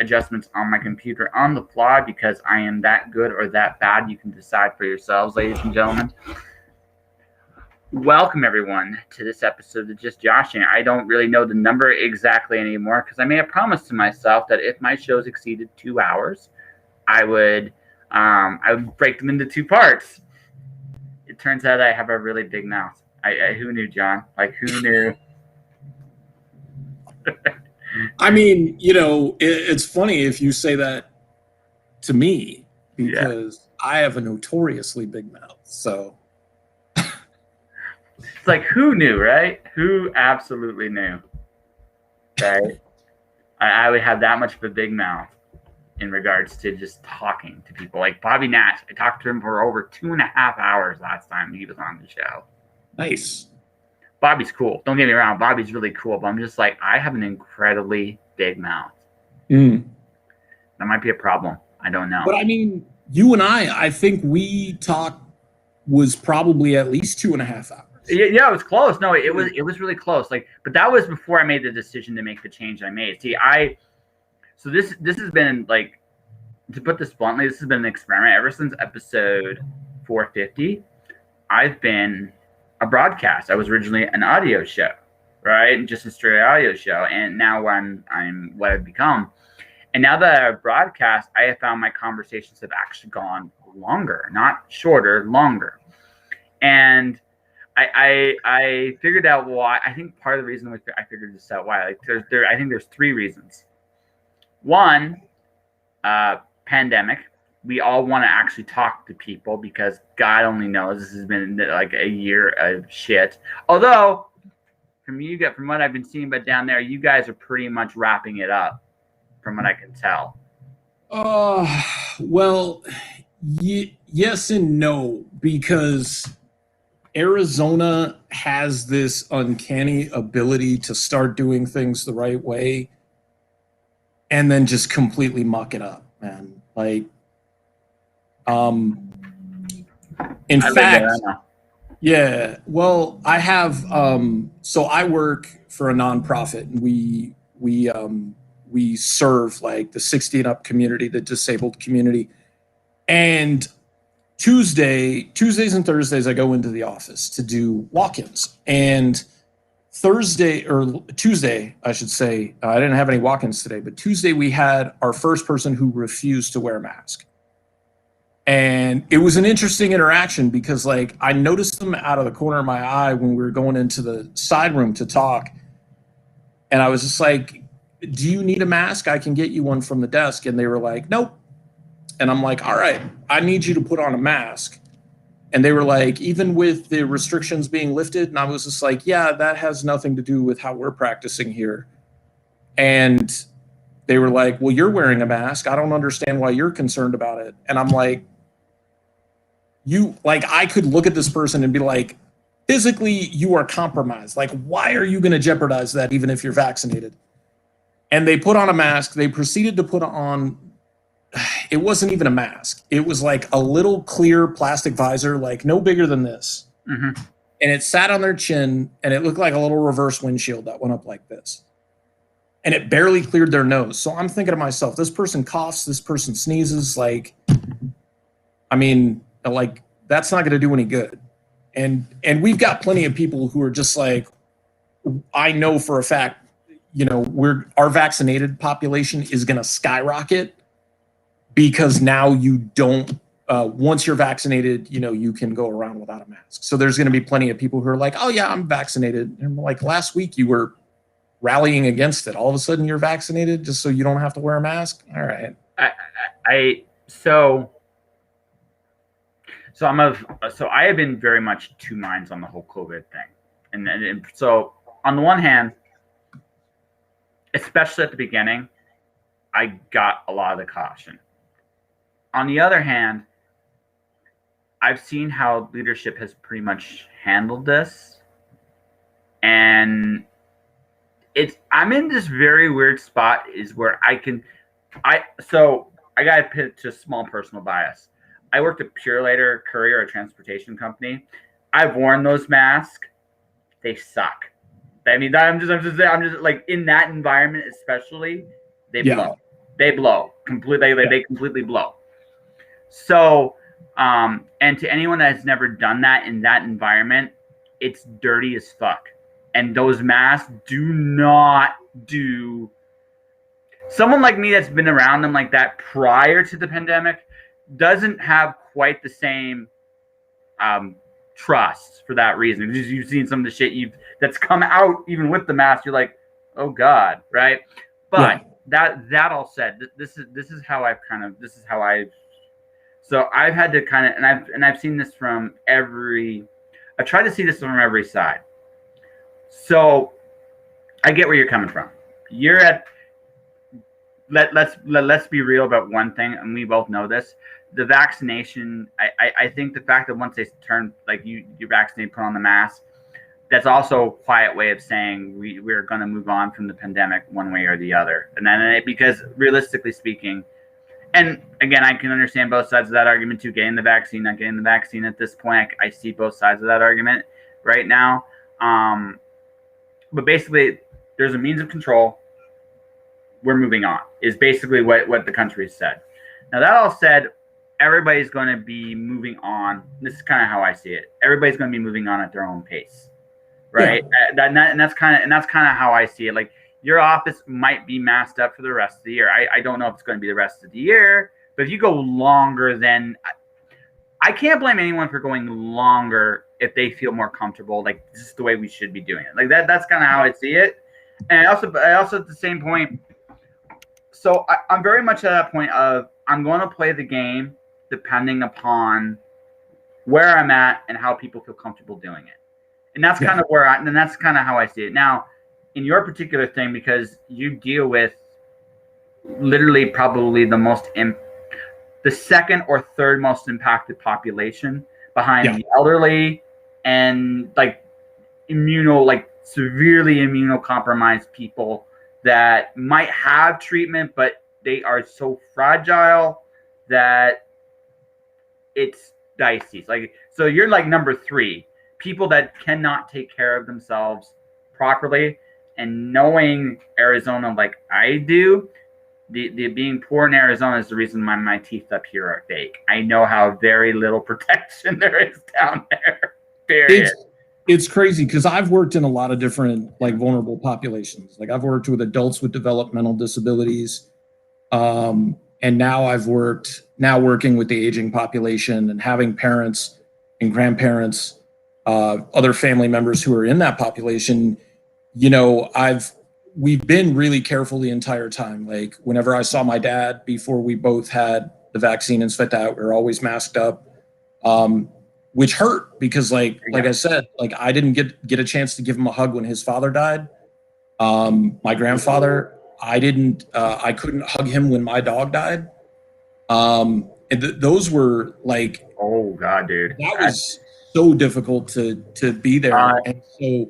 adjustments on my computer on the fly because I am that good or that bad. You can decide for yourselves, ladies and gentlemen. Welcome, everyone, to this episode of Just Joshing. I don't really know the number exactly anymore because I made a promise to myself that if my shows exceeded 2 hours, I would break them into 2 parts. It turns out I have a really big mouth. Who knew, John? Like, who knew? I mean, it's funny if you say that to me because I have a notoriously big mouth. So it's like, who knew, right? Who absolutely knew? Right? I would have that much of a big mouth in regards to just talking to people. Like Bobby Nash, I talked to him for over 2.5 hours last time he was on the show. Nice. Bobby's cool. Don't get me wrong. Bobby's really cool, but I'm just like, I have an incredibly big mouth. That might be a problem. I don't know. But I mean, you and I think we talked was probably at least 2.5 hours. Yeah, it was close. No, it was really close. Like, but that was before I made the decision to make the change I made. See, so this has been, like, to put this bluntly, this has been an experiment ever since episode 450. I've been a broadcast. I was originally an audio show, right? Just a straight audio show. And now I'm what I've become. And now that I broadcast, I have found my conversations have actually gone longer, not shorter, longer. And I figured out why. I think part of the reason I figured this out why. Like, I think there's 3 reasons. One, pandemic. We all want to actually talk to people because God only knows this has been like a year of shit. Although, from what I've been seeing, but down there, you guys are pretty much wrapping it up, from what I can tell. Well, yes and no, because Arizona has this uncanny ability to start doing things the right way and then just completely muck it up, man. Like, in fact, yeah, well, I have, so I work for a nonprofit, and we serve like the 60 and up community, the disabled community. And Tuesdays and Thursdays, I go into the office to do walk-ins. And Tuesday, I should say, I didn't have any walk-ins today, but Tuesday we had our first person who refused to wear a mask. And it was an interesting interaction because, like, I noticed them out of the corner of my eye when we were going into the side room to talk. And I was just like, do you need a mask? I can get you one from the desk. And they were like, nope. And I'm like, all right, I need you to put on a mask. And they were like, even with the restrictions being lifted? And I was just like, yeah, that has nothing to do with how we're practicing here. And they were like, well, you're wearing a mask. I don't understand why you're concerned about it. And I'm like, I could look at this person and be like, physically, you are compromised. Like, why are you going to jeopardize that even if you're vaccinated? And they put on a mask. They proceeded to put on, it wasn't even a mask. It was like a little clear plastic visor, like no bigger than this. Mm-hmm. And it sat on their chin, and it looked like a little reverse windshield that went up like this. And it barely cleared their nose. So I'm thinking to myself, this person coughs, this person sneezes. Like, I mean, like, that's not going to do any good. And we've got plenty of people who are just like, I know for a fact, our vaccinated population is going to skyrocket because now you don't, once you're vaccinated, you can go around without a mask. So there's going to be plenty of people who are like, oh yeah, I'm vaccinated. And like last week you were rallying against it. All of a sudden you're vaccinated just so you don't have to wear a mask. All right. So I have been very much 2 minds on the whole COVID thing. And so on the one hand, especially at the beginning, I got a lot of the caution. On the other hand, I've seen how leadership has pretty much handled this. And I'm in this very weird spot is where I got to pit to small personal bias. I worked at Purelator Courier, a transportation company. I've worn those masks. They suck. I mean, I'm just like in that environment, especially, they blow. They blow completely. They completely blow. So, and to anyone that has never done that in that environment, it's dirty as fuck. And those masks do not do. Someone like me that's been around them like that prior to the pandemic doesn't have quite the same trust for that reason. Because you've seen some of the shit that's come out even with the mask. You're like, oh God, right? But that all said, this is how I've so I've had to kind of, and I've seen this from I try to see this from every side. So I get where you're coming from. You're at, let's be real about one thing, and we both know this. The vaccination, I think the fact that once they turn, like you're vaccinated, put on the mask, that's also a quiet way of saying we're going to move on from the pandemic one way or the other. And then because realistically speaking, and again, I can understand both sides of that argument too, getting the vaccine, not getting the vaccine at this point. I see both sides of that argument right now. But basically, there's a means of control. We're moving on, is basically what the country has said. Now, that all said, everybody's going to be moving on. This is kind of how I see it. Everybody's going to be moving on at their own pace, right? Yeah. And that's kind of how I see it. Like, your office might be masked up for the rest of the year. I don't know if it's going to be the rest of the year, but if you go longer, then I can't blame anyone for going longer if they feel more comfortable. Like, this is the way we should be doing it. Like that's kind of how I see it. And I also at the same point, so I'm very much at that point of I'm going to play the game depending upon where I'm at and how people feel comfortable doing it. And that's kind of that's kind of how I see it. Now, in your particular thing, because you deal with literally probably the second or third most impacted population behind the elderly and like severely immunocompromised people that might have treatment, but they are so fragile that it's dicey. Like, so you're like number 3, people that cannot take care of themselves properly. And knowing Arizona like I do, the being poor in Arizona is the reason my teeth up here are fake. I know how very little protection there is down there. Period. It's crazy because I've worked in a lot of different like vulnerable populations. Like I've worked with adults with developmental disabilities, and now working with the aging population and having parents and grandparents, other family members who are in that population. You know, we've been really careful the entire time. Like whenever I saw my dad before we both had the vaccine and spit out, we were always masked up, which hurt because like I said, like I didn't get a chance to give him a hug when his father died. My grandfather, I couldn't hug him when my dog died. And those were like, oh God, dude, that was so difficult to be there. And so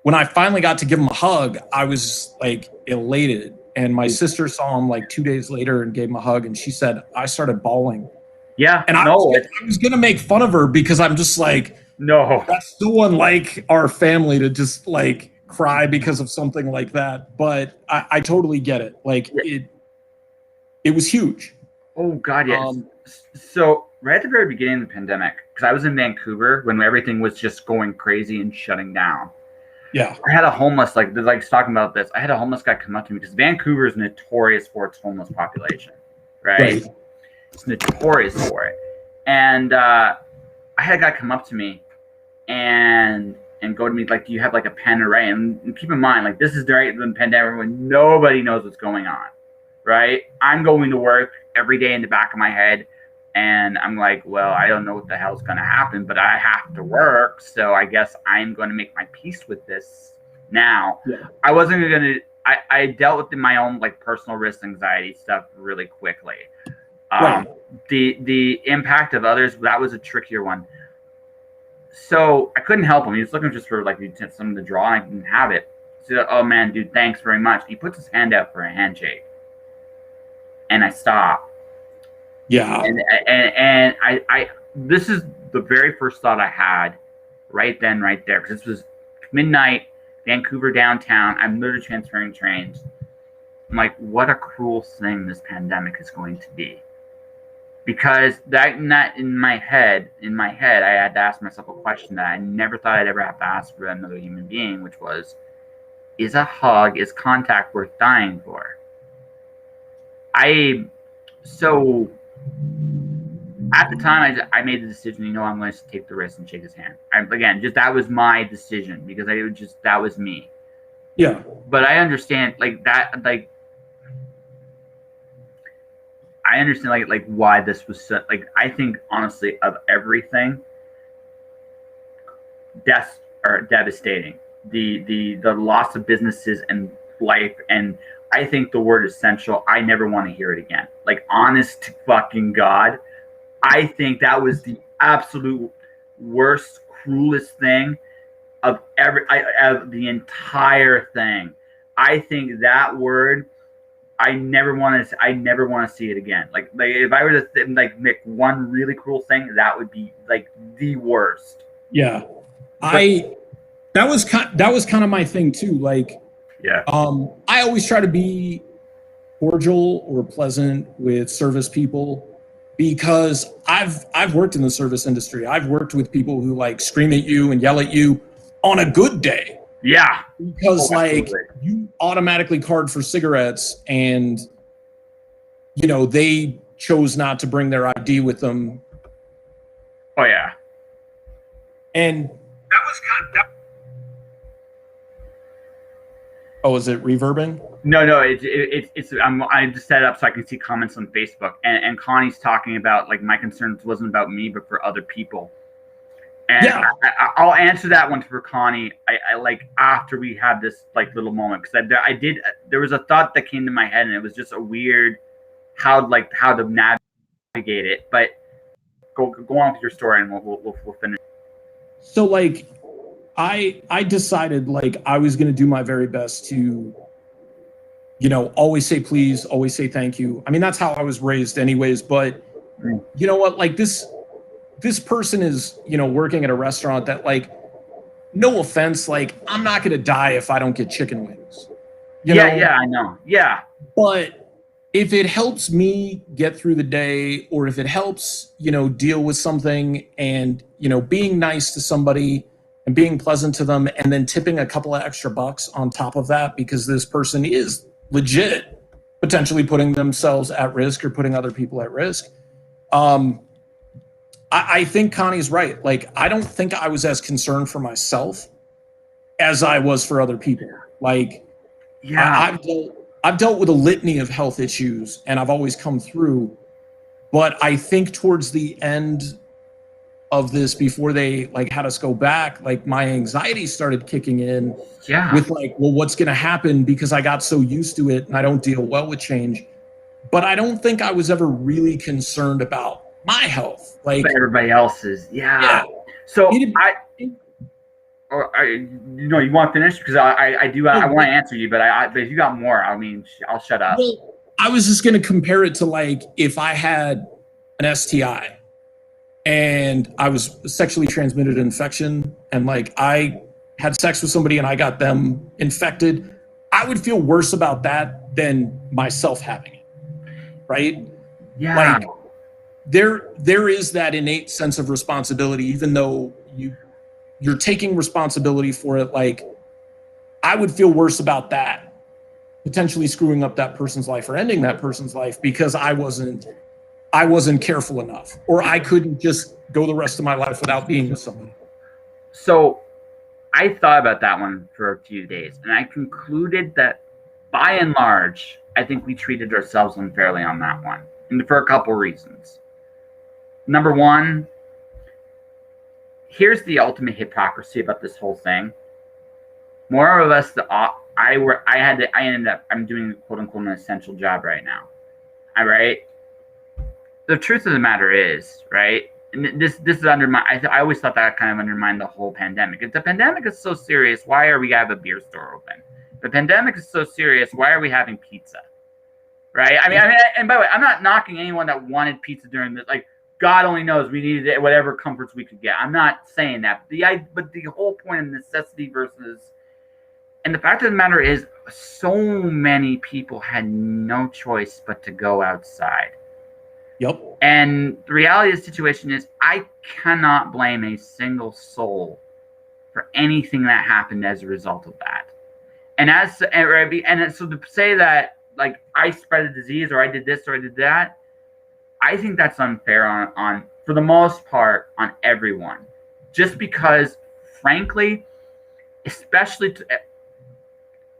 when I finally got to give him a hug, I was like elated. And my sister saw him like 2 days later and gave him a hug. And she said, I started bawling. Yeah. And I was going to make fun of her because I'm just like, no, that's so unlike our family to just like cry because of something like that. But I totally get it. Like it was huge. Oh God, yes. So right at the very beginning of the pandemic, because I was in Vancouver when everything was just going crazy and shutting down. Yeah, I had a homeless, like talking about this. I had a homeless guy come up to me because Vancouver is notorious for its homeless population, right? It's notorious for it. And I had a guy come up to me and go to me like, "Do you have like a pen or write?" And keep in mind, like this is during the pandemic when nobody knows what's going on, right? I'm going to work every day in the back of my head. And I'm like, well, I don't know what the hell's going to happen, but I have to work. So I guess I'm going to make my peace with this now. Yeah. I wasn't going to, I dealt with my own like personal risk anxiety stuff really quickly. Right. The impact of others, that was a trickier one. So I couldn't help him. He was looking just for like something to draw and I didn't have it. So, oh man, dude, thanks very much. He puts his hand out for a handshake. And I stopped. Yeah. And I this is the very first thought I had right then, right there. Because this was midnight, Vancouver downtown. I'm literally transferring trains. I'm like, what a cruel thing this pandemic is going to be. Because that in my head, I had to ask myself a question that I never thought I'd ever have to ask for another human being, which was, is a hug, is contact worth dying for? So at the time, I made the decision, I'm going to take the risk and shake his hand. That was my decision because that was me. Yeah. But I understand I understand why this was so, I think honestly of everything, deaths are devastating. The loss of businesses and life, and I think the word essential, I never want to hear it again. Honest to fucking God, I think that was the absolute worst, cruelest thing of the entire thing. I think that word, I never want to see it again. If I were to make one really cruel thing, that would be the worst. Yeah, that was kind of my thing too. Yeah. I always try to be cordial or pleasant with service people because I've worked in the service industry. I've worked with people who scream at you and yell at you on a good day. Yeah. Because you automatically card for cigarettes and they chose not to bring their ID with them. Oh yeah. And that was Oh, is it reverbing? No, it's I just set it up so I can see comments on Facebook, and Connie's talking about my concerns wasn't about me but for other people. And yeah. I'll answer that one for Connie. I after we had this little moment, because there was a thought that came to my head, and it was just a weird how to navigate it. But go on with your story, and we'll finish. So I decided I was going to do my very best to always say please, always say thank you. I mean, that's how I was raised, anyways. But you know what, this person is, working at a restaurant that no offense, I'm not going to die if I don't get chicken wings. Yeah, I know. Yeah. But if it helps me get through the day, or if it helps, deal with something and, being nice to somebody and being pleasant to them and then tipping a couple of extra bucks on top of that, because this person is legit potentially putting themselves at risk or putting other people at risk. I think Connie's right. I don't think I was as concerned for myself as I was for other people. Yeah, I've dealt with a litany of health issues and I've always come through. But I think towards the end of this, before they had us go back, my anxiety started kicking in. Yeah. With well, what's going to happen, because I got so used to it and I don't deal well with change. But I don't think I was ever really concerned about my health, but everybody else's. Yeah. So you want to finish, because I want to answer you, but if you got more, I'll shut up. Well, I was just going to compare it to if I had an STI and I was sexually transmitted infection, and I had sex with somebody and I got them infected, I would feel worse about that than myself having it, right? Yeah. There is that innate sense of responsibility, even though you're taking responsibility for it. I would feel worse about that, potentially screwing up that person's life or ending that person's life, because I wasn't careful enough, or I couldn't just go the rest of my life without being with somebody. So I thought about that one for a few days, and I concluded that by and large, I think we treated ourselves unfairly on that one, and for a couple reasons. Number one, here's the ultimate hypocrisy about this whole thing. More or less, I'm doing quote unquote an essential job right now. All right. The truth of the matter is, right, and this is I always thought that kind of undermined the whole pandemic. If the pandemic is so serious, why are we have a beer store open? If the pandemic is so serious, why are we having pizza? Right? I mean, and by the way, I'm not knocking anyone that wanted pizza during this. God only knows we needed it, whatever comforts we could get. I'm not saying that. But the whole point of necessity versus And the fact of the matter is, so many people had no choice but to go outside. Yep. And the reality of the situation is, I cannot blame a single soul for anything that happened as a result of that. And so to say that, like, I spread the disease or I did this or I did that, I think that's unfair on for the most part, on everyone. Just because, frankly, especially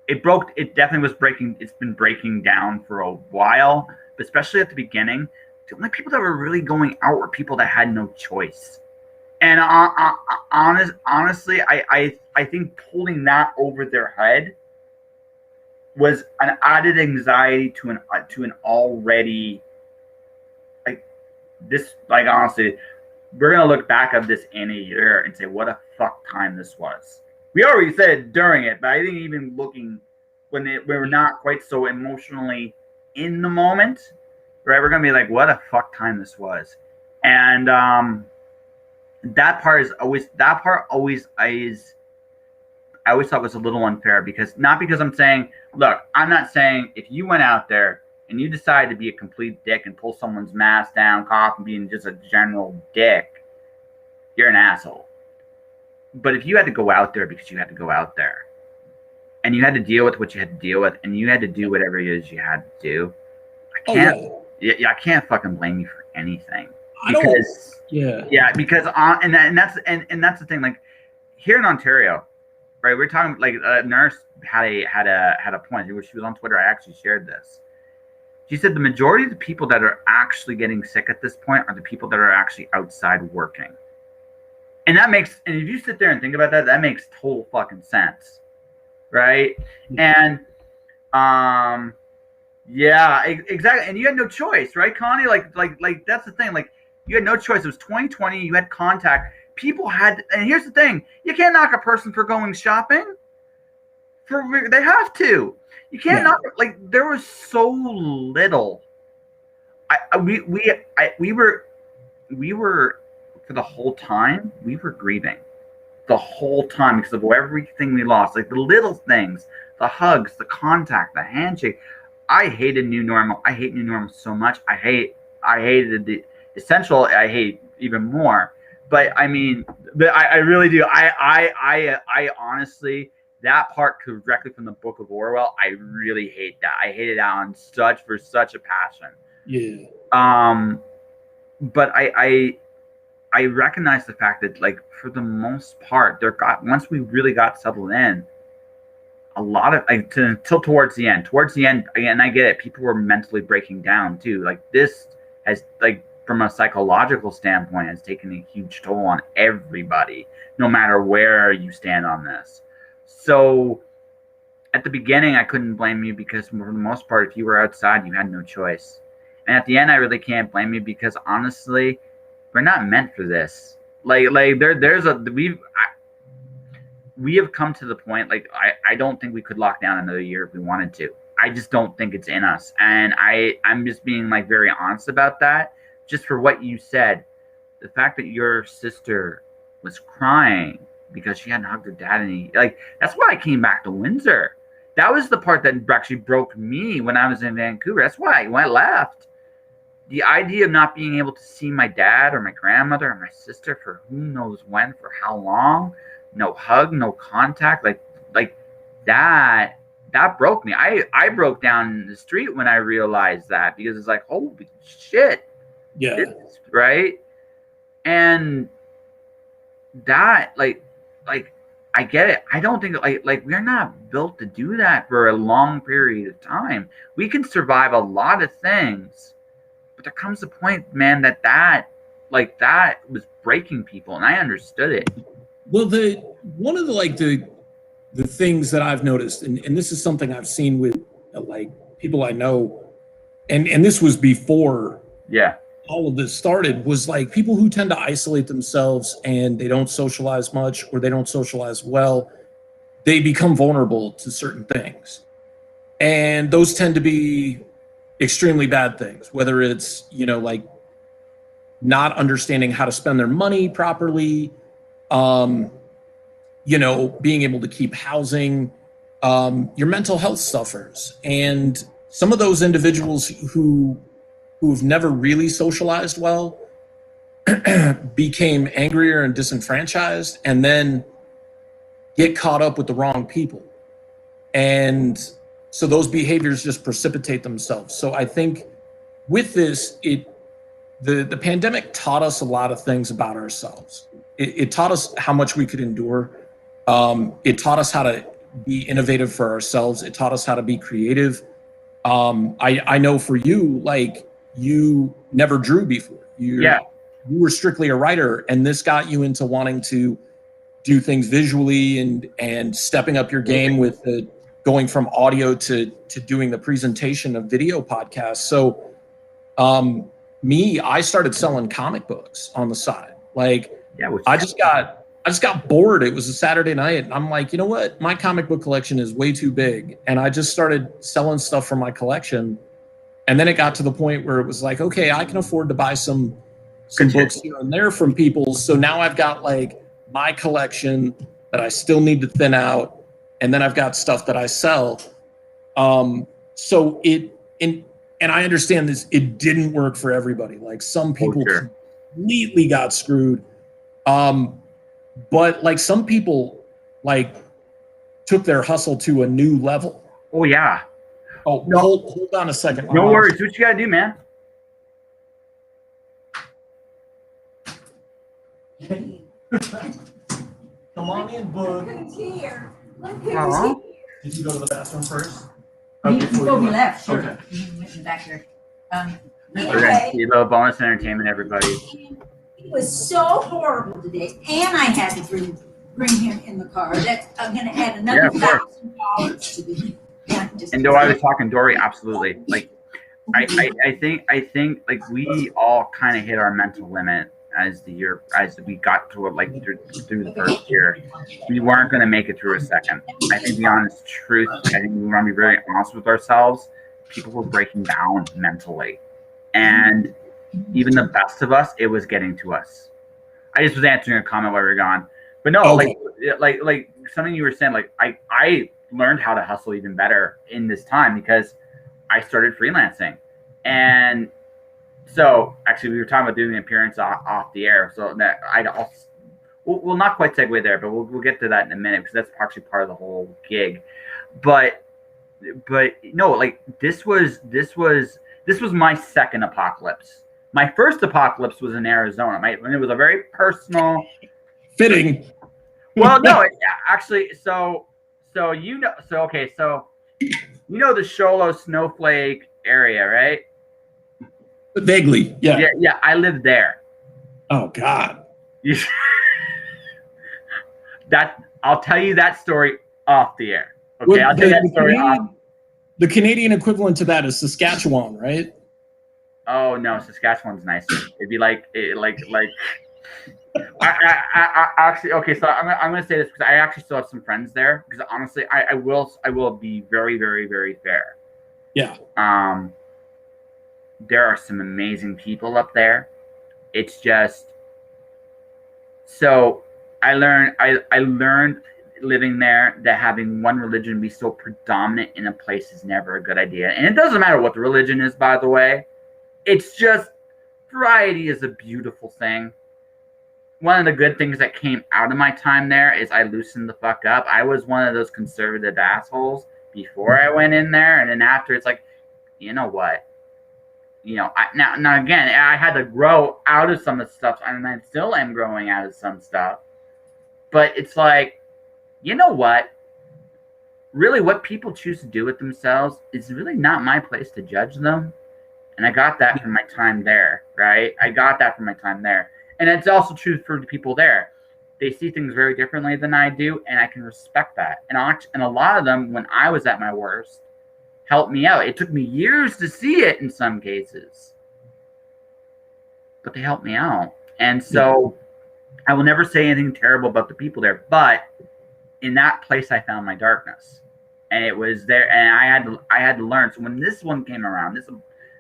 it definitely was breaking. It's been breaking down for a while, but especially at the beginning, the only people that were really going out were people that had no choice. And honestly, I think pulling that over their head was an added anxiety to an already, like, this, like, honestly, we're gonna look back at this in a year and say what a fuck time this was. We already said it during it, but I think even looking when we were not quite so emotionally in the moment, right? We're gonna be like, what a fuck time this was. And that part always I always thought was a little unfair, because I'm saying, look, I'm not saying if you went out there and you decide to be a complete dick and pull someone's mask down, cough, and being just a general dick, you're an asshole. But if you had to go out there because you had to go out there, and you had to deal with what you had to deal with, and you had to do whatever it is you had to do, I can't fucking blame you for anything. Because that's the thing. Like, here in Ontario, right? We're talking, like, a nurse had a point. She was on Twitter. I actually shared this. She said the majority of the people that are actually getting sick at this point are the people that are actually outside working. And if you sit there and think about that, that makes total fucking sense, right? And yeah, exactly. And you had no choice, right, Connie? Like that's the thing. Like, you had no choice. It was 2020. You had contact. People had, and here's the thing: you can't knock a person for going shopping. They have to. You can't knock. Like, there was so little. We were for the whole time, we were grieving the whole time because of everything we lost. Like, the little things, the hugs, the contact, the handshake. I hated new normal. I hate new normal so much. I hated the essential. I hate even more. But I mean, I really do. I honestly, that part directly from the Book of Orwell, I really hate that. I hated that for such a passion. Yeah. But I recognize the fact that, like, for the most part, once we really got settled in, a lot of, like, until towards the end, again, I get it. People were mentally breaking down too. Like, this has, like, from a psychological standpoint, has taken a huge toll on everybody, no matter where you stand on this. So at the beginning, I couldn't blame you, because for the most part, if you were outside, you had no choice. And at the end, I really can't blame you, because honestly, we're not meant for this. We have come to the point, like, I don't think we could lock down another year if we wanted to. I just don't think it's in us. And I'm just being, like, very honest about that. Just for what you said, the fact that your sister was crying because she hadn't hugged her dad, and that's why I came back to Windsor. That was the part that actually broke me when I was in Vancouver. That's why I left. The idea of not being able to see my dad or my grandmother or my sister for who knows when, for how long, no hug, no contact, like that broke me. I broke down in the street when I realized that, because it's like, holy shit. Yeah. Right. And that, like, I get it. I don't think like we're not built to do that for a long period of time. We can survive a lot of things, but there comes a point, man, that was breaking people, and I understood it. Well, one of the things that I've noticed, and this is something I've seen with, like, people I know, and this was before all of this started, was, like, people who tend to isolate themselves and they don't socialize much, or they don't socialize well, they become vulnerable to certain things. And those tend to be extremely bad things, whether it's, like, not understanding how to spend their money properly, being able to keep housing, your mental health suffers. And some of those individuals who've never really socialized well became angrier and disenfranchised, and then get caught up with the wrong people. And so those behaviors just precipitate themselves. So I think with this, the pandemic taught us a lot of things about ourselves. It taught us how much we could endure. It taught us how to be innovative for ourselves. It taught us how to be creative. I know for you, like, you never drew before. You were strictly a writer, and this got you into wanting to do things visually and stepping up your game with going from audio to doing the presentation of video podcasts. So I started selling comic books on the side. Like, I just got bored. It was a Saturday night, and I'm like, you know what? My comic book collection is way too big. And I just started selling stuff from my collection. And then it got to the point where it was like, okay, I can afford to buy some books here and there from people. So now I've got like my collection that I still need to thin out, and then I've got stuff that I sell. And I understand this, it didn't work for everybody. Like, some people completely got screwed. But like, some people like took their hustle to a new level. Oh yeah. Oh, no, hold on a second. No worries. Do what you gotta do, man. Come on in, bud. Here. Did you go to the bathroom first? You told me left, sure. Okay. You went back there. We're gonna see a little bonus entertainment, everybody. It was so horrible today, and I had to bring him in the car. That's I'm gonna add another $1,000 to the. Yeah, and though I was talking Dory, absolutely. Like, I think like we all kind of hit our mental limit as we got to it, like through the first year. We weren't going to make it through a second. I think the honest truth, I think we want to be very honest with ourselves. People were breaking down mentally, and even the best of us, it was getting to us. I just was answering a comment while we were gone, but no, okay. like something you were saying, like I learned how to hustle even better in this time because I started freelancing. And so actually we were talking about doing an appearance off the air. So that we'll not quite segue there, but we'll get to that in a minute because that's actually part of the whole gig. But no, like this was my second apocalypse. My first apocalypse was in Arizona. When it was a very personal, fitting. Well, no, actually, so you know the Sholo Snowflake area, right? Vaguely, yeah. Yeah, I lived there. Oh God. That I'll tell you that story off the air. Okay, I'll tell you that story off. The Canadian equivalent to that is Saskatchewan, right? Oh no, Saskatchewan's nicer. It'd be like. I actually, okay, so I'm gonna say this because I actually still have some friends there. Because honestly, I will be very, very, very fair. Yeah. There are some amazing people up there. It's just so I learned living there that having one religion be so predominant in a place is never a good idea. And it doesn't matter what the religion is, by the way. It's just variety is a beautiful thing. One of the good things that came out of my time there is I loosened the fuck up. I was one of those conservative assholes before I went in there, and then after it's like, you know what? Now again, I had to grow out of some of the stuff, and I still am growing out of some stuff. But it's like, you know what? Really, what people choose to do with themselves is really not my place to judge them. And I got that from my time there, right? I got that from my time there. And it's also true for the people there. They see things very differently than I do, and I can respect that. And a lot of them, when I was at my worst, helped me out. It took me years to see it in some cases, but they helped me out. And so I will never say anything terrible about the people there, but in that place I found my darkness, and it was there, and I had to learn. So when this one came around,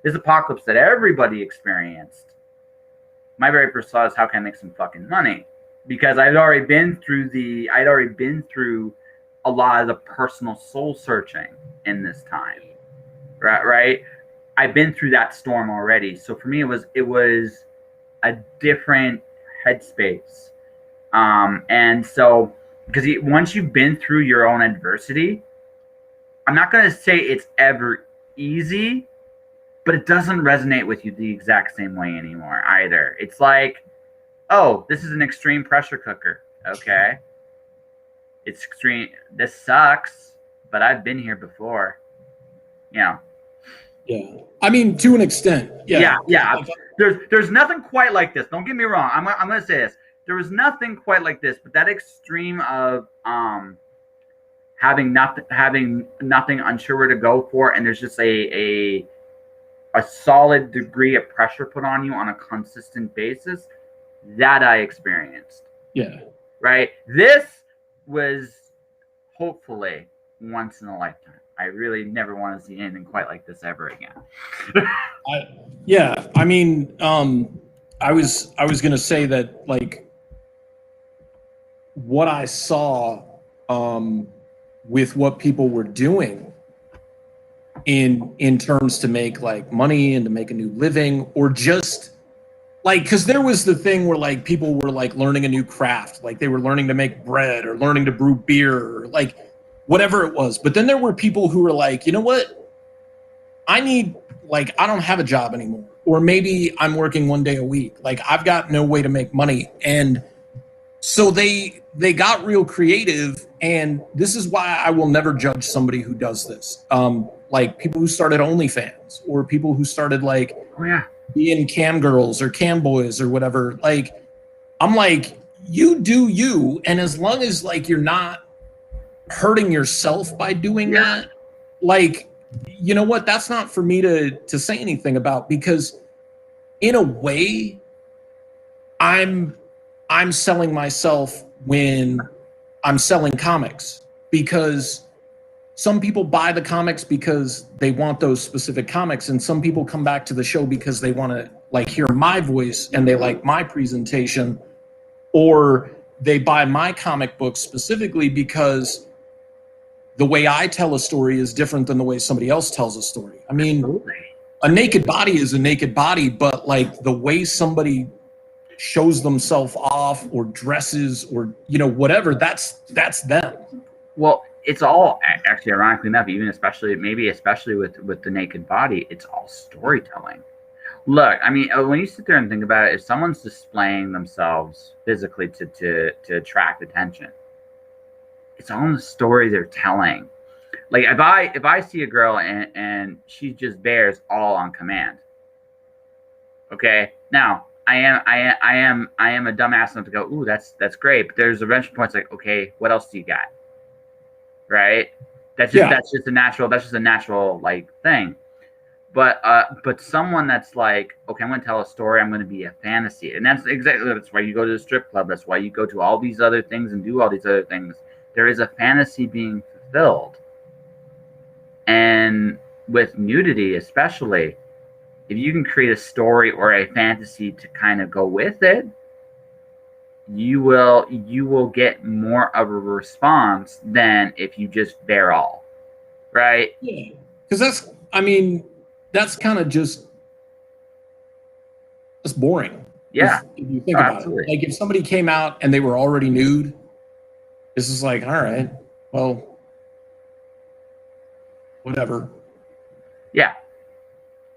this apocalypse that everybody experienced, my very first thought is, how can I make some fucking money? Because I'd already been through a lot of the personal soul searching in this time. Right? I've been through that storm already. So for me, it was a different headspace. And so, because once you've been through your own adversity, I'm not going to say it's ever easy, but it doesn't resonate with you the exact same way anymore either. It's like, oh, this is an extreme pressure cooker. Okay. It's extreme. This sucks, but I've been here before. Yeah. I mean, to an extent. Yeah. There's nothing quite like this. Don't get me wrong. I'm going to say this. There was nothing quite like this, but that extreme of having nothing, unsure where to go for, and there's just a solid degree of pressure put on you on a consistent basis, that I experienced. Yeah. Right? This was hopefully once in a lifetime. I really never want to see anything quite like this ever again. I mean, I was going to say that, like, what I saw with what people were doing in terms to make like money and to make a new living, or just like, because there was the thing where like people were like learning a new craft, like they were learning to make bread or learning to brew beer or like whatever it was. But then there were people who were like, you know what, I don't have a job anymore, or maybe I'm working 1 day a week, like I've got no way to make money. And so they got real creative, and this is why I will never judge somebody who does this. Like people who started OnlyFans, or people who started like being cam girls or cam boys or whatever. Like, I'm like, you do you, and as long as like you're not hurting yourself by doing that, like, you know what, that's not for me to say anything about, because in a way, I'm selling myself when I'm selling comics, because some people buy the comics because they want those specific comics, and some people come back to the show because they want to like hear my voice and they like my presentation, or they buy my comic book specifically because the way I tell a story is different than the way somebody else tells a story. I mean, a naked body is a naked body, but like the way somebody shows themselves off or dresses or, you know, whatever, that's them. Well, it's all actually, ironically enough, even especially with the naked body, it's all storytelling. Look, I mean, when you sit there and think about it, if someone's displaying themselves physically to attract attention, it's all in the story they're telling. Like if I see a girl and she just bears all on command. Okay, now I am a dumbass enough to go, ooh, that's great. But there's eventual points like, okay, what else do you got? Right? That's just a natural like thing. But someone that's like, okay, I'm gonna tell a story, I'm gonna be a fantasy. And that's why you go to the strip club, that's why you go to all these other things and do all these other things. There is a fantasy being fulfilled. And with nudity especially, if you can create a story or a fantasy to kind of go with it, you will get more of a response than if you just bear all, right? Yeah, because that's kind of just, that's boring. Yeah, if you think about it, like if somebody came out and they were already nude, this is like, all right, well, whatever. Yeah.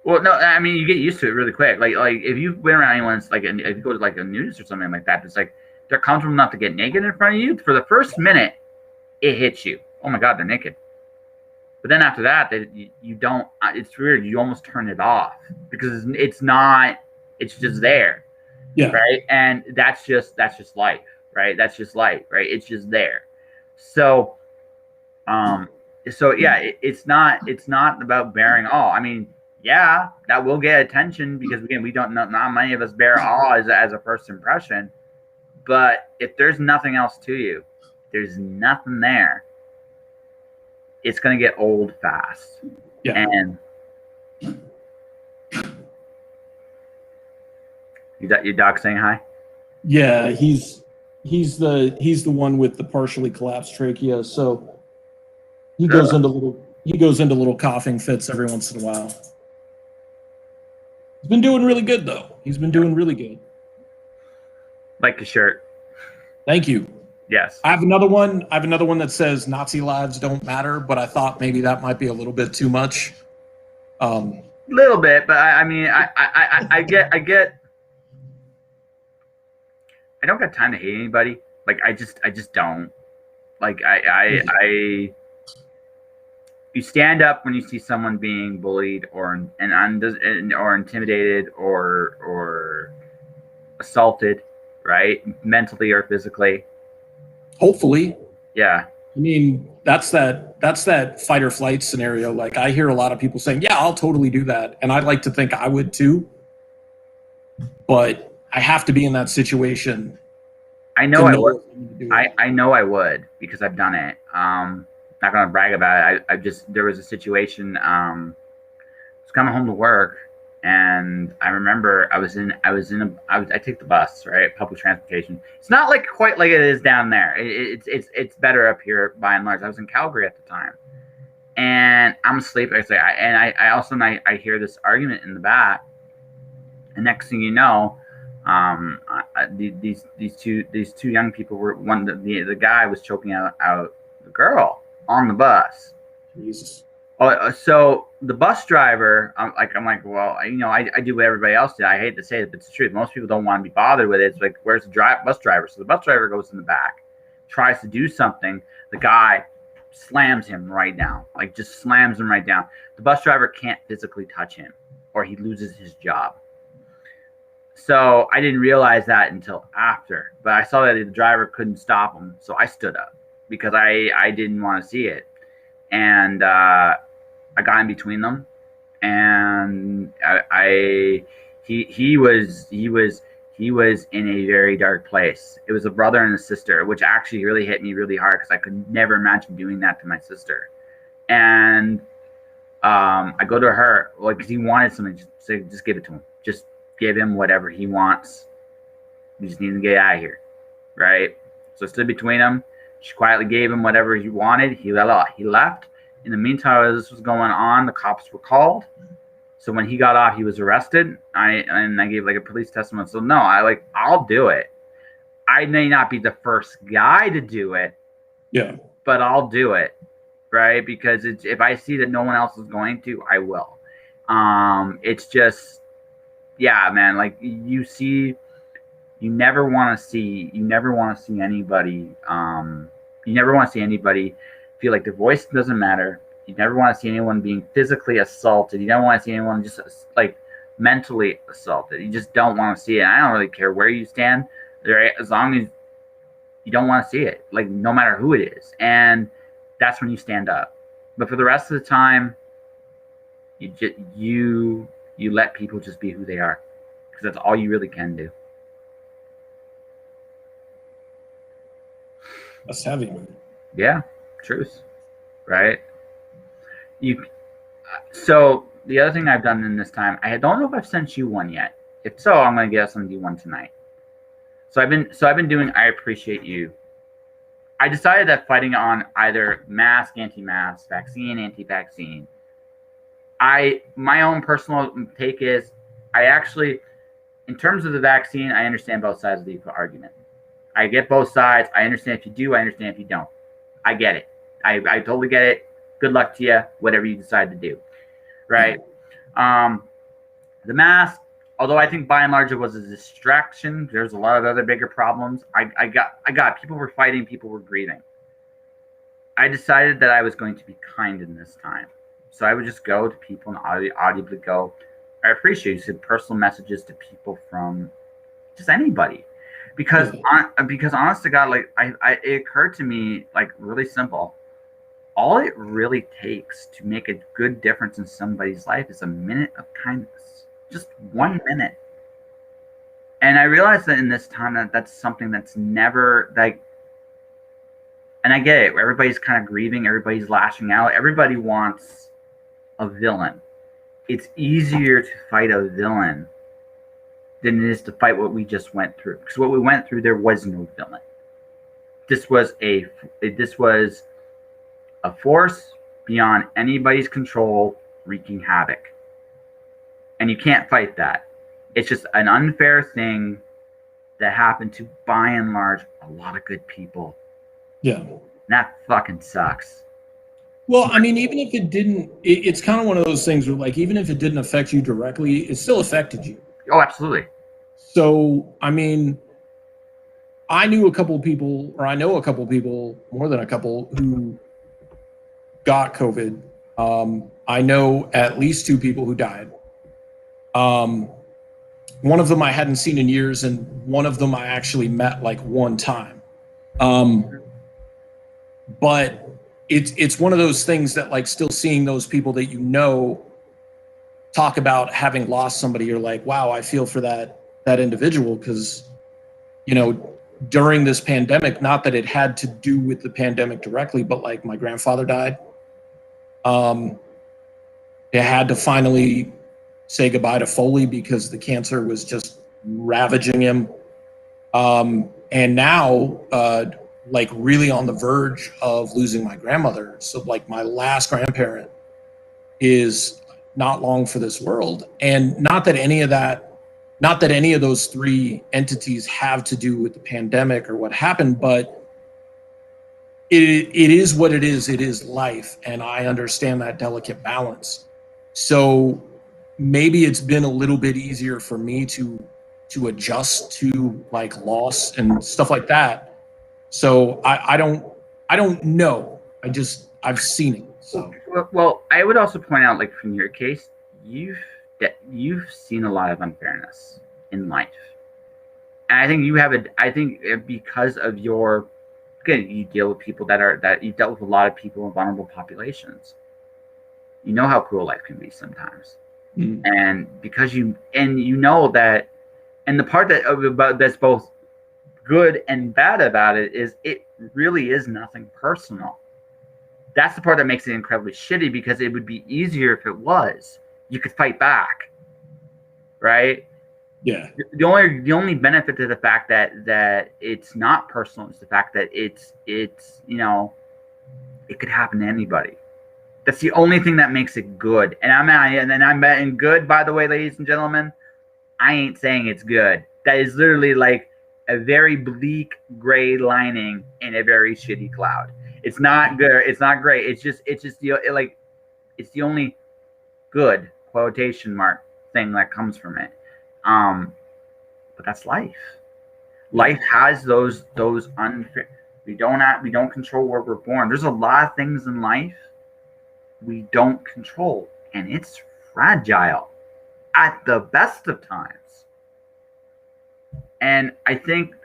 Well, no, I mean, you get used to it really quick. Like if you've been around anyone's like, if you go to like a nudist or something like that, it's like they're comfortable enough to get naked in front of you. For the first minute, it hits you. Oh my God, they're naked. But then after that, you don't. It's weird. You almost turn it off because it's not. It's just there. Yeah. Right. And that's just life. Right. That's just life. Right. It's just there. So, it's not about bearing all. I mean, yeah, that will get attention because again, we don't know. Not many of us bear all as a first impression. But if there's nothing else to you, there's nothing there. It's gonna get old fast. Yeah. And your dog saying hi? Yeah, he's the one with the partially collapsed trachea. So He goes into little coughing fits every once in a while. He's been doing really good though. He's been doing really good. Like your shirt. Thank you. Yes. I have another one that says Nazi lives don't matter, but I thought maybe that might be a little bit too much. Little bit, but I mean, I get. I don't got time to hate anybody. Like I just don't. Like you stand up when you see someone being bullied or intimidated or assaulted, right? Mentally or physically. Hopefully. Yeah. I mean, that's that fight or flight scenario. Like I hear a lot of people saying, yeah, I'll totally do that. And I'd like to think I would too. But I have to be in that situation. I know I would. I know I would because I've done it. Not gonna brag about it. There was a situation. I was coming home to work, and I remember I take the bus, right? Public transportation. It's not like quite like it is down there. It's better up here by and large. I was in Calgary at the time, and I'm asleep. I hear this argument in the back, and next thing you know, these two young people were the guy was choking out the girl on the bus. Jesus. So the bus driver, I'm like, well, I do what everybody else did. I hate to say it, but it's the truth. Most people don't want to be bothered with it. It's like, where's the bus driver? So the bus driver goes in the back, tries to do something. The guy slams him right down, like just slams him right down. The bus driver can't physically touch him or he loses his job. So I didn't realize that until after, but I saw that the driver couldn't stop him. So I stood up because I didn't want to see it. And I got in between them, and he was in a very dark place. It was a brother and a sister, which actually really hit me really hard because I could never imagine doing that to my sister. And I go to her, like, because he wanted something, just give it to him. Just give him whatever he wants. We just need to get out of here, right? So I stood between them. She quietly gave him whatever he wanted. He left. In the meantime, as this was going on, the cops were called. So when he got off, he was arrested. I gave like a police testimony. So no, I'll do it. I may not be the first guy to do it. Yeah. But I'll do it, right? Because if I see that no one else is going to, I will. It's just, yeah, man. Like you never want to see anybody. You never want to see anybody feel like their voice doesn't matter. You never want to see anyone being physically assaulted. You don't want to see anyone just like mentally assaulted. You just don't want to see it. I don't really care where you stand, right? As long as you don't want to see it, like no matter who it is. And that's when you stand up. But for the rest of the time, you let people just be who they are, because that's all you really can do. That's heavy, man. Yeah, truth, right? So the other thing I've done in this time, I don't know if I've sent you one yet. If so, I'm gonna get something to one tonight. So I've been doing I appreciate you. I decided that fighting on either mask, anti-mask, vaccine, anti-vaccine. My own personal take is, I actually, in terms of the vaccine, I understand both sides of the argument. I get both sides. I understand if you do. I understand if you don't. I get it. I totally get it. Good luck to you, whatever you decide to do, right? The mask, although I think by and large it was a distraction, there's a lot of other bigger problems. I got people were fighting, people were grieving. I decided that I was going to be kind in this time. So I would just go to people and audibly go, I appreciate you. Send personal messages to people from just anybody. Because honest to God, like it occurred to me, like, really simple. All it really takes to make a good difference in somebody's life is a minute of kindness. Just 1 minute. And I realized that in this time that's something that's never, like, and I get it. Everybody's kind of grieving. Everybody's lashing out. Everybody wants a villain. It's easier to fight a villain than it is to fight what we just went through. Because what we went through, there was no villain. This was a force beyond anybody's control wreaking havoc. And you can't fight that. It's just an unfair thing that happened to, by and large, a lot of good people. Yeah. And that fucking sucks. Well, I mean, even if it didn't, it's kind of one of those things where, like, even if it didn't affect you directly, it still affected you. Oh, absolutely. So, I mean, I know a couple of people, more than a couple, who got COVID. I know at least 2 people who died. One of them I hadn't seen in years, and one of them I actually met like one time. But it's one of those things that, like, still seeing those people that you know talk about having lost somebody, you're like, wow, I feel for that individual, because, you know, during this pandemic, not that it had to do with the pandemic directly, but like my grandfather died. They had to finally say goodbye to Foley because the cancer was just ravaging him. And now, like, really on the verge of losing my grandmother. So, like, my last grandparent is not long for this world. And not that any of those 3 entities have to do with the pandemic or what happened, but it is what it is. It is life. And I understand that delicate balance. So maybe it's been a little bit easier for me to adjust to, like, loss and stuff like that. So I don't know. I've seen it. So well, I would also point out, like, from your case, you've seen a lot of unfairness in life, and I think you have because of your, again, you deal with people that you've dealt with a lot of people in vulnerable populations. You know how cruel life can be sometimes, and because you know that, and the part that's both good and bad about it is it really is nothing personal. That's the part that makes it incredibly shitty, because it would be easier if it was. You could fight back, right? Yeah. The only benefit to the fact that it's not personal is the fact that it's you know, it could happen to anybody. That's the only thing that makes it good. And I'm betting good, by the way, ladies and gentlemen. I ain't saying it's good. That is literally like a very bleak gray lining in a very shitty cloud. It's not good. It's not great. It's just it's the only good quotation mark thing that comes from it. But that's life. Life has those unfair. We don't control where we're born. There's a lot of things in life we don't control, and it's fragile at the best of times. And I think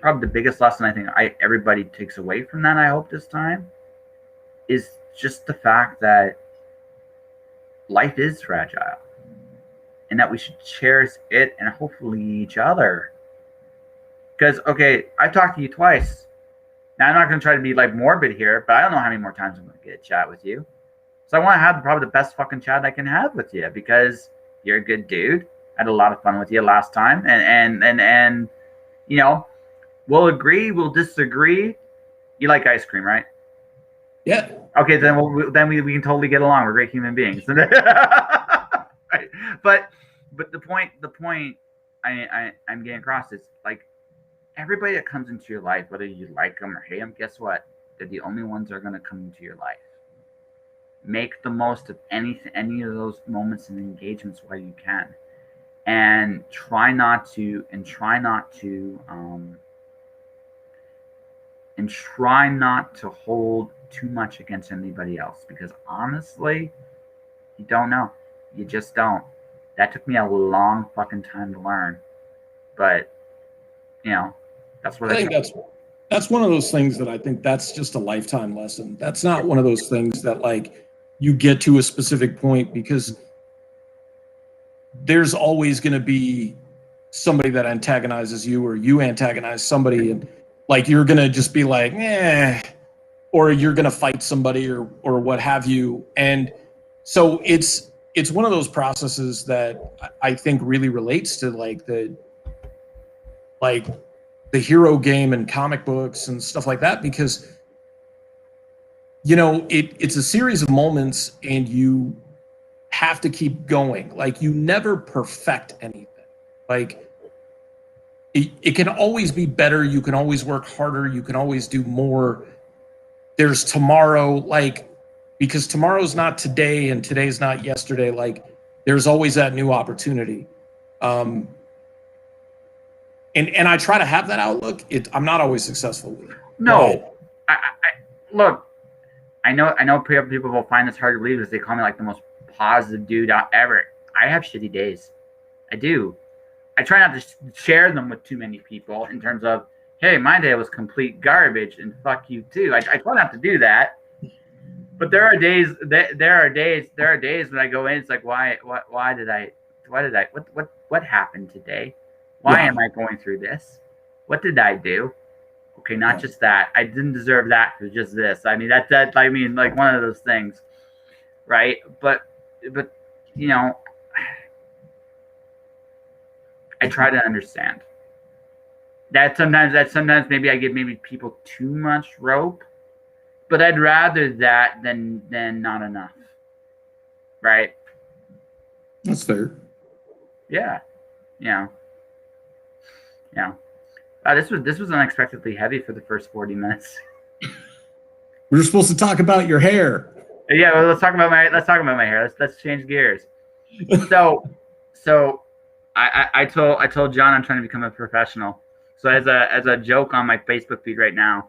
probably the biggest lesson everybody takes away from that, I hope this time, is just the fact that life is fragile, and that we should cherish it and hopefully each other. Because, okay, I've talked to you twice. Now, I'm not going to try to be, like, morbid here, but I don't know how many more times I'm going to get a chat with you. So I want to have probably the best fucking chat I can have with you, because you're a good dude. I had a lot of fun with you last time, and you know, we'll agree, we'll disagree. You like ice cream, right? Yeah. Okay, then we can totally get along. We're great human beings. Right. But the point I'm getting across is, like, everybody that comes into your life, whether you like them or hate them, guess what? They're the only ones that are going to come into your life. Make the most of any of those moments and engagements while you can, and try not to hold too much against anybody else, because honestly, you don't know. You just don't. That took me a long fucking time to learn, but you know, that's what I think that's one of those things that I think that's just a lifetime lesson. That's not one of those things that, like, you get to a specific point, because there's always going to be somebody that antagonizes you, or you antagonize somebody, and, like, you're going to just be like, or you're going to fight somebody or what have you. And so it's one of those processes that I think really relates to, like, the hero game and comic books and stuff like that, because it's a series of moments, and you have to keep going. Like, you never perfect anything. Like, it can always be better. You can always work harder. You can always do more. There's tomorrow, like, because tomorrow's not today and today's not yesterday. Like, there's always that new opportunity. And I try to have that outlook. I'm not always successful with it. No, look, I know people will find this hard to believe because they call me like the most positive dude ever. I have shitty days. I do. I try not to share them with too many people in terms of, hey, my day was complete garbage and fuck you too. I try not to do that. But there are days when I go in, it's like, what happened today? Why am I going through this? What did I do? Okay, not just that. I didn't deserve that for just this. I mean, like one of those things, right? But I try to understand. That sometimes maybe I give people too much rope, but I'd rather that than not enough, right? That's fair. Yeah. This was unexpectedly heavy for the first 40 minutes. We were supposed to talk about your hair. Yeah, well, let's talk about my hair. Let's change gears. So I told John I'm trying to become a professional. So as a joke on my Facebook feed right now,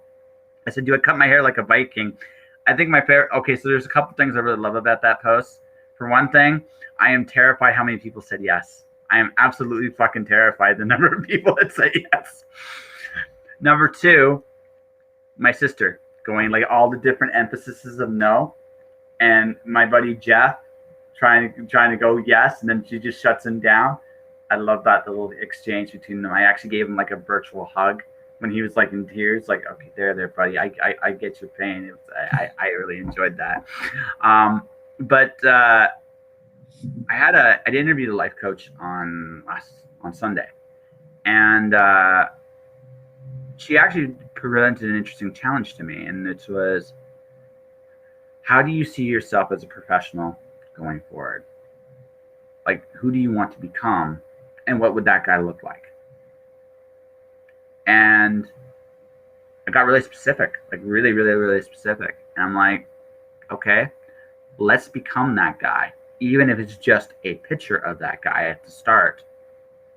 I said, do I cut my hair like a Viking? I think my favorite. Okay, so there's a couple things I really love about that post. For one thing, I am terrified how many people said yes. I am absolutely fucking terrified the number of people that say yes. Number two, my sister going like all the different emphases of no, and my buddy Jeff trying to go yes, and then she just shuts him down. I love that little exchange between them. I actually gave him like a virtual hug when he was like in tears, like, okay, there, buddy. I get your pain. I really enjoyed that. But I did interview the life coach on Sunday, and she actually presented an interesting challenge to me, and it was, how do you see yourself as a professional going forward? Like, who do you want to become, and what would that guy look like? And I got really specific, like really, really, really specific. And I'm like, okay, let's become that guy. Even if it's just a picture of that guy at the start,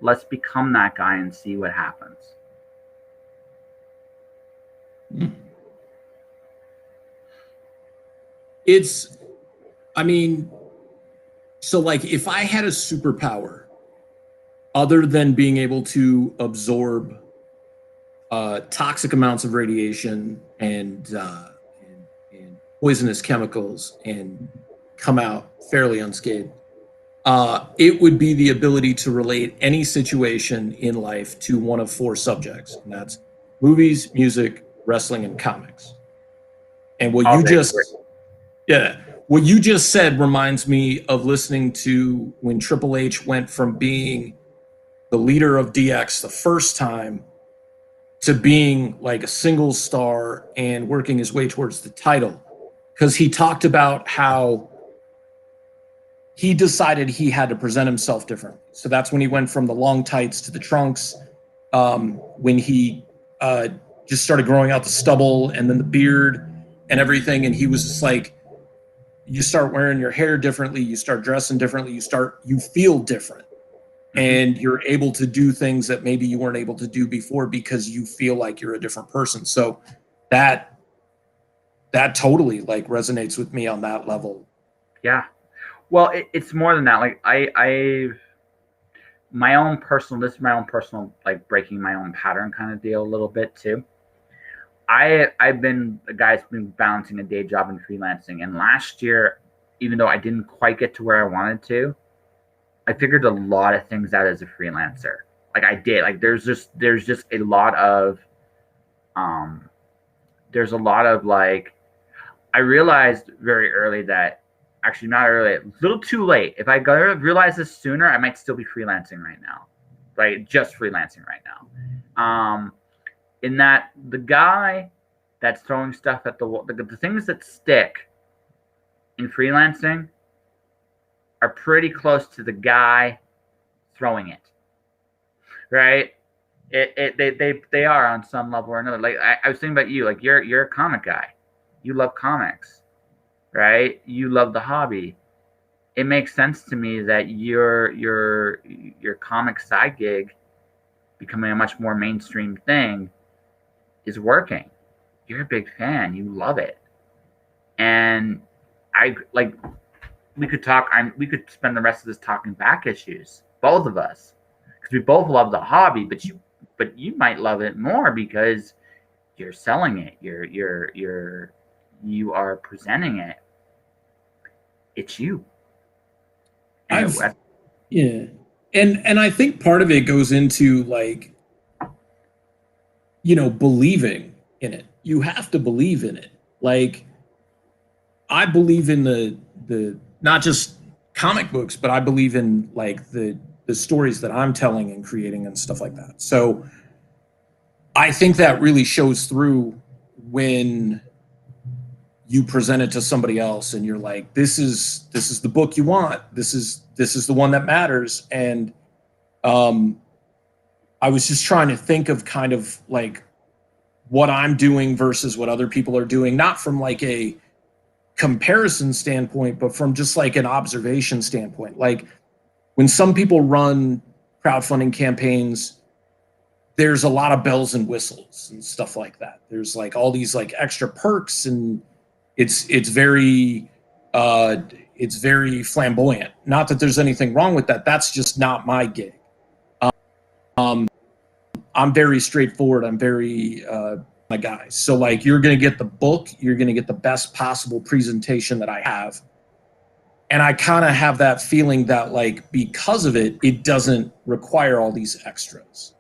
let's become that guy and see what happens. So like, if I had a superpower other than being able to absorb toxic amounts of radiation and poisonous chemicals and come out fairly unscathed, it would be the ability to relate any situation in life to one of four subjects, and that's movies, music, wrestling, and comics. And what you just said reminds me of listening to when Triple H went from being the leader of DX the first time to being like a single star and working his way towards the title, because he talked about how he decided he had to present himself differently. So that's when he went from the long tights to the trunks, when he just started growing out the stubble and then the beard and everything. And he was just like, you start wearing your hair differently, you start dressing differently, you feel different. And you're able to do things that maybe you weren't able to do before because you feel like you're a different person. So that totally like resonates with me on that level. Yeah. Well, it's more than that. Like my own personal like breaking my own pattern kind of deal a little bit too. I've been a guy who's been balancing a day job and freelancing. And last year, even though I didn't quite get to where I wanted to, I figured a lot of things out as a freelancer. Like I did. Like there's just a lot of like, I realized very early that, actually not early, a little too late. If I realized this sooner, I might still be freelancing right now. Right? Just freelancing right now. In that the guy that's throwing stuff at the wall. The things that stick in freelancing are pretty close to the guy throwing it, right? They are on some level or another. Like I was thinking about you, like you're a comic guy, you love comics, right? You love the hobby. It makes sense to me that your comic side gig becoming a much more mainstream thing is working. You're a big fan, you love it, and I like. We could talk. We could spend the rest of this talking back issues, both of us, because we both love the hobby. But you might love it more because you're selling it. You are presenting it. It's you. Yeah, and I think part of it goes into like, believing in it. You have to believe in it. Like, I believe in the not just comic books, but I believe in like the stories that I'm telling and creating and stuff like that. So I think that really shows through when you present it to somebody else and you're like, this is the book you want. This is the one that matters. And I was just trying to think of kind of like what I'm doing versus what other people are doing, not from like a comparison standpoint, but from just like an observation standpoint. Like when some people run crowdfunding campaigns, there's a lot of bells and whistles and stuff like that. There's like all these like extra perks, and it's very flamboyant. Not that there's anything wrong with that. That's just not my gig. I'm very straightforward. I'm very my guys. So like, you're going to get the book, you're going to get the best possible presentation that I have. And I kind of have that feeling that like, because of it, it doesn't require all these extras.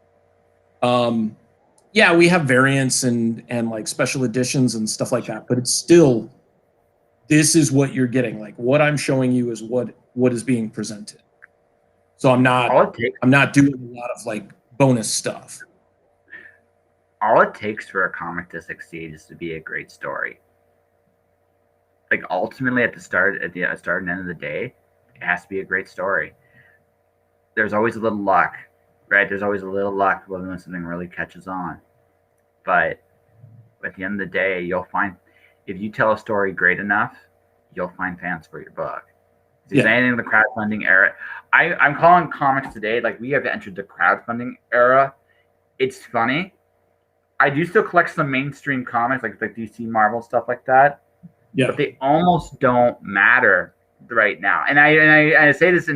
Yeah, we have variants and like special editions and stuff like that, but it's still, this is what you're getting. Like what I'm showing you is what is being presented. So I'm not doing a lot of like bonus stuff. All it takes for a comic to succeed is to be a great story. Like ultimately at the start and end of the day, it has to be a great story. There's always a little luck, right? There's always a little luck when something really catches on. But at the end of the day, you'll find, if you tell a story great enough, you'll find fans for your book. If there's anything in the crowdfunding era, I'm calling comics today, like we have entered the crowdfunding era. It's funny. I do still collect some mainstream comics, like DC, Marvel, stuff like that. Yeah. But they almost don't matter right now. And I say this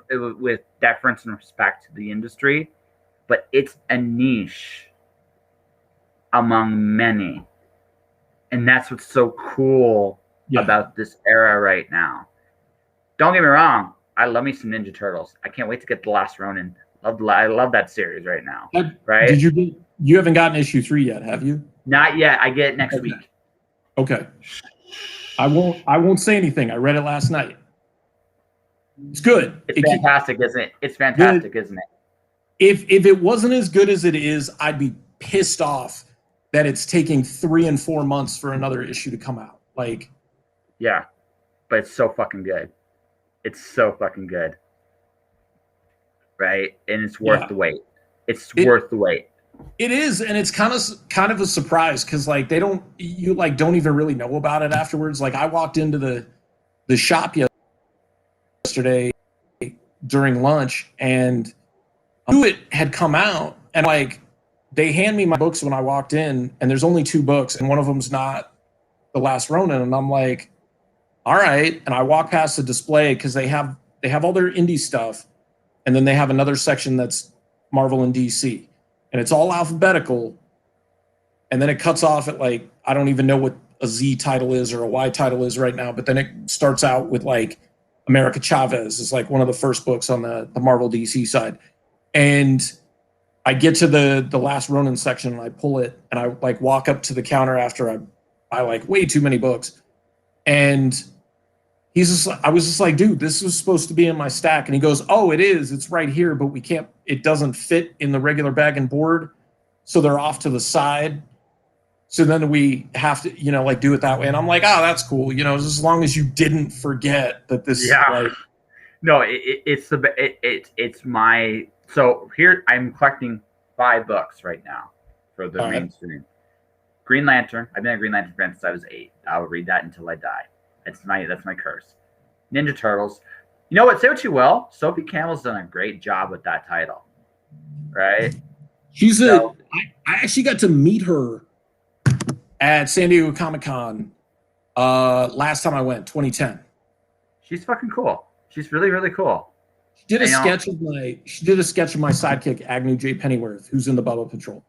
with deference and respect to the industry, but it's a niche among many, and that's what's so cool about this era right now. Don't get me wrong, I love me some Ninja Turtles. I can't wait to get The Last Ronin. I love that series right now. Right? You haven't gotten issue 3 yet, have you? Not yet. I get it next week. Okay. I won't say anything. I read it last night. It's good. It's fantastic, isn't it? It's fantastic, isn't it? If it wasn't as good as it is, I'd be pissed off that it's taking 3 and 4 months for another issue to come out. Like, yeah, but it's so fucking good. It's so fucking good. Right? And it's worth the wait. It's worth the wait. It is, and it's kind of a surprise because like don't even really know about it afterwards. Like I walked into the shop yesterday during lunch and I knew it had come out, and like they hand me my books when I walked in, and there's only 2 books, and one of them's not The Last Ronin, and I'm like, all right. And I walk past the display because they have all their indie stuff, and then they have another section that's Marvel and DC. And it's all alphabetical, and then it cuts off at like, I don't even know what a Z title is or a Y title is right now, but then it starts out with like America Chavez is like one of the first books on the Marvel DC side. And I get to the Last Ronin section, and I pull it, and I like walk up to the counter after I buy like way too many books. And I was just like, dude, this was supposed to be in my stack. And he goes, oh, it is. It's right here, but it doesn't fit in the regular bag and board. So they're off to the side. So then we have to, like do it that way. And I'm like, oh, that's cool. As long as you didn't forget that this, No, it's my, so here I'm collecting 5 books right now for the mainstream. Green Lantern. I've been a Green Lantern fan since I was 8. I will read that until I die. That's my curse. Ninja Turtles. You know what? Say what you will. Sophie Campbell's done a great job with that title, right? I actually got to meet her at San Diego Comic-Con last time I went, 2010. She's fucking cool. She's really, really cool. She did a sketch of my sidekick, Agnew J. Pennyworth, who's in the Bubba Patrol.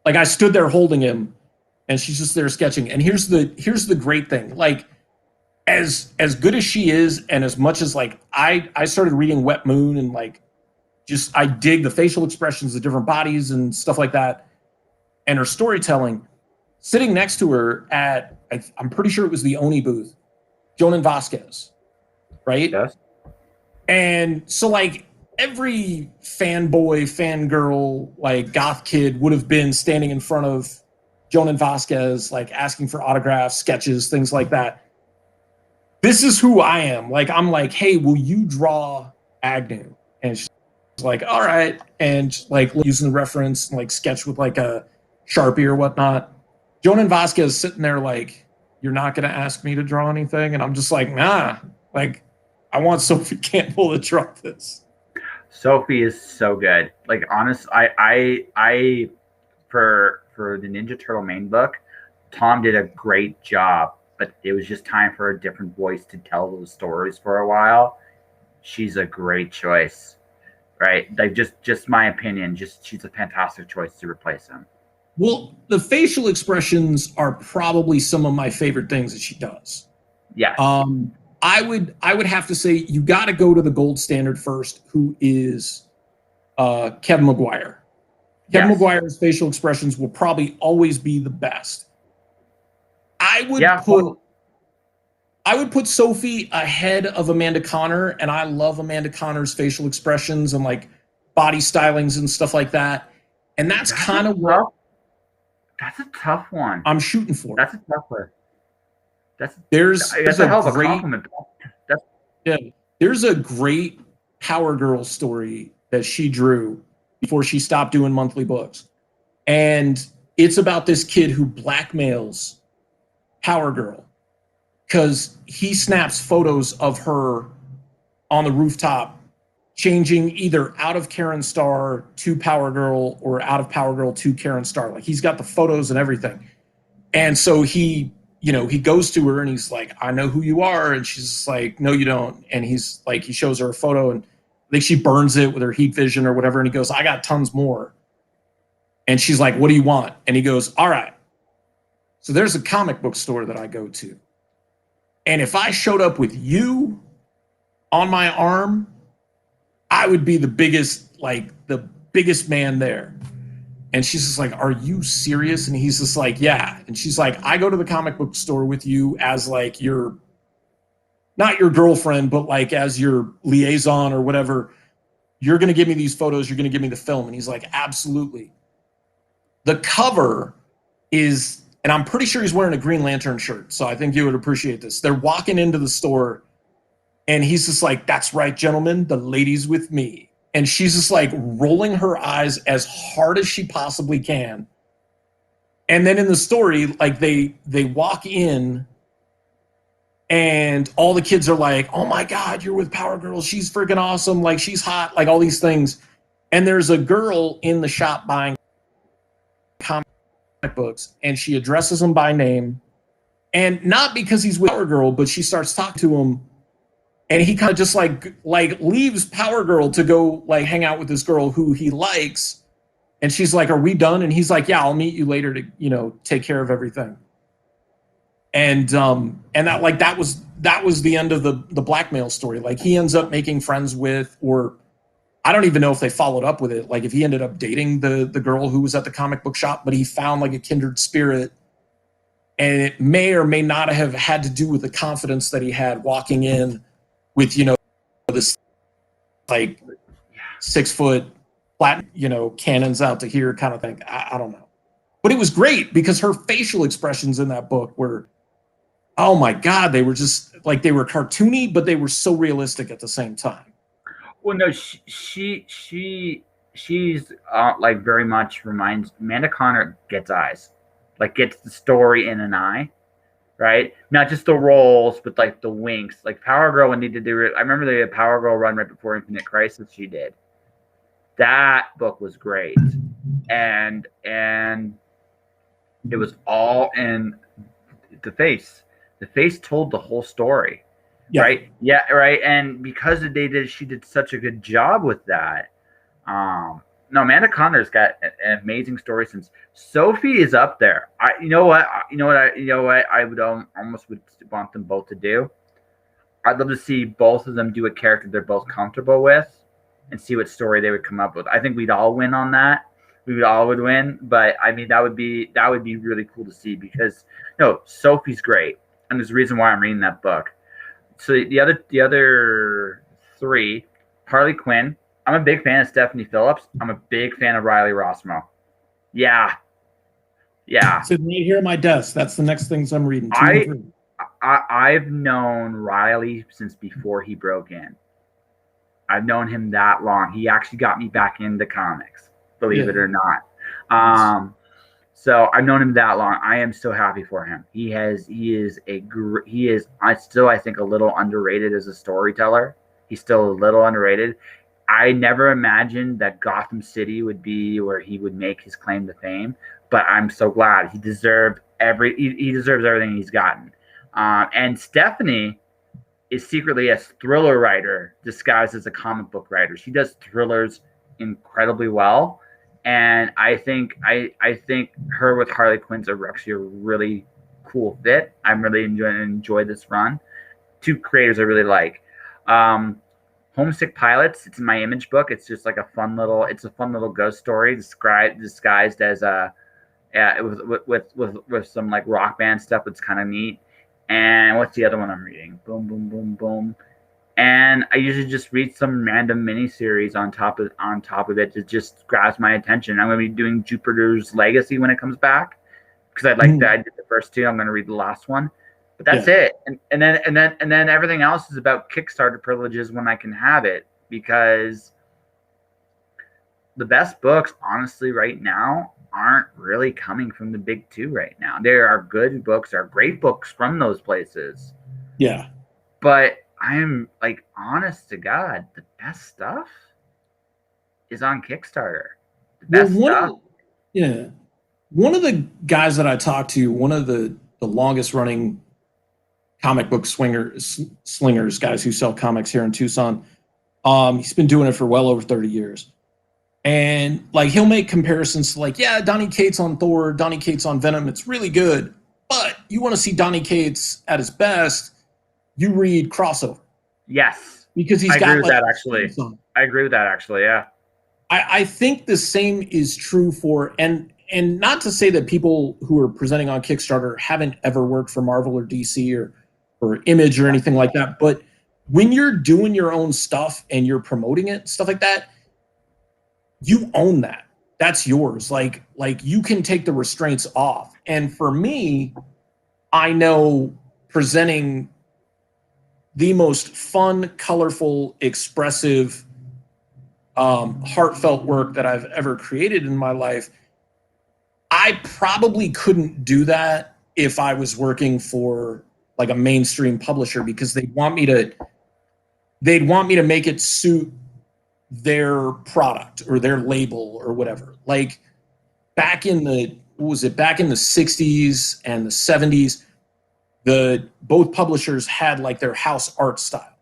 Like, I stood there holding him, and she's just there sketching. And here's the great thing. Like, as good as she is, and as much as like I started reading Wet Moon, and like just I dig the facial expressions of different bodies and stuff like that, and her storytelling. Sitting next to her at, I'm pretty sure it was the Oni booth, Jonan Vasquez, right? Yes. And so like every fanboy, fangirl, like goth kid would have been standing in front of Jonan Vasquez, like asking for autographs, sketches, things like that. This is who I am. Like, I'm like, hey, will you draw Agnew? And she's like, all right. And like using the reference and like sketch with like a Sharpie or whatnot. Jonan Vasquez sitting there like, you're not going to ask me to draw anything? And I'm just like, nah, like I want Sophie Campbell to draw this. Sophie is so good. Like, honest, I for the Ninja Turtle main book, Tom did a great job, but it was just time for a different voice to tell those stories for a while. She's a great choice, right? Like, just my opinion, she's a fantastic choice to replace him. Well, the facial expressions are probably some of my favorite things that she does. Yeah. I would have to say you got to go to the gold standard first, who is Kevin Maguire. Kevin Maguire's facial expressions will probably always be the best. I would put Sophie ahead of Amanda Conner, and I love Amanda Conner's facial expressions and like body stylings and stuff like that. And that's kind of what. That's a tough one. I'm shooting for. That's a tough one. There's a hell of a compliment. There's a great Power Girl story that she drew before she stopped doing monthly books. And it's about this kid who blackmails Power Girl because he snaps photos of her on the rooftop, changing either out of Karen Starr to Power Girl or out of Power Girl to Karen Starr. Like, he's got the photos and everything. And so he goes to her and he's like, I know who you are. And she's like, no, you don't. And he's like, he shows her a photo and I think she burns it with her heat vision or whatever. And he goes, I got tons more. And she's like, what do you want? And he goes, all right. So there's a comic book store that I go to. And if I showed up with you on my arm, I would be the biggest man there. And she's just like, are you serious? And he's just like, yeah. And she's like, I go to the comic book store with you as like not your girlfriend, but like as your liaison or whatever. You're going to give me these photos. You're going to give me the film. And he's like, absolutely. The cover is, and I'm pretty sure he's wearing a Green Lantern shirt. So I think you would appreciate this. They're walking into the store and he's just like, that's right, gentlemen, the lady's with me. And she's just like rolling her eyes as hard as she possibly can. And then in the story, like they walk in and all the kids are like, oh my God, you're with Power Girl. She's freaking awesome. Like, she's hot, like all these things. And there's a girl in the shop buying comic books and she addresses him by name. And not because he's with Power Girl, but she starts talking to him. And he kind of just like leaves Power Girl to go like hang out with this girl who he likes. And she's like, are we done? And he's like, yeah, I'll meet you later to, take care of everything. And that was the end of the blackmail story. Like, he ends up making friends with, or I don't even know if they followed up with it. Like, if he ended up dating the girl who was at the comic book shop, but he found like a kindred spirit. And it may or may not have had to do with the confidence that he had walking in with, this like 6 foot flat, cannons out to here kind of thing. I don't know. But it was great because her facial expressions in that book were, oh my God, they were just like, they were cartoony, but they were so realistic at the same time. Well, no, she's like very much reminds Amanda Connor gets eyes, like gets the story in an eye, right? Not just the roles, but like the winks. Like Power Girl when they did I remember the Power Girl run right before Infinite Crisis. She did that book was great, and it was all in the face. The face told the whole story. Yeah. Right. Yeah. Right. And because she did such a good job with that. No, Amanda Connor's got an amazing story. Since Sophie is up there, I would almost would want them both to do. I'd love to see both of them do a character they're both comfortable with, and see what story they would come up with. I think we'd all win on that. We would win, but I mean that would be really cool to see because Sophie's great, and there's a reason why I'm reading that book. So the other three, Harley Quinn. I'm a big fan of Stephanie Phillips. I'm a big fan of Riley Rossmo. Yeah. So right here at my desk. That's the next things I'm reading. I've known Riley since before he broke in. I've known him that long. He actually got me back into comics, believe it or not. So I've known him that long. I am so happy for him. He is still, I think, a little underrated as a storyteller. He's still a little underrated. I never imagined that Gotham City would be where he would make his claim to fame, but I'm so glad. He deserves everything he's gotten. And Stephanie is secretly a thriller writer disguised as a comic book writer. She does thrillers incredibly well. And I think her with Harley Quinn's are actually a really cool fit. I'm really enjoy this run. Two creators I really like. Homesick Pilots. It's in my Image book. It's just like a fun little ghost story disguised as with some like rock band stuff. It's kind of neat. And what's the other one I'm reading? Boom, boom, boom, boom. And I usually just read some random miniseries on top of it to just grasp my attention. I'm going to be doing Jupiter's Legacy when it comes back because I did the first two. I'm going to read the last one, but that's it. And then everything else is about Kickstarter privileges when I can have it, because the best books, honestly, right now aren't really coming from the big two right now. There are good books, there are great books from those places. Yeah, but I'm like, honest to God, the best stuff is on Kickstarter. The best stuff. One of the guys that I talked to, one of the longest running comic book slingers, guys who sell comics here in Tucson, he's been doing it for well over 30 years. And like, he'll make comparisons to like, yeah, Donny Cates on Thor, Donny Cates on Venom. It's really good. But you want to see Donny Cates at his best, you read Crossover. Yes. Because he's got I agree with that, actually. Yeah. I think the same is true for, and not to say that people who are presenting on Kickstarter haven't ever worked for Marvel or DC or Image or anything like that. But when you're doing your own stuff and you're promoting it, stuff like that, you own that. That's yours. Like you can take the restraints off. And for me, I know presenting the most fun, colorful, expressive, heartfelt work that I've ever created in my life, I probably couldn't do that if I was working for like a mainstream publisher, because they'd want me to make it suit their product or their label or whatever. Like back in the 60s and the 70s, both publishers had like their house art style.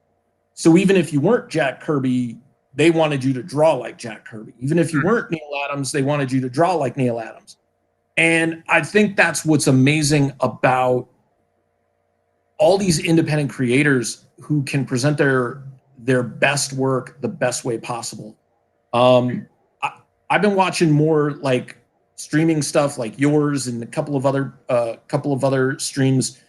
So even if you weren't Jack Kirby, they wanted you to draw like Jack Kirby. Even if you weren't Neil Adams, they wanted you to draw like Neil Adams. And I think that's what's amazing about all these independent creators who can present their best work the best way possible. I've been watching more like streaming stuff like yours and a couple of other streams.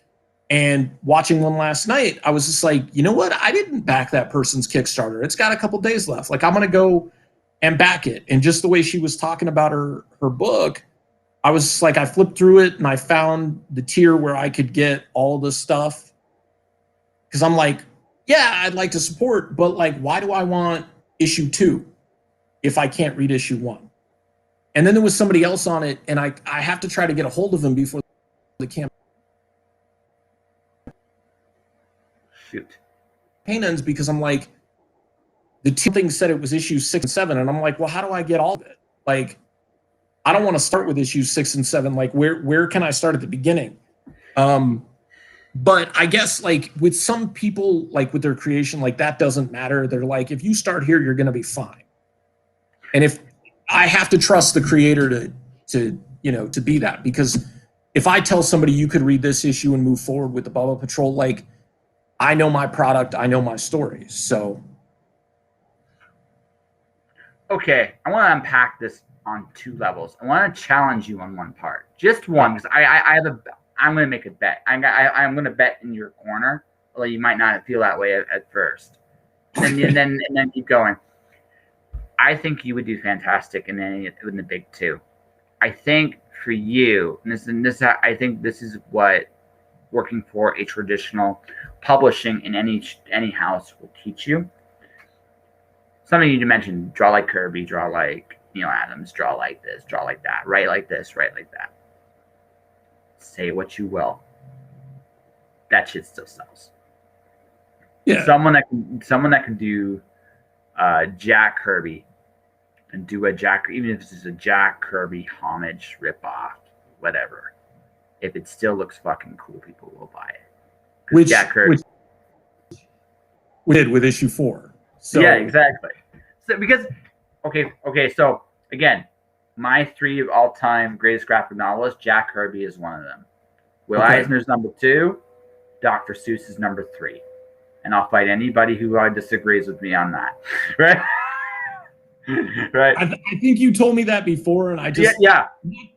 And watching one last night, I was just like, you know what? I didn't back that person's Kickstarter. It's got a couple days left. Like, I'm going to go and back it. And just the way she was talking about her book, I was like, I flipped through it and I found the tier where I could get all the stuff. Because I'm like, yeah, I'd like to support, but like, why do I want issue 2 if I can't read issue 1? And then there was somebody else on it, and I have to try to get a hold of him before the campaign ends, because I'm like, the two things said it was issue 6 and 7, and I'm like, well, how do I get all of it? Like, I don't want to start with issues 6 and 7. Like, where can I start at the beginning? But I guess like with some people, like with their creation, like that doesn't matter. They're like, if you start here, you're going to be fine. And if I have to trust the creator to be that, because if I tell somebody you could read this issue and move forward with the Bubba Patrol, like I know my product, I know my stories. So. Okay, I want to unpack this on 2 levels. I want to challenge you on one part, just one, because I'm going to make a bet. I'm going to bet in your corner, although you might not feel that way at first, and then keep going. I think you would do fantastic in the big 2. I think for you, I think this is what working for a traditional publishing in any house will teach you. Something you mentioned: draw like Kirby, draw like Neil Adams, draw like this, draw like that, write like this, write like that. Say what you will. That shit still sells. Yeah. Someone that can do Jack Kirby and do a Jack, even if this is a Jack Kirby homage ripoff, whatever. If it still looks fucking cool, people will buy it. Which Jack Kirby we did with issue 4. So yeah, exactly. So because okay. So again, my 3 all-time greatest graphic novelists, Jack Kirby is one of them. Will Eisner's number 2, Dr. Seuss is number 3, and I'll fight anybody who disagrees with me on that. Right? Right. I think you told me that before, and I just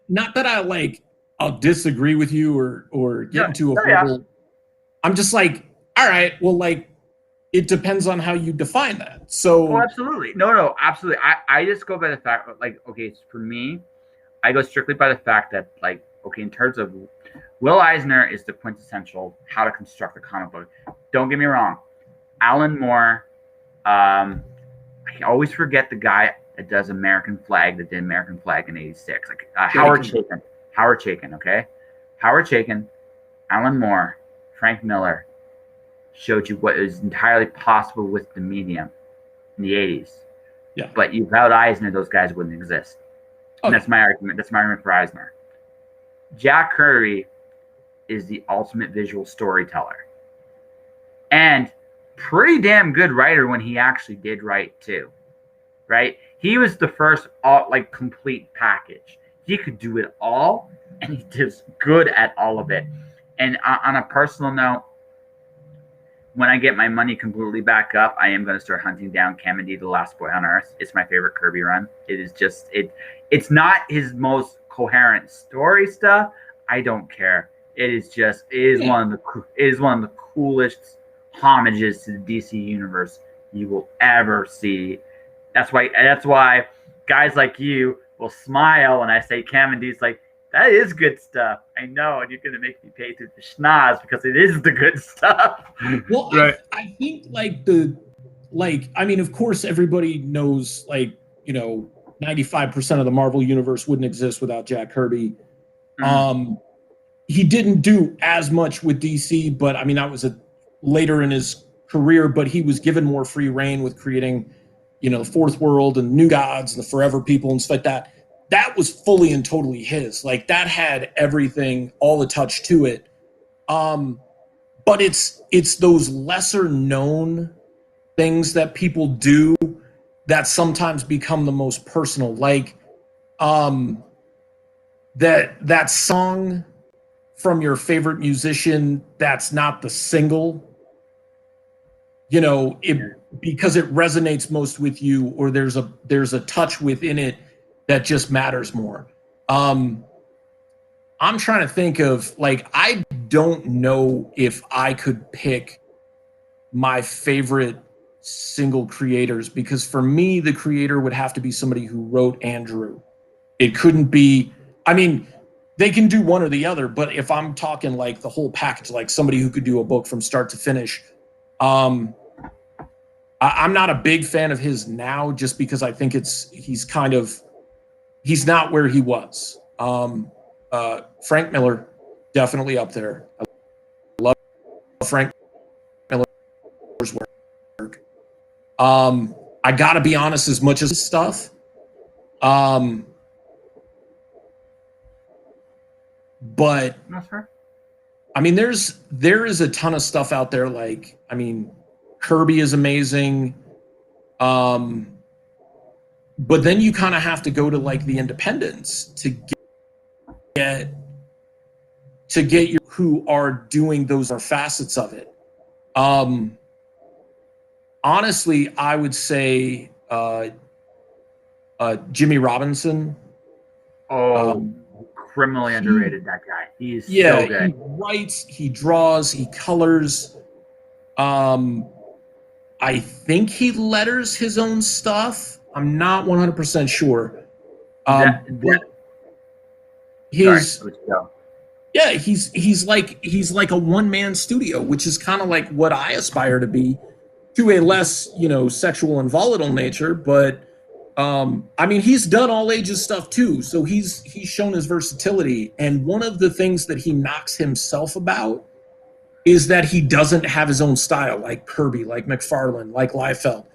Not that I'll disagree with you or get into a verbal. I'm just like, all right, well, like it depends on how you define that. So absolutely. No, absolutely. I just go by the fact that, like, okay, for me, I go strictly by the fact that, like, okay, in terms of Will Eisner is the quintessential how to construct a comic book. Don't get me wrong. Alan Moore, I always forget the guy that does American Flag, that did American Flag in '86. Like Howard Chaykin, okay? Howard Chaykin, Alan Moore, Frank Miller showed you what is entirely possible with the medium in the '80s. Yeah. But without Eisner, those guys wouldn't exist. Okay. And that's my argument. That's my argument for Eisner. Jack Kirby is the ultimate visual storyteller. And pretty damn good writer when he actually did write too. Right? He was the first complete package. He could do it all, and he does good at all of it. And on a personal note, when I get my money completely back up, I am going to start hunting down Kamandi, the Last Boy on Earth. It's my favorite Kirby run. It is just it's not his most coherent story stuff. I don't care. It is one of the coolest homages to the DC universe you will ever see. That's why guys like you will smile when I say Kamandi's like, that is good stuff. I know, and you're going to make me pay through the schnoz because it is the good stuff. Well, right. I think of course, everybody knows 95% of the Marvel universe wouldn't exist without Jack Kirby. Mm-hmm. He didn't do as much with DC, but I mean, that was later in his career, but he was given more free reign with creating, the Fourth World and New Gods and the Forever People and stuff like that. That was fully and totally his. Like, that had everything, all the touch to it. But it's those lesser known things that people do that sometimes become the most personal. Like, that song from your favorite musician that's not the single, because it resonates most with you, or there's a touch within it that just matters more. I'm trying to think of, I don't know if I could pick my favorite single creators, because for me, the creator would have to be somebody who wrote and drew. It couldn't be, they can do one or the other. But if I'm talking like the whole package, like somebody who could do a book from start to finish, I'm not a big fan of his now, just because I think he's not where he was. Frank Miller, definitely up there. I love Frank Miller's work. I gotta be honest, as much as stuff, but I mean, there is a ton of stuff out there. Like, I mean, Kirby is amazing. But then you kind of have to go to like the independents to get your, who are doing those are facets of it. Honestly, I would say Jimmy Robinson. Criminally underrated, that guy. He's so good. He writes, he draws, he colors. I think he letters his own stuff. I'm not 100% sure. He's like a one-man studio, which is kind of like what I aspire to be, to a less, sexual and volatile nature. But I mean, he's done all ages stuff too, so he's shown his versatility. And one of the things that he knocks himself about is that he doesn't have his own style, like Kirby, like McFarlane, like Liefeld.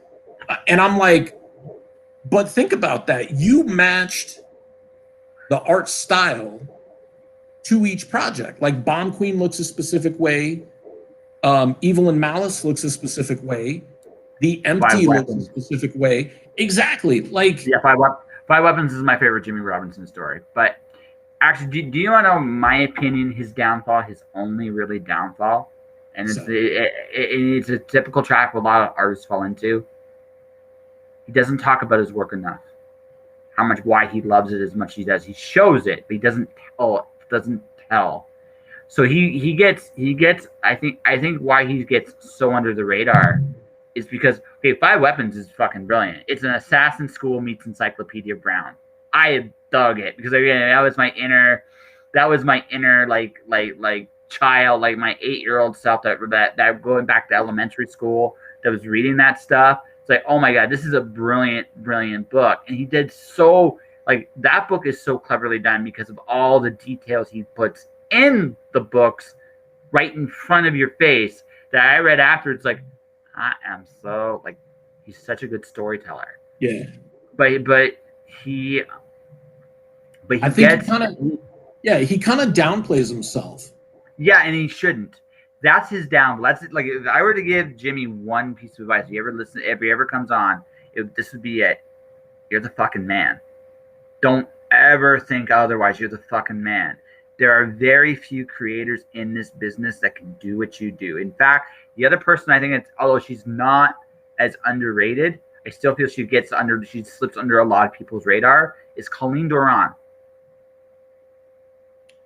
And I'm like, but think about that. You matched the art style to each project. Like Bomb Queen looks a specific way. Evil and Malice looks a specific way. The Empty looks a specific way. Exactly. Like, yeah, Five Weapons is my favorite Jimmy Robinson story. But actually, do you want to know my opinion? His downfall, his only really downfall, and it's a typical trap a lot of artists fall into. He doesn't talk about his work enough. Why he loves it as much as he does. He shows it, but he doesn't tell. So he gets. I think why he gets so under the radar is because, okay, Five Weapons is fucking brilliant. It's an assassin school meets Encyclopedia Brown. I dug it because, again, that was my inner like child, like my 8-year-old self that going back to elementary school that was reading that stuff. It's like, oh my God, this is a brilliant book. And he did so, like, that book is so cleverly done because of all the details he puts in the books right in front of your face that I read after. It's like, I am so, like, he's such a good storyteller. Yeah. But he I think he kind of downplays himself. Yeah, and he shouldn't. That's his downfall. That's like, if I were to give Jimmy one piece of advice, if he ever comes on, this would be it. You're the fucking man. Don't ever think otherwise. You're the fucking man. There are very few creators in this business that can do what you do. In fact, the other person I think, although she's not as underrated, I still feel she slips under a lot of people's radar, is Colleen Doran.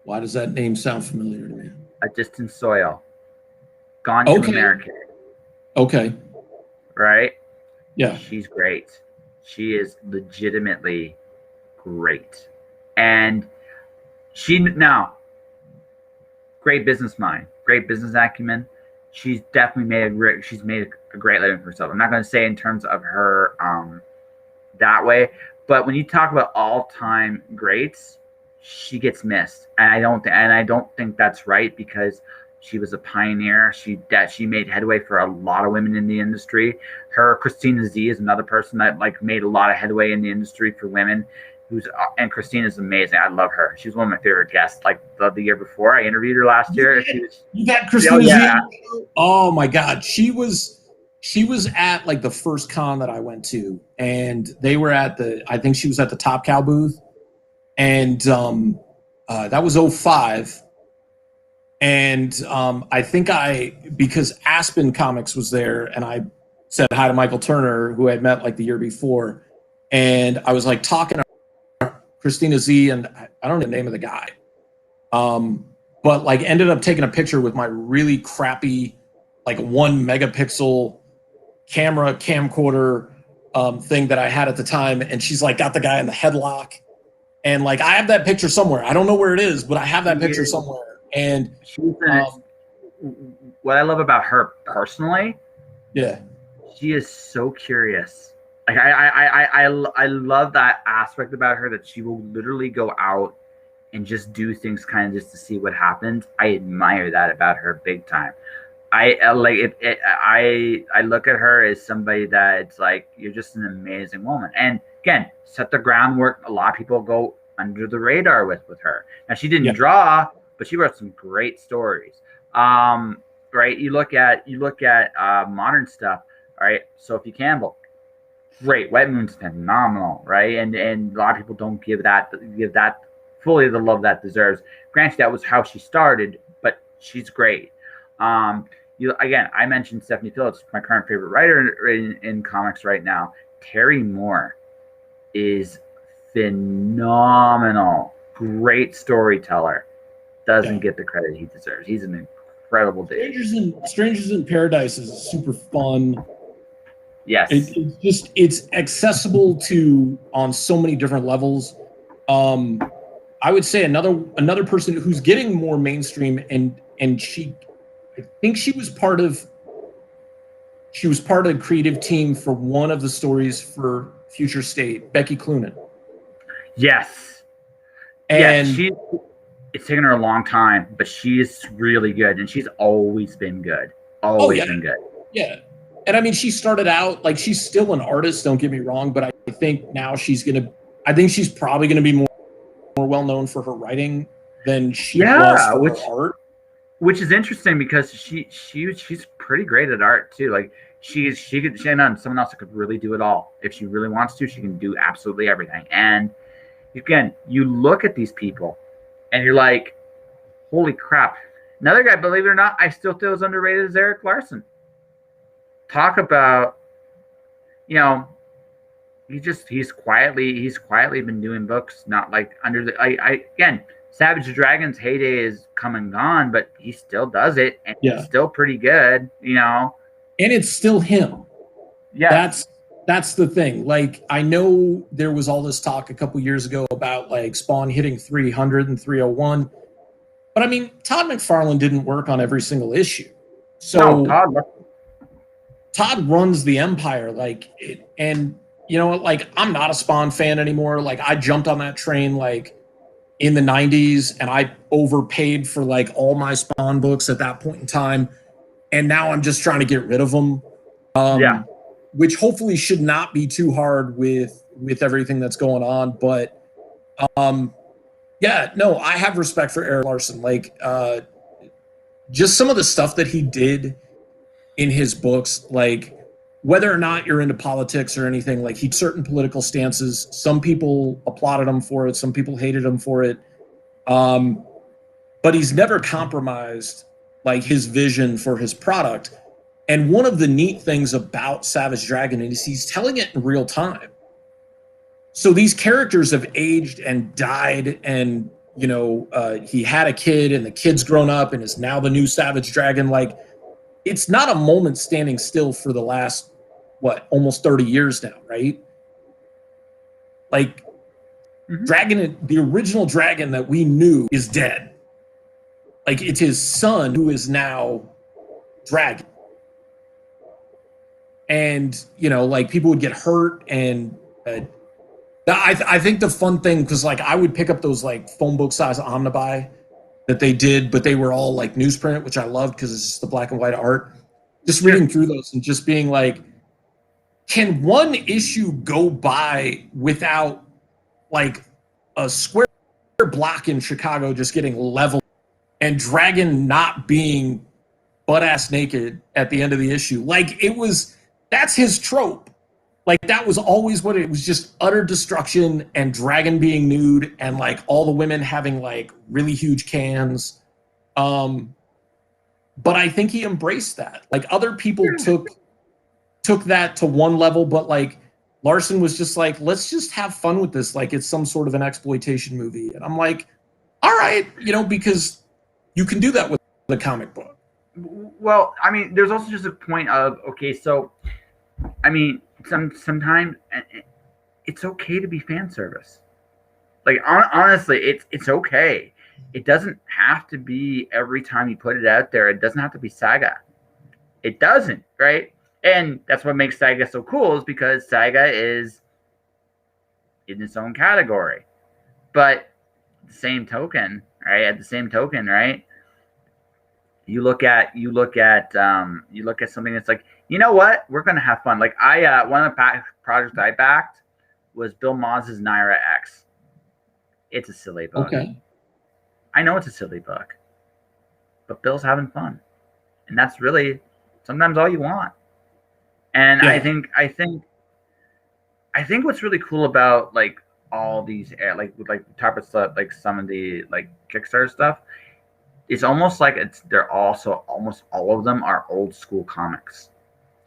Why does that name sound familiar to me? A Distant Soil. Gone to America. Okay. Right? Yeah. She's great. She is legitimately great. And great business mind, great business acumen. She's definitely made a great living for herself. I'm not going to say in terms of her that way, but when you talk about all-time greats, she gets missed, and I don't think that's right, because she was a pioneer. She made headway for a lot of women in the industry. Christina Z is another person that made a lot of headway in the industry for women. And Christina's amazing. I love her. She's one of my favorite guests. Like the year before, I interviewed her last year. You got Christina Z? Oh my God, she was at the first con that I went to, and they were I think she was at the Top Cow booth, and that was 2005. And I think because Aspen Comics was there, and I said hi to Michael Turner, who I had met the year before, and I was talking to Christina Z, and I don't know the name of the guy, but ended up taking a picture with my really crappy 1 megapixel camcorder thing that I had at the time, and she's got the guy in the headlock, And like, I have that picture somewhere. I don't know where it is, but I have that picture somewhere. And what I love about her personally, yeah, she is so curious. Like I love that aspect about her, that she will literally go out and just do things kind of just to see what happens. I admire that about her big time. I like it. I look at her as somebody that it's like, you're just an amazing woman. And again, set the groundwork. A lot of people go under the radar with her. Now, she didn't draw, but she wrote some great stories. Right? You look at modern stuff. All right, Sophie Campbell, great. Wet Moon's phenomenal, right? And a lot of people don't give that fully the love that deserves. Granted, that was how she started, but she's great. Again, I mentioned Stephanie Phillips, my current favorite writer in comics right now. Terry Moore is phenomenal. Great storyteller. Doesn't get the credit he deserves. He's an incredible dude. Strangers in Paradise is super fun. Yes. It's accessible to on so many different levels. I would say another person who's getting more mainstream, and I think she was part of the creative team for one of the stories for Future State, Becky Cloonan. Yes. And it's taken her a long time, but she's really good, and she's always been good. Been good. Yeah. And I mean, she started out, like, she's still an artist, don't get me wrong, but I think now she's probably gonna be more well known for her writing than she was for her art. Which is interesting, because she's pretty great at art too. Like, she and someone else that could really do it all. If she really wants to, she can do absolutely everything. And again, you look at these people and you're like, holy crap. Another guy, believe it or not, I still feel as underrated as Eric Larson. Talk about, he's quietly been doing books, not like under the again, Savage the Dragon's heyday is come and gone, but he still does it, and he's still pretty good, And it's still him. Yeah. That's the thing. Like, I know there was all this talk a couple years ago about like Spawn hitting 300 and 301. But I mean, Todd McFarlane didn't work on every single issue. So Todd runs the empire, like, and like, I'm not a Spawn fan anymore. Like, I jumped on that train like in the 90s, and I overpaid for like all my Spawn books at that point in time. And now I'm just trying to get rid of them. Which hopefully should not be too hard with everything that's going on. But I have respect for Eric Larson. Like, just some of the stuff that he did in his books, like, whether or not you're into politics or anything, like, he certain political stances. Some people applauded him for it. Some people hated him for it. But he's never compromised like his vision for his product. And one of the neat things about Savage Dragon is he's telling it in real time. So these characters have aged and died, and he had a kid, and the kid's grown up and is now the new Savage Dragon. Like, it's not a moment standing still for the last almost 30 years now, right? Like, Dragon, the original Dragon that we knew, is dead. Like, it's his son who is now Dragon. And, like, people would get hurt, and I think the fun thing, because, like, I would pick up those, like, phone book size omnibuy that they did, but they were all, like, newsprint, which I loved because it's just the black and white art. Just reading through those and just being like, can one issue go by without, like, a square block in Chicago just getting leveled and Dragon not being butt-ass naked at the end of the issue? Like, that's his trope. Like, that was always what it was, just utter destruction and Dragon being nude and, like, all the women having, like, really huge cans. But I think he embraced that. Like, other people took that to one level, but, like, Larson was just like, let's just have fun with this. Like, it's some sort of an exploitation movie. And I'm like, all right, because you can do that with the comic book. Well, I mean, there's also just a point of, okay, so, I mean, sometimes it's okay to be fan service. Like honestly, it's okay. It doesn't have to be every time you put it out there. It doesn't have to be saga. It doesn't, right? And that's what makes saga so cool, is because saga is in its own category. But at the same token, right? You look at something that's like, you know what? We're gonna have fun. Like one of the projects I backed was Bill Maz's Naira X. It's a silly book. Okay. I know it's a silly book, but Bill's having fun, and that's really sometimes all you want. And Yeah. I think what's really cool about like all these like type of stuff, like some of the like Kickstarter stuff, it's almost like they're also almost all of them are old school comics,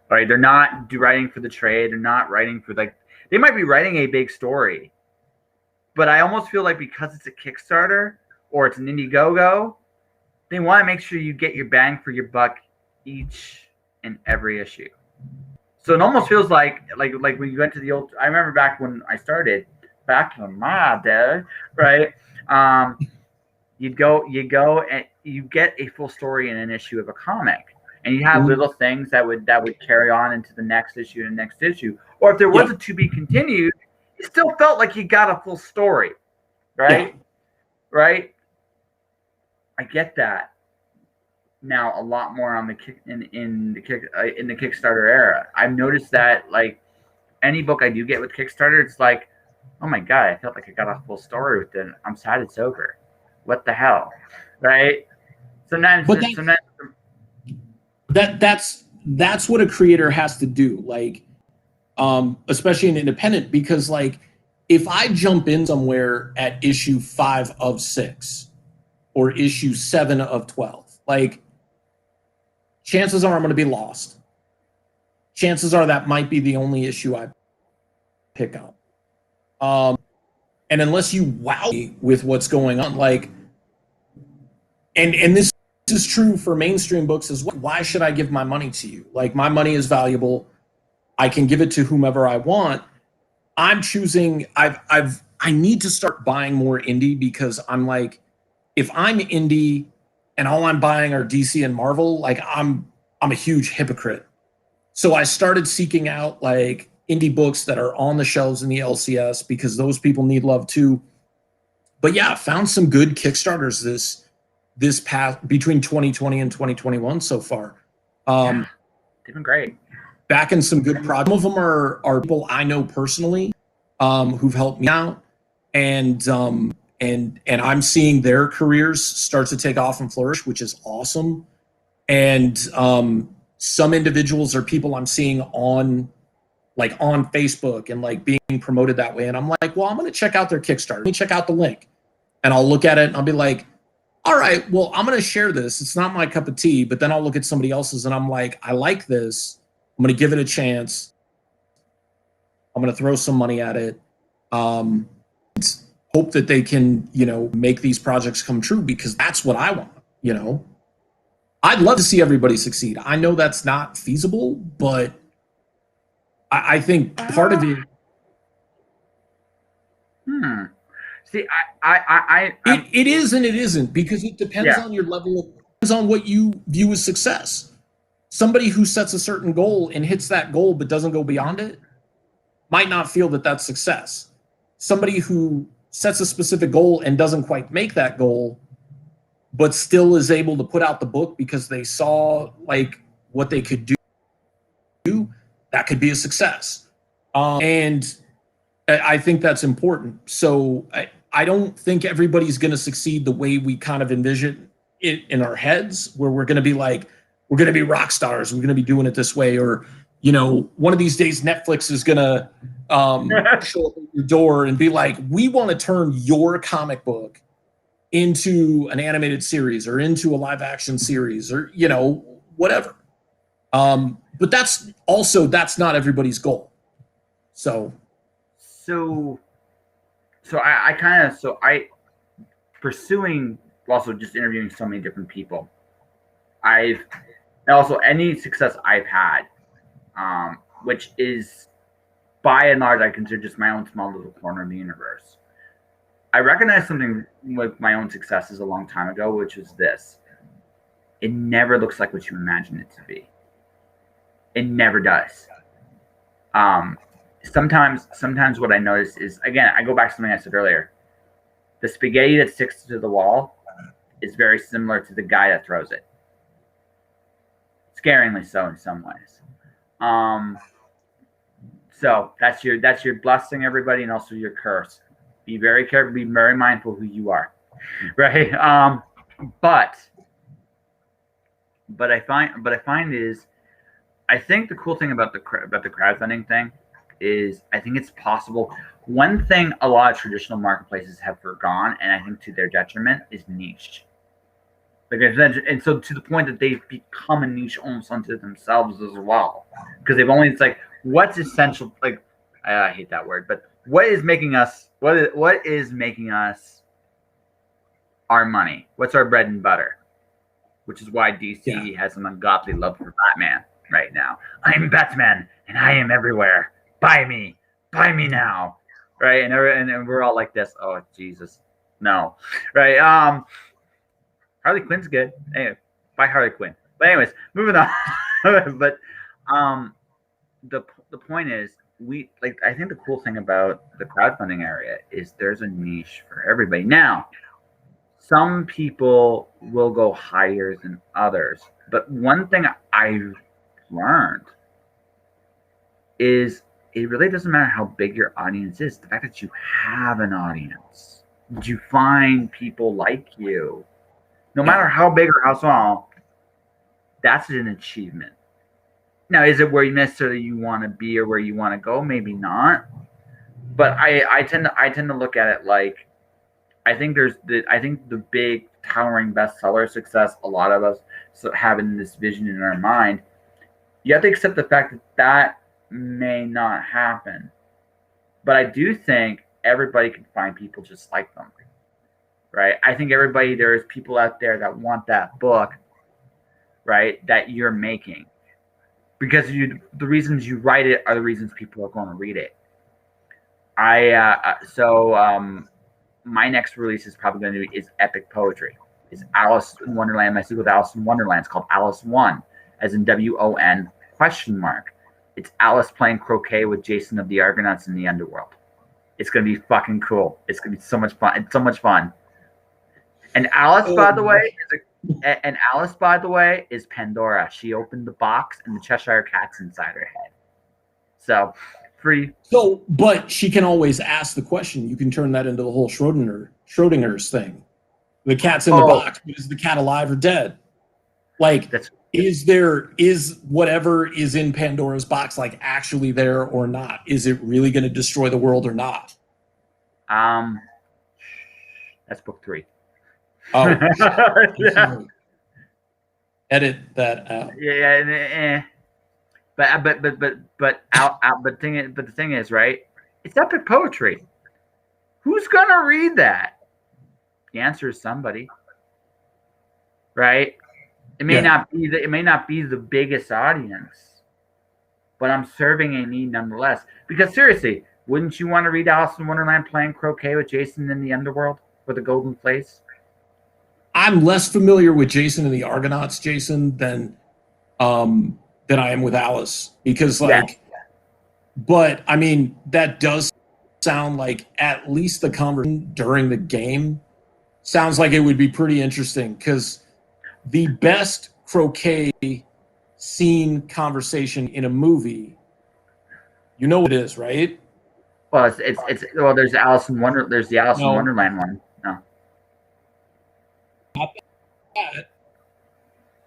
right? They're not writing for the trade. They're not writing for like, they might be writing a big story, but I almost feel like because it's a Kickstarter or it's an Indiegogo, they want to make sure you get your bang for your buck each and every issue. So it almost feels like when you went to the old, I remember back when I started, back in my day, right? You go and you get a full story in an issue of a comic, and you have little things that would carry on into the next issue and the next issue. Or if there was a to be continued, it still felt like you got a full story, right? Yeah. Right. I get that now a lot more on the in the Kickstarter era. I've noticed that like any book I do get with Kickstarter, it's like, oh my god, I felt like I got a full story with it. I'm sad it's over. What the hell, right? Sometimes that's what a creator has to do, like, especially an independent, because like if I jump in somewhere at issue 5 of 6 or issue 7 of 12, like chances are I'm going to be lost. Chances are that might be the only issue I pick up. And unless you wow me with what's going on, like, and this is true for mainstream books as well. Why should I give my money to you? Like, my money is valuable. I can give it to whomever I want. I'm choosing. I need to start buying more indie, because I'm like, if I'm indie and all I'm buying are DC and Marvel, like I'm a huge hypocrite. So I started seeking out like indie books that are on the shelves in the LCS, because those people need love too. But yeah, found some good Kickstarters this past between 2020 and 2021 so far. They've been great. Backing some good projects. Some of them are people I know personally, who've helped me out, and I'm seeing their careers start to take off and flourish, which is awesome. And some individuals are people I'm seeing on Facebook and like being promoted that way. And I'm like, well, I'm going to check out their Kickstarter. Let me check out the link, and I'll look at it and I'll be like, all right, well, I'm going to share this. It's not my cup of tea, but then I'll look at somebody else's and I'm like, I like this. I'm going to give it a chance. I'm going to throw some money at it. Hope that they can, make these projects come true, because that's what I want, I'd love to see everybody succeed. I know that's not feasible, but I think part of it. See, It is and it isn't, because it depends on your level. Depends on what you view as success. Somebody who sets a certain goal and hits that goal but doesn't go beyond it might not feel that that's success. Somebody who sets a specific goal and doesn't quite make that goal, but still is able to put out the book because they saw like what they could do, that could be a success. And I think that's important. So I don't think everybody's going to succeed the way we kind of envision it in our heads, where we're going to be like, we're going to be rock stars, we're going to be doing it this way, or one of these days Netflix is going to show up at your door and be like, we want to turn your comic book into an animated series or into a live action series, or whatever. But that's not everybody's goal. So I pursuing, also just interviewing so many different people. And also any success I've had, which is by and large I consider just my own small little corner of the universe. I recognized something with my own successes a long time ago, which was this. It never looks like what you imagine it to be. It never does. Sometimes what I notice is, again, I go back to something I said earlier. The spaghetti that sticks to the wall is very similar to the guy that throws it. Scaringly so in some ways. So that's your blessing, everybody, and also your curse. Be very careful. Be very mindful who you are, right? But I find is, I think the cool thing about the crowdfunding thing is, I think it's possible. One thing a lot of traditional marketplaces have forgone, and I think to their detriment, is niche. And so to the point that they've become a niche almost unto themselves as well, because they've only, it's like, what's essential? Like, I hate that word, but what is making us our money? What's our bread and butter? Which is why DC has an ungodly love for Batman right now. I'm Batman, and I am everywhere. Buy me now, right? And we're all like this. Oh Jesus, no, right? Harley Quinn's good. Anyway, buy Harley Quinn. But anyways, moving on. But the point is, I think the cool thing about the crowdfunding area is there's a niche for everybody. Now, some people will go higher than others, but one thing I've learned is it really doesn't matter how big your audience is. The fact that you have an audience, that you find people like you, no matter how big or how small, that's an achievement. Now, is it where you necessarily want to be or where you want to go? Maybe not. But I tend to look at it like, I think the big towering bestseller success a lot of us having this vision in our mind, you have to accept the fact that may not happen. But I do think everybody can find people just like them. Right? I think there's people out there that want that book, right, that you're making. Because the reasons you write it are the reasons people are going to read it. My next release is probably going to be epic poetry. It's Alice in Wonderland. My sequel to Alice in Wonderland. It's called Alice Won, as in WON ? It's Alice playing croquet with Jason of the Argonauts in the underworld. It's going to be fucking cool. It's going to be so much fun. It's so much fun. And Alice, by the way, is Pandora. She opened the box, and the Cheshire Cat's inside her head. So, free. So, but she can always ask the question. You can turn that into the whole Schrodinger's thing. The cat's in the box, but is the cat alive or dead? Like, is whatever is in Pandora's box like actually there or not? Is it really going to destroy the world or not? That's book 3. Oh, edit that out. Yeah. But the thing is, right? It's epic poetry. Who's gonna read that? The answer is somebody, right? It may not be the biggest audience, but I'm serving a need nonetheless. Because seriously, wouldn't you want to read Alice in Wonderland playing croquet with Jason in the underworld for the golden place? I'm less familiar with Jason and the Argonauts, Jason, than I am with Alice, because but I mean, that does sound like at least the conversation during the game sounds like it would be pretty interesting, because the best croquet scene conversation in a movie, you know what it is, right? Well, there's Alice in Wonder. There's the Alice in Wonderland one. No.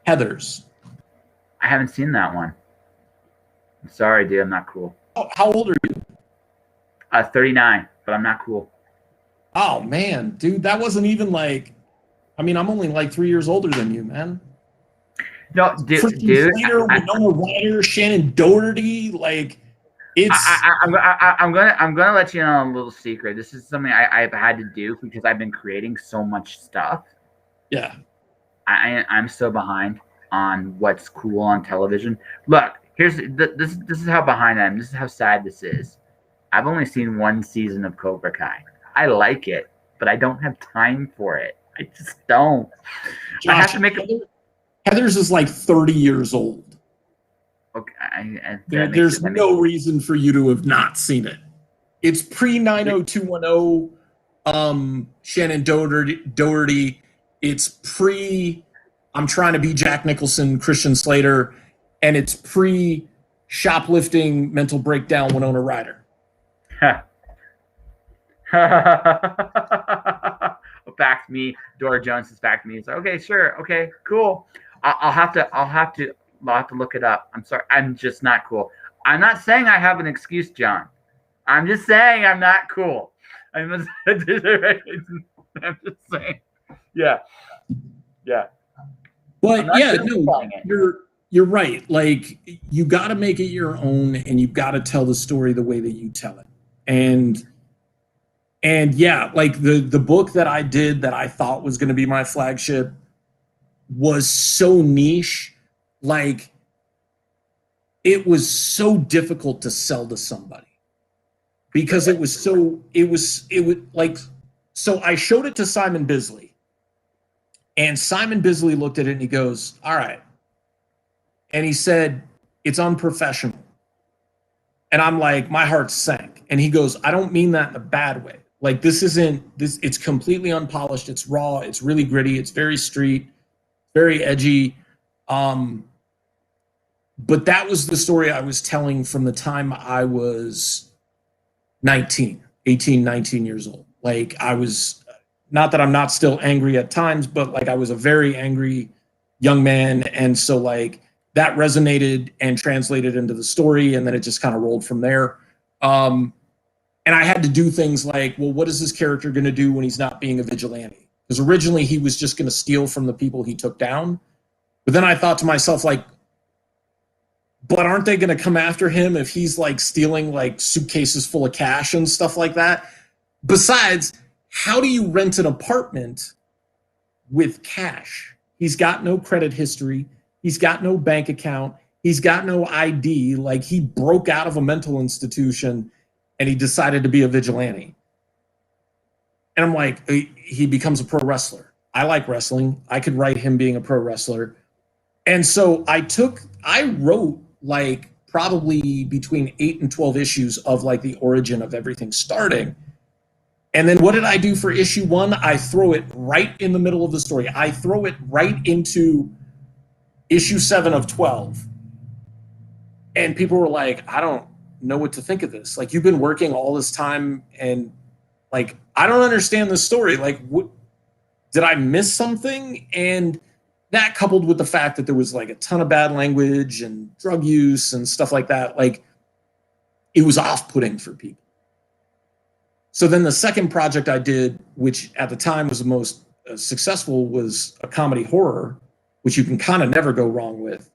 Heathers. I haven't seen that one. I'm sorry, dude. I'm not cool. How old are you? 39, but I'm not cool. Oh man, dude, that wasn't even like. I mean, I'm only like 3 years older than you, man. No, dude. Slater, Winona Ryder, Shannon Doherty, like it's. I'm gonna let you know a little secret. This is something I've had to do because I've been creating so much stuff. Yeah. I'm so behind on what's cool on television. Look, this is how behind I am. This is how sad this is. I've only seen one season of Cobra Kai. I like it. but I don't have time for it. I just don't. Josh, I have to make Heather's is like 30 years old. Okay, there's no reason for you to have not seen it. It's pre 90210, Shannon Doherty. It's pre I'm Trying to Be Jack Nicholson, Christian Slater, and it's pre shoplifting, mental breakdown, Winona Ryder. Backed me. Dora Jones has backed me. It's like, okay, sure, okay, cool. I'll have to look it up. I'm sorry. I'm just not cool. I'm not saying I have an excuse, John. I'm just saying I'm not cool. I'm just saying. Yeah. But yeah, no, you're right. Like, you got to make it your own, and you got to tell the story the way that you tell it. And yeah, like the book that I did that I thought was going to be my flagship was so niche. Like, it was so difficult to sell to somebody because it was like, so I showed it to Simon Bisley, and Simon Bisley looked at it and he goes, all right. And he said, it's unprofessional. And I'm like, my heart sank. And he goes, I don't mean that in a bad way. Like, it's completely unpolished. It's raw. It's really gritty. It's very street, very edgy. But that was the story I was telling from the time I was 18, 19 years old. Like, I was, not that I'm not still angry at times, but like, I was a very angry young man. And so like, that resonated and translated into the story. And then it just kind of rolled from there. And I had to do things like, well, what is this character going to do when he's not being a vigilante? Because originally he was just going to steal from the people he took down. But then I thought to myself, like, but aren't they going to come after him if he's like stealing like suitcases full of cash and stuff like that? Besides, how do you rent an apartment with cash? He's got no credit history. He's got no bank account. He's got no ID. Like, he broke out of a mental institution and he decided to be a vigilante. And I'm like, he becomes a pro wrestler. I like wrestling. I could write him being a pro wrestler. And so I wrote like probably between 8 and 12 issues of like the origin of everything starting. And then what did I do for issue 1? I throw it right in the middle of the story. I throw it right into issue 7 of 12. And people were like, I don't know what to think of this. Like, you've been working all this time and like, I don't understand the story. Like, what, did I miss something? And that, coupled with the fact that there was like a ton of bad language and drug use and stuff like that, like, it was off-putting for people. So then the second project I did, which at the time was the most successful, was a comedy horror, which you can kind of never go wrong with.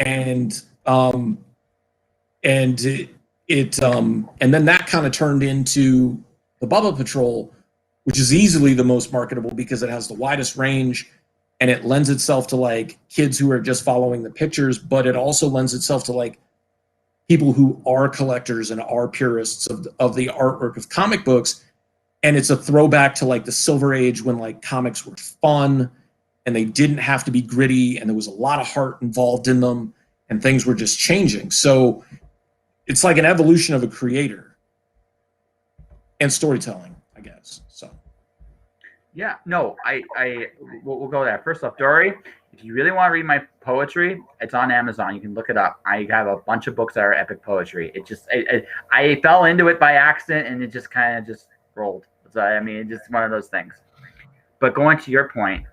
And then that kind of turned into the Bubba Patrol, which is easily the most marketable because it has the widest range and it lends itself to like kids who are just following the pictures, but it also lends itself to like people who are collectors and are purists of the artwork of comic books. And it's a throwback to like the Silver Age when like comics were fun and they didn't have to be gritty and there was a lot of heart involved in them and things were just changing. So it's like an evolution of a creator and storytelling, I guess. So yeah, no, we'll go there. First off, Dory, if you really want to read my poetry, it's on Amazon. You can look it up. I have a bunch of books that are epic poetry. It just, I fell into it by accident and it just kind of just rolled. So, I mean, it's just one of those things. But going to your point,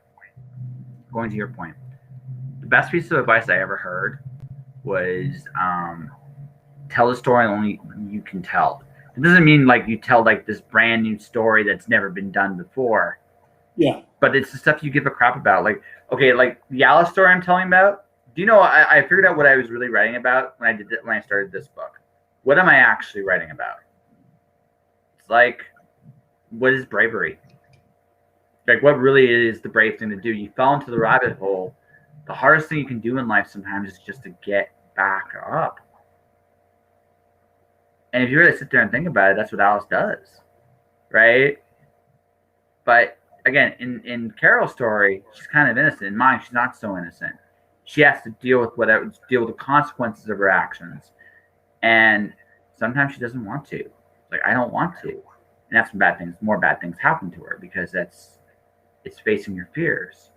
the best piece of advice I ever heard was tell the story only you can tell. It doesn't mean like you tell like this brand new story that's never been done before. Yeah. But it's the stuff you give a crap about. Like, okay, like the Alice story I'm telling about. Do you know, I figured out what I was really writing about when I started this book. What am I actually writing about? It's like, what is bravery? Like, what really is the brave thing to do? You fell into the rabbit hole. The hardest thing you can do in life sometimes is just to get back up. And if you really sit there and think about it, that's what Alice does, right? But again, in Carol's story, she's kind of innocent. In mine, she's not so innocent. She has to deal with the consequences of her actions, and sometimes she doesn't want to. Like, I don't want to, and that's when more bad things happen to her, because it's facing your fears.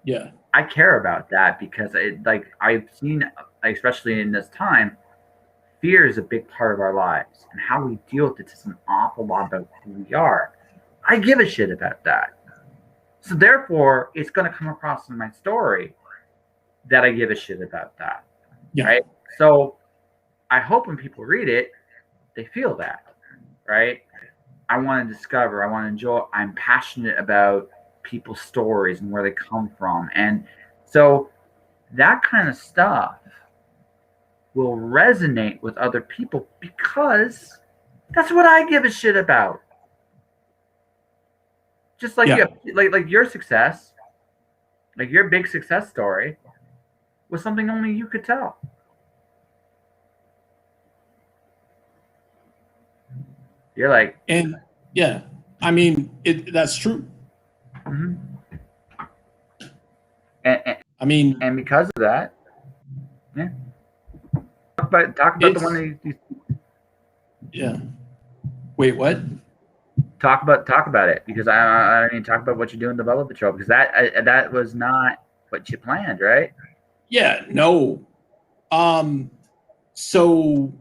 Yeah, I care about that because I've seen, especially in this time, fear is a big part of our lives, and how we deal with it is an awful lot about who we are. I give a shit about that. So therefore, it's going to come across in my story that I give a shit about that. Yeah. Right? So I hope when people read it, they feel that. Right? I want to discover, I want to enjoy, I'm passionate about people's stories and where they come from. And so that kind of stuff will resonate with other people because that's what I give a shit about. Just like like your success, like your big success story was something only you could tell. You're like, and yeah, I mean, that's true. Mm-hmm. And because of that, yeah. Talk about the one that you. Yeah. Wait, what? Talk about it, because I mean, talk about what you're doing the Bubba Patrol, because that was not what you planned, right? Yeah. No. So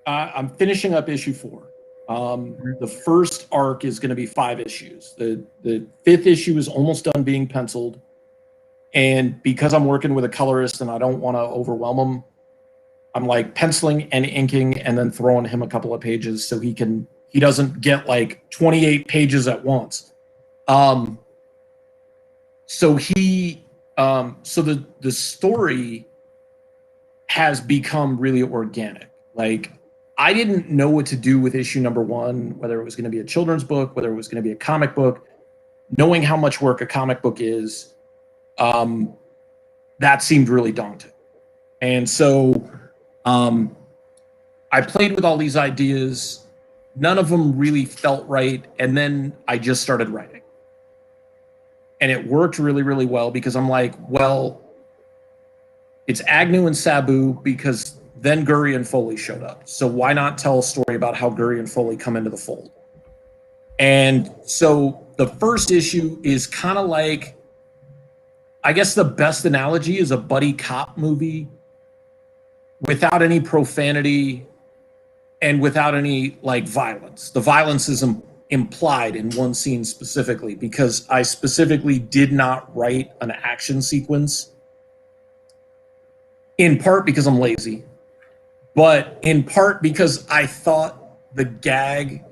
I'm finishing up issue 4. The first arc is going to be 5 issues. The 5th issue is almost done being penciled. And because I'm working with a colorist and I don't want to overwhelm him, I'm like penciling and inking and then throwing him a couple of pages so he doesn't get like 28 pages at once. So the story has become really organic. Like, I didn't know what to do with issue number 1, whether it was going to be a children's book, whether it was going to be a comic book. Knowing how much work a comic book is, that seemed really daunting. And so I played with all these ideas. None of them really felt right. And then I just started writing. And it worked really, really well, because I'm like, well, it's Agnew and Sabu, because then Gurry and Foley showed up. So why not tell a story about how Gurry and Foley come into the fold? And so the first issue is kind of like, I guess the best analogy is a buddy cop movie without any profanity and without any like violence. The violence is implied in one scene specifically, because I specifically did not write an action sequence, in part because I'm lazy, but in part because I thought the gag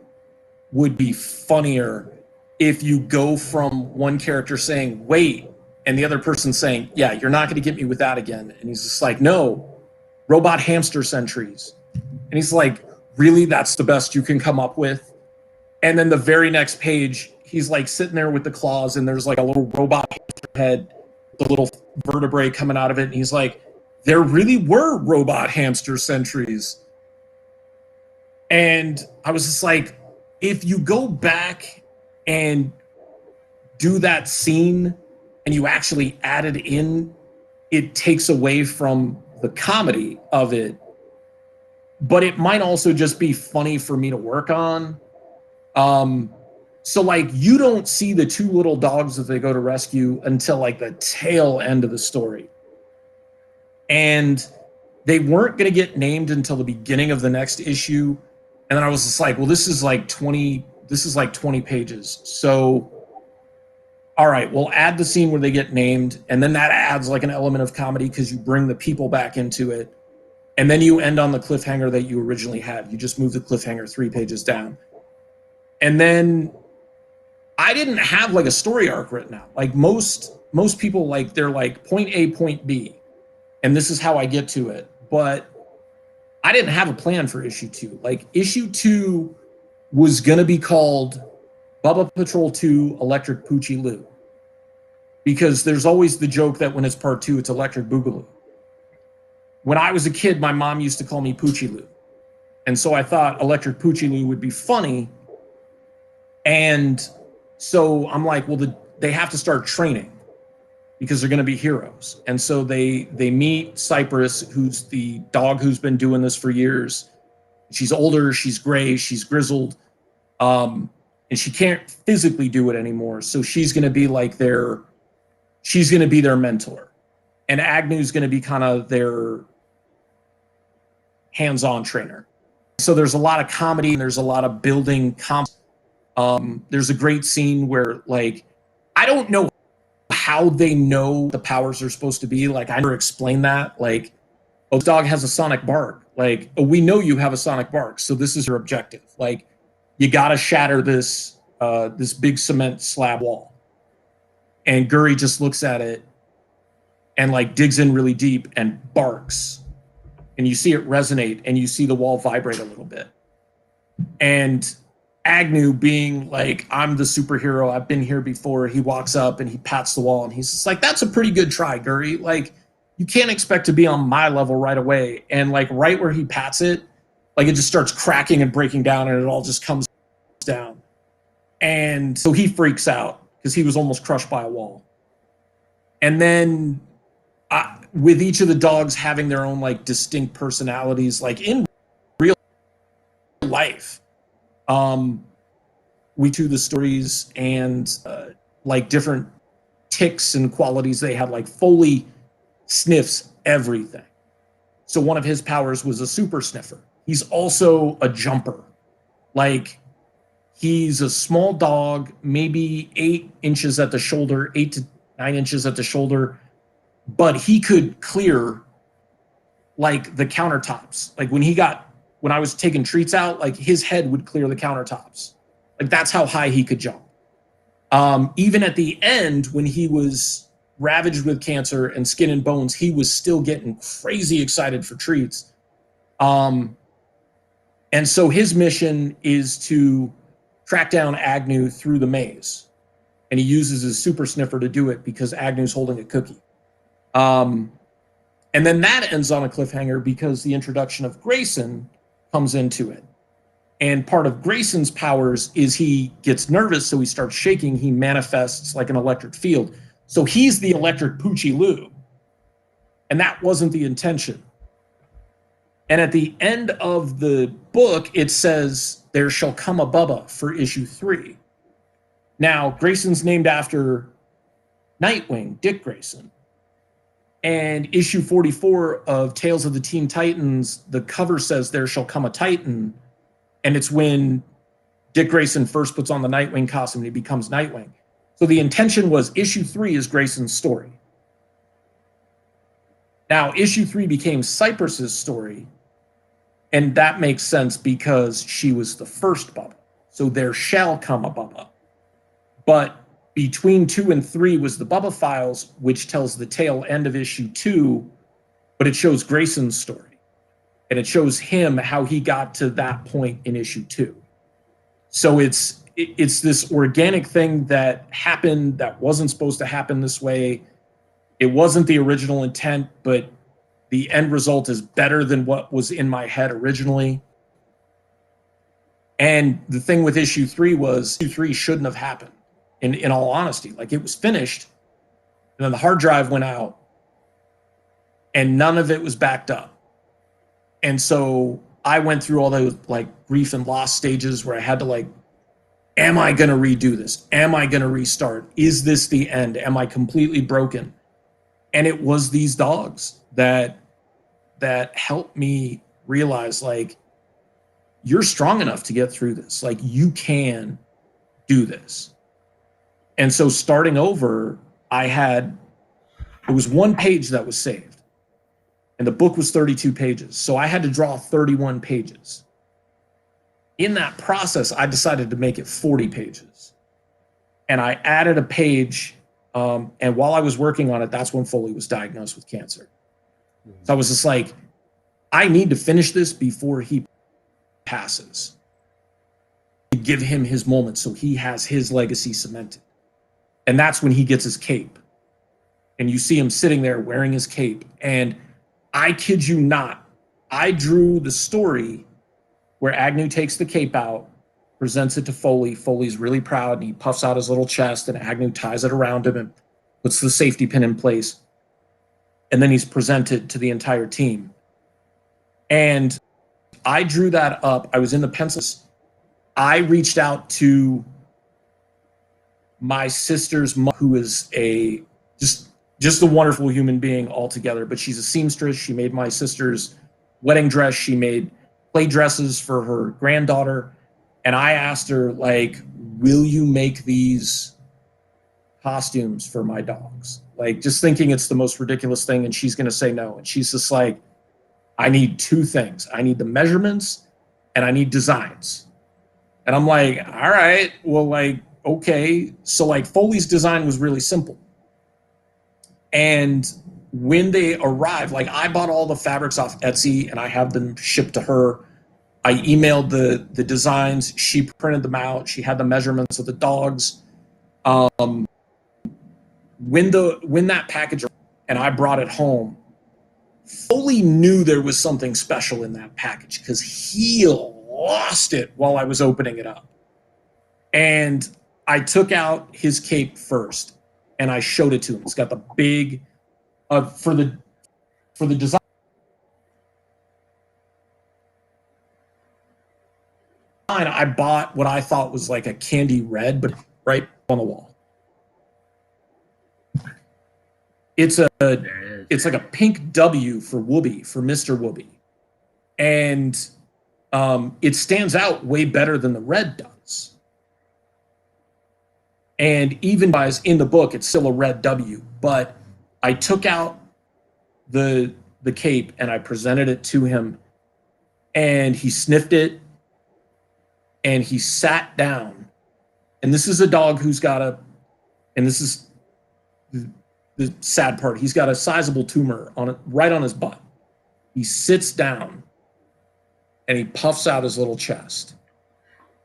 would be funnier if you go from one character saying, wait, and the other person saying, yeah, you're not going to get me with that again. And he's just like, no, robot hamster sentries. And he's like, really? That's the best you can come up with? And then the very next page, he's like sitting there with the claws, and there's like a little robot hamster head, the little vertebrae coming out of it. And he's like, there really were robot hamster sentries. And I was just like, if you go back and do that scene and you actually add it in, it takes away from the comedy of it. But it might also just be funny for me to work on. So like, you don't see the 2 little dogs that they go to rescue until like the tail end of the story. And they weren't going to get named until the beginning of the next issue. And then I was just like, well, this is like 20 pages. So, all right, we'll add the scene where they get named. And then that adds like an element of comedy, because you bring the people back into it. And then you end on the cliffhanger that you originally had. You just move the cliffhanger 3 pages down. And then I didn't have like a story arc written out. Like most people, like they're like point A, point B. And this is how I get to it. But I didn't have a plan for issue 2. Like, issue 2 was going to be called Bubba Patrol 2 Electric Poochie Lou. Because there's always the joke that when it's part 2, it's Electric Boogaloo. When I was a kid, my mom used to call me Poochie Lou. And so I thought Electric Poochie Lou would be funny. And So I'm like, well, they have to start training because they're going to be heroes. And so they meet Cypress, who's the dog who's been doing this for years. She's older, she's gray, she's grizzled, and she can't physically do it anymore. So she's going to be like their mentor. And Agnew's going to be kind of their hands-on trainer. So there's a lot of comedy and there's a lot of building there's a great scene where, like, I don't know how they know the powers are supposed to be. Like, I never explained that. Like, oh, this dog has a sonic bark. Like, oh, we know you have a sonic bark, so this is your objective. Like, you got to shatter this big cement slab wall. And Guri just looks at it and, like, digs in really deep and barks. And you see it resonate and you see the wall vibrate a little bit. And Agnew, being like, I'm the superhero, I've been here before, he walks up and he pats the wall and he's just like, that's a pretty good try, Guri. Like, you can't expect to be on my level right away. And, like, right where he pats it, like, it just starts cracking and breaking down and it all just comes down. And so he freaks out because he was almost crushed by a wall. And then with each of the dogs having their own, like, distinct personalities, like in real life, we do the stories and like different ticks and qualities they had. Like, Foley sniffs everything. So one of his powers was a super sniffer. He's also a jumper. Like, he's a small dog, maybe 8 inches at the shoulder, 8 to 9 inches at the shoulder, but he could clear, like, the countertops. Like, when I was taking treats out, like, his head would clear the countertops. Like, that's how high he could jump. Even at the end, when he was ravaged with cancer and skin and bones, he was still getting crazy excited for treats. And so his mission is to track down Agnew through the maze. And he uses his super sniffer to do it because Agnew's holding a cookie. And then that ends on a cliffhanger because the introduction of Grayson comes into it. And part of Grayson's powers is he gets nervous, so he starts shaking. He manifests like an electric field. So he's the electric Poochie Lou. And that wasn't the intention. And at the end of the book, it says, there shall come a Bubba for issue 3. Now, Grayson's named after Nightwing, Dick Grayson. And issue 44 of Tales of the Teen Titans, the cover says, there shall come a Titan. And it's when Dick Grayson first puts on the Nightwing costume and he becomes Nightwing. So the intention was issue 3 is Grayson's story. Now, issue 3 became Cypress's story. And that makes sense because she was the first Bubba. So there shall come a Bubba. But between 2 and 3 was the Bubba Files, which tells the tail end of issue 2, but it shows Grayson's story. And it shows him how he got to that point in issue 2. So it's this organic thing that happened that wasn't supposed to happen this way. It wasn't the original intent, but the end result is better than what was in my head originally. And the thing with issue 3 was issue 3 shouldn't have happened, in all honesty. Like, it was finished, and then the hard drive went out, and none of it was backed up. And so I went through all those, like, grief and loss stages where I had to, like, am I going to redo this? Am I going to restart? Is this the end? Am I completely broken? And it was these dogs that helped me realize, like, you're strong enough to get through this. Like, you can do this. And so starting over, it was 1 page that was saved. And the book was 32 pages. So I had to draw 31 pages. In that process, I decided to make it 40 pages. And I added a page. And while I was working on it, that's when Foley was diagnosed with cancer. So I was just like, I need to finish this before he passes. Give him his moment so he has his legacy cemented. And that's when he gets his cape. And you see him sitting there wearing his cape. And I kid you not, I drew the story where Agnew takes the cape out presents it to Foley. Foley's really proud, and he puffs out his little chest, and Agnew ties it around him and puts the safety pin in place. And then he's presented to the entire team. And I drew that up. I was in the pencils. I reached out to my sister's mom, who is a just a wonderful human being altogether, but she's a seamstress. She made my sister's wedding dress. She made play dresses for her granddaughter. And I asked her, like, will you make these costumes for my dogs? Like, just thinking it's the most ridiculous thing, and she's going to say no. And she's just like, I need two things. I need the measurements, and I need designs. And I'm like, all right, well, like, okay. So, like, Foley's design was really simple. And when they arrived, like, I bought all the fabrics off Etsy, and I have them shipped to her. I emailed the designs. She printed them out. She had the measurements of the dogs. When that package arrived and I brought it home, Foley knew there was something special in that package because he lost it while I was opening it up. And I took out his cape first and I showed it to him. It's got the big for the design. I bought what I thought was like a candy red, but right on the wall. It's like a pink W for Whoopi, for Mr. Whoopi. And it stands out way better than the red does. And even as in the book, it's still a red W, but I took out the cape and I presented it to him, and he sniffed it and he sat down. And this is a dog who's got and this is the sad part, he's got a sizable tumor right on his butt. He sits down and he puffs out his little chest.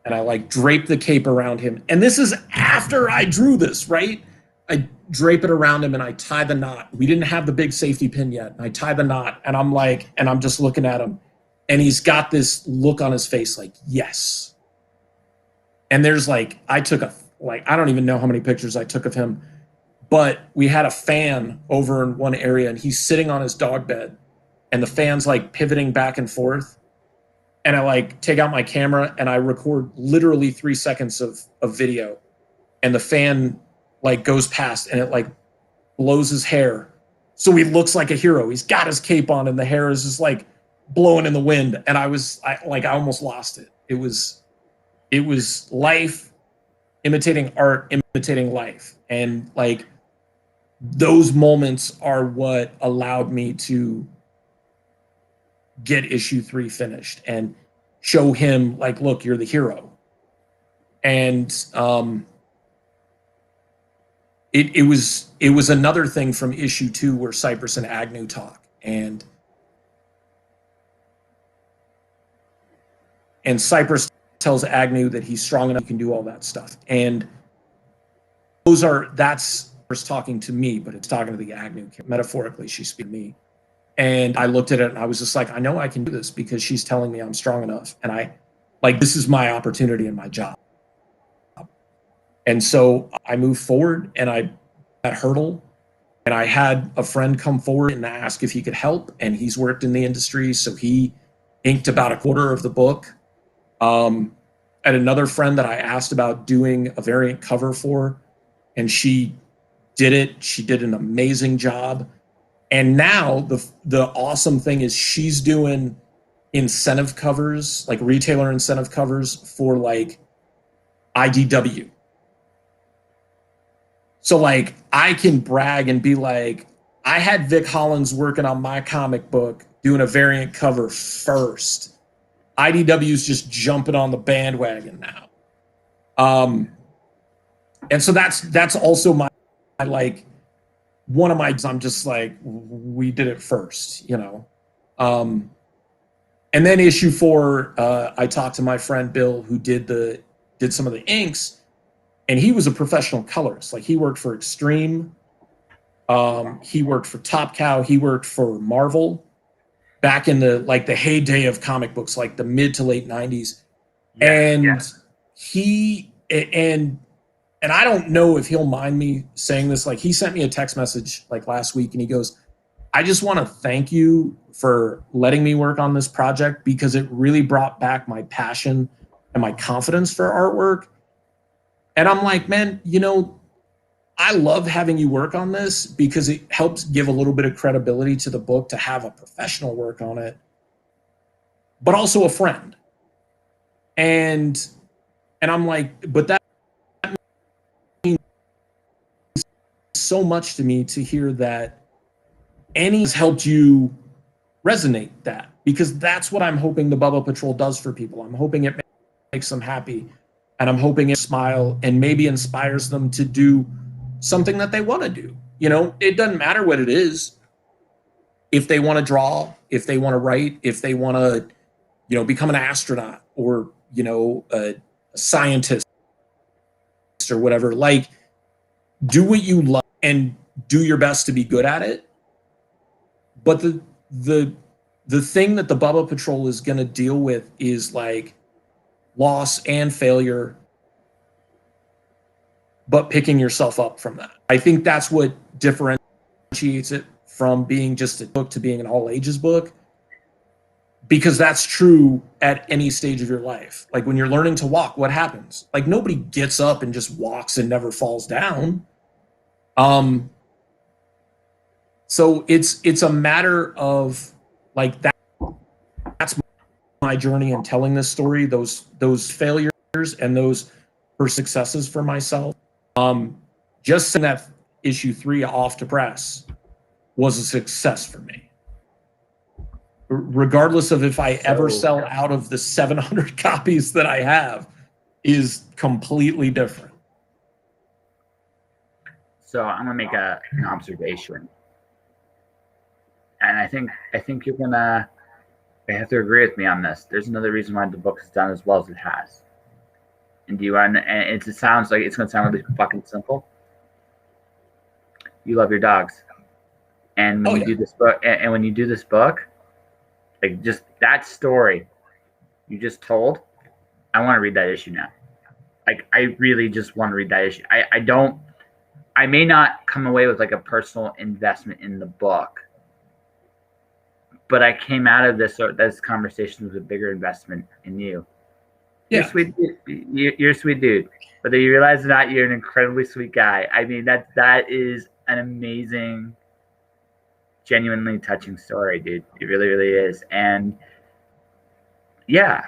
And I like drape the cape around him. And this is after I drew this, right? I drape it around him and I tie the knot. We didn't have the big safety pin yet. I tie the knot and I'm just looking at him, and he's got this look on his face like, yes. And there's I don't even know how many pictures I took of him, but we had a fan over in one area and he's sitting on his dog bed and the fan's like pivoting back and forth. And I take out my camera and I record literally 3 seconds of video, and the fan goes past and it blows his hair. So he looks like a hero. He's got his cape on and the hair is just blowing in the wind. And I almost lost it. It was life imitating art, imitating life. And those moments are what allowed me to get issue 3 finished and show him look, you're the hero. And it was another thing from issue 2 where Cypress and Agnew talk, and Cypress tells Agnew that he's strong enough, he can do all that stuff. And that's talking to me, but it's talking to the Agnew. Metaphorically, she's speaking to me. And I looked at it and I was just like, I know I can do this because she's telling me I'm strong enough. And this is my opportunity and my job. And so I moved forward and that hurdle, and I had a friend come forward and ask if he could help. And he's worked in the industry. So he inked about a quarter of the book. At another friend that I asked about doing a variant cover for, and she did it. She did an amazing job. And now the awesome thing is she's doing incentive covers, retailer incentive covers for IDW. So I can brag and be I had Vic Hollins working on my comic book doing a variant cover first. IDW's just jumping on the bandwagon now. And so that's also my one of my, I'm just we did it first, you know. And then issue 4, I talked to my friend Bill, who did some of the inks, and he was a professional colorist. He worked for Extreme, he worked for Top Cow, he worked for Marvel back in the heyday of comic books, the mid to late 90s. Yeah, and and I don't know if he'll mind me saying this. Like, he sent me a text message like last week, and he goes, I just want to thank you for letting me work on this project, because it really brought back my passion and my confidence for artwork. And I'm like, man, you know, I love having you work on this, because it helps give a little bit of credibility to the book to have a professional work on it, but also a friend. And I'm like, but that means so much to me to hear that Annie's helped you resonate that, because that's what I'm hoping the Bubba Patrol does for people. I'm hoping it makes them happy, and I'm hoping it smile and maybe inspires them to do something that they want to do. You know, it doesn't matter what it is. If they want to draw, if they want to write, if they want to, you know, become an astronaut, or, you know, a scientist or whatever, like, do what you love and do your best to be good at it. But the thing that the Bubba Patrol is going to deal with is like loss and failure, but picking yourself up from that. I think that's what differentiates it from being just a book to being an all ages book, because that's true at any stage of your life. Like, when you're learning to walk, what happens? Like, nobody gets up and just walks and never falls down. So it's a matter of like that's my journey in telling this story, those failures and those successes for myself. Just sending that issue 3 off to press was a success for me, regardless of if I ever sell out of the 700 copies that I have, is completely different. So I'm gonna make an observation, and I think you're gonna have to agree with me on this. There's another reason why the book is done as well as it has. And do you want? And it sounds like it's gonna sound really fucking simple. You love your dogs, and when you do this book, and when you do this book, like, just that story you just told, I want to read that issue now. Like, I really just want to read that issue. I may not come away with like a personal investment in the book, but I came out of this conversation with a bigger investment in you. Yeah. You're a sweet dude. Whether you realize it or not, you're an incredibly sweet guy. I mean, that is an amazing, genuinely touching story, dude. It really, really is. And yeah,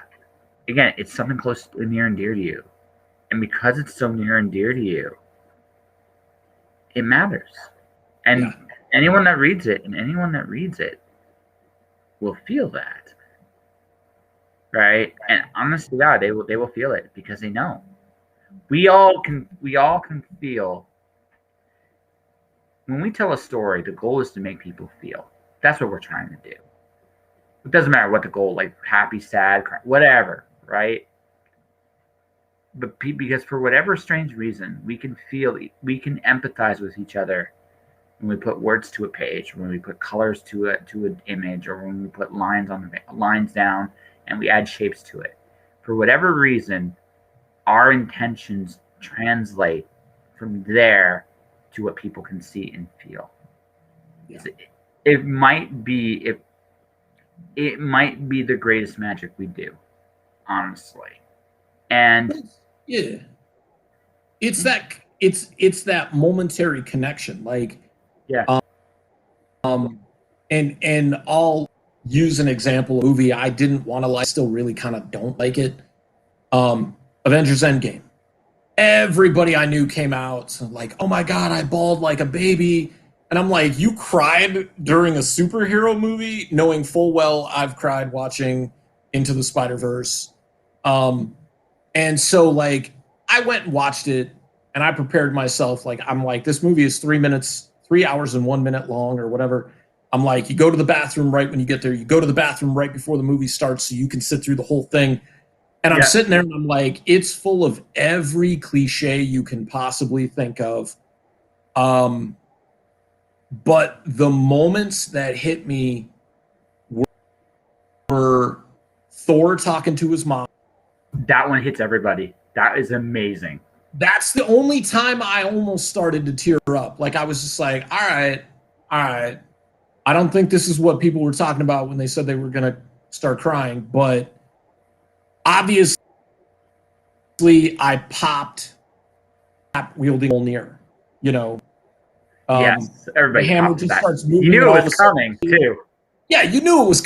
again, it's something close to near and dear to you. And because it's so near and dear to you, it matters. And anyone that reads it will feel that. Right? And honestly, God, they will feel it, because they know. We all can feel. When we tell a story, the goal is to make people feel. That's what we're trying to do. It doesn't matter what the goal, like happy, sad, cry, whatever, right? But because for whatever strange reason, we can empathize with each other when we put words to a page, when we put colors to an image, or when we put lines down and we add shapes to it. For whatever reason, our intentions translate from there to what people can see and feel. Yeah. It might be the greatest magic we do, honestly. And yeah, it's that momentary connection. Like, and I'll use an example of a movie I didn't want to like, still really kind of don't like it. Avengers Endgame. Everybody I knew came out like, oh my God, I bawled like a baby. And I'm like, you cried during a superhero movie, knowing full well I've cried watching Into the Spider-Verse. And so, like, I went and watched it, and I prepared myself. Like, I'm like, this movie is 3 hours and 1 minute long or whatever. I'm like, you go to the bathroom right when you get there. You go to the bathroom right before the movie starts so you can sit through the whole thing. And I'm sitting there and I'm like, it's full of every cliche you can possibly think of. But the moments that hit me were Thor talking to his mom. That one hits everybody. That is amazing. That's the only time I almost started to tear up. Like I was just like, all right. I don't think this is what people were talking about when they said they were going to start crying, but obviously I popped wielding Mjolnir, you know. Yes, everybody the hammer popped just that. starts moving. You knew and it was coming too. Yeah, you knew it was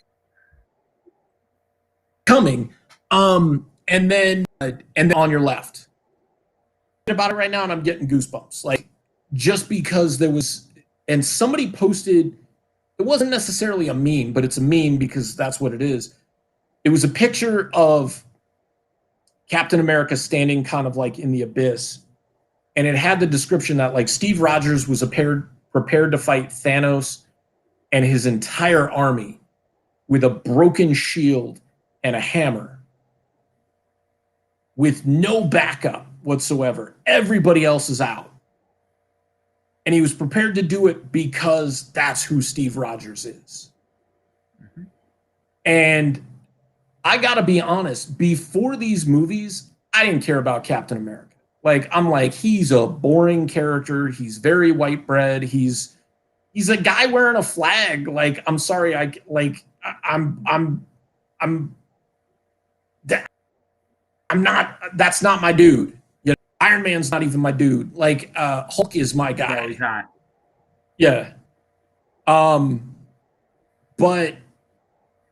coming. And then on your left. About it right now, and I'm getting goosebumps. Like, just because there was, and somebody posted, it wasn't necessarily a meme, but it's a meme because that's what it is. It was a picture of Captain America standing kind of like in the abyss, and it had the description that like Steve Rogers was prepared to fight Thanos and his entire army with a broken shield and a hammer with no backup whatsoever. Everybody else is out. And he was prepared to do it because that's who Steve Rogers is. Mm-hmm. And I gotta be honest, before these movies, I didn't care about Captain America. Like, I'm like, he's a boring character. He's very white bread. He's a guy wearing a flag. Like, I'm sorry, I'm not, that's not my dude. You know, Iron Man's not even my dude. Like, Hulk is my guy. No, he's not. Yeah. But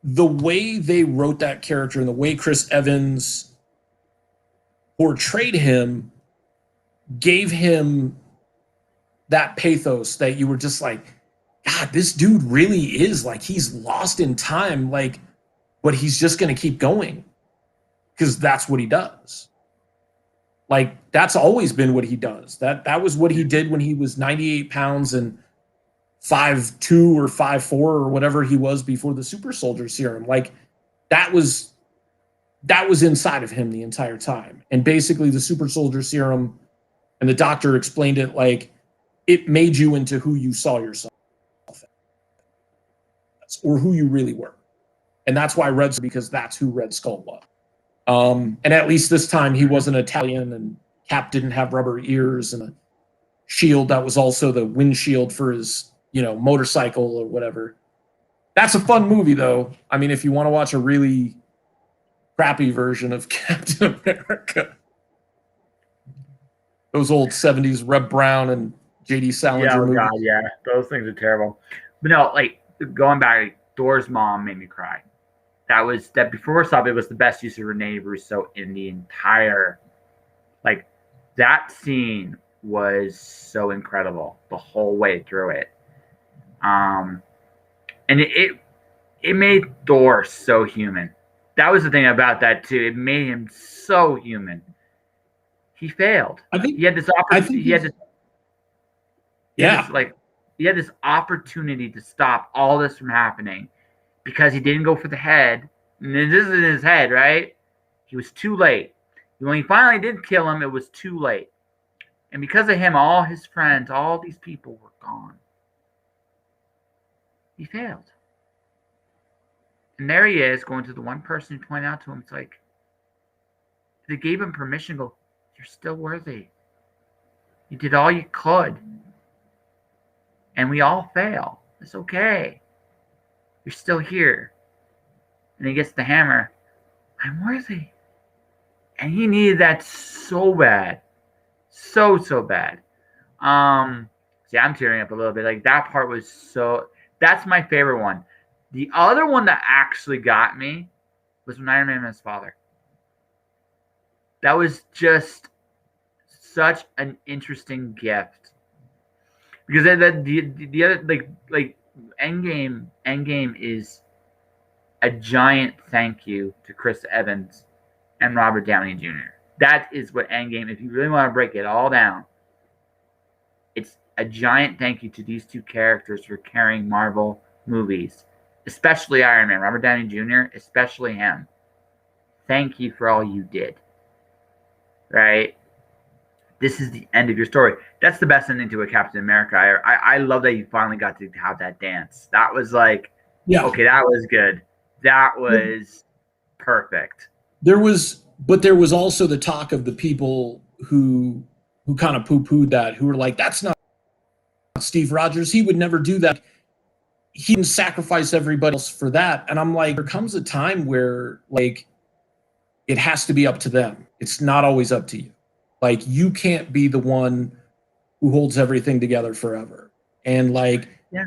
the way they wrote that character and the way Chris Evans portrayed him gave him that pathos that you were just like, God, this dude really is like, he's lost in time. Like, but he's just going to keep going. Because that's what he does. Like, that's always been what he does. That was what he did when he was 98 pounds and 5'2" or 5'4" or whatever he was before the super soldier serum. Like, that was inside of him the entire time. And basically the super soldier serum, and the doctor explained it like, it made you into who you saw yourself as, or who you really were. And that's why because that's who Red Skull was. And at least this time he wasn't Italian, and Cap didn't have rubber ears and a shield that was also the windshield for his, motorcycle or whatever. That's a fun movie, though. I mean, if you want to watch a really crappy version of Captain America, those old 70s Reb Brown and J.D. Salinger movies. God, yeah, those things are terrible. But no, like, going back, like, Thor's mom made me cry. That before Stop, it was the best use of Rene Russo in the entire, like, that scene was so incredible the whole way through it. And it made Thor so human. That was the thing about that too. It made him so human. He failed. I think he had this opportunity. He had this opportunity to stop all this from happening. Because he didn't go for the head. And this is in his head, right? He was too late. When he finally did kill him, it was too late. And because of him, all his friends, all these people were gone. He failed. And there he is, going to the one person who pointed out to him, it's like, they gave him permission to go, you're still worthy. You did all you could. And we all fail. It's okay. You're still here. And he gets the hammer. I'm worthy. And he needed that so bad. So bad. See, I'm tearing up a little bit. Like, that part was that's my favorite one. The other one that actually got me was when Iron Man met his father. That was just such an interesting gift. Because the other, like Endgame is a giant thank you to Chris Evans and Robert Downey Jr. That is what Endgame, if you really want to break it all down, it's a giant thank you to these two characters for carrying Marvel movies, especially Iron Man, Robert Downey Jr., especially him. Thank you for all you did. Right? This is the end of your story. That's the best ending to a Captain America. I love that you finally got to have that dance. That was like, okay, that was good. That was perfect. There was but there was also the talk of the people who kind of poo-pooed that, who were like, that's not Steve Rogers. He would never do that. He didn't sacrifice everybody else for that. And I'm like, there comes a time where like it has to be up to them. It's not always up to you. Like you can't be the one who holds everything together forever. And like, yeah.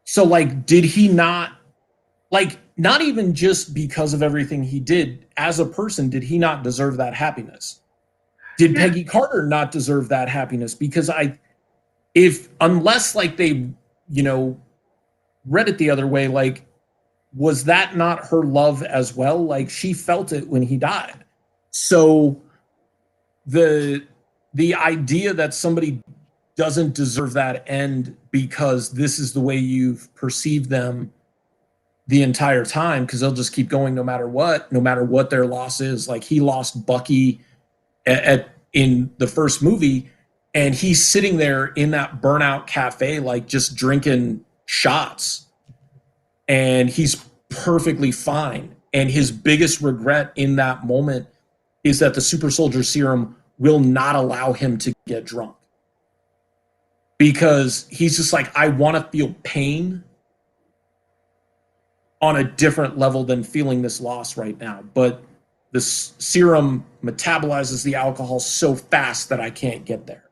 So like, did he not, like, not even just because of everything he did as a person, did he not deserve that happiness? Did Peggy Carter not deserve that happiness? Because unless like they, you know, read it the other way, like, was that not her love as well? Like she felt it when he died. So the idea that somebody doesn't deserve that end because this is the way you've perceived them the entire time, because they'll just keep going no matter what their loss is. Like he lost Bucky in the first movie, and he's sitting there in that burnout cafe, like just drinking shots, and he's perfectly fine. And his biggest regret in that moment is that the super soldier serum will not allow him to get drunk, because he's just like, I want to feel pain on a different level than feeling this loss right now. But the serum metabolizes the alcohol so fast that I can't get there.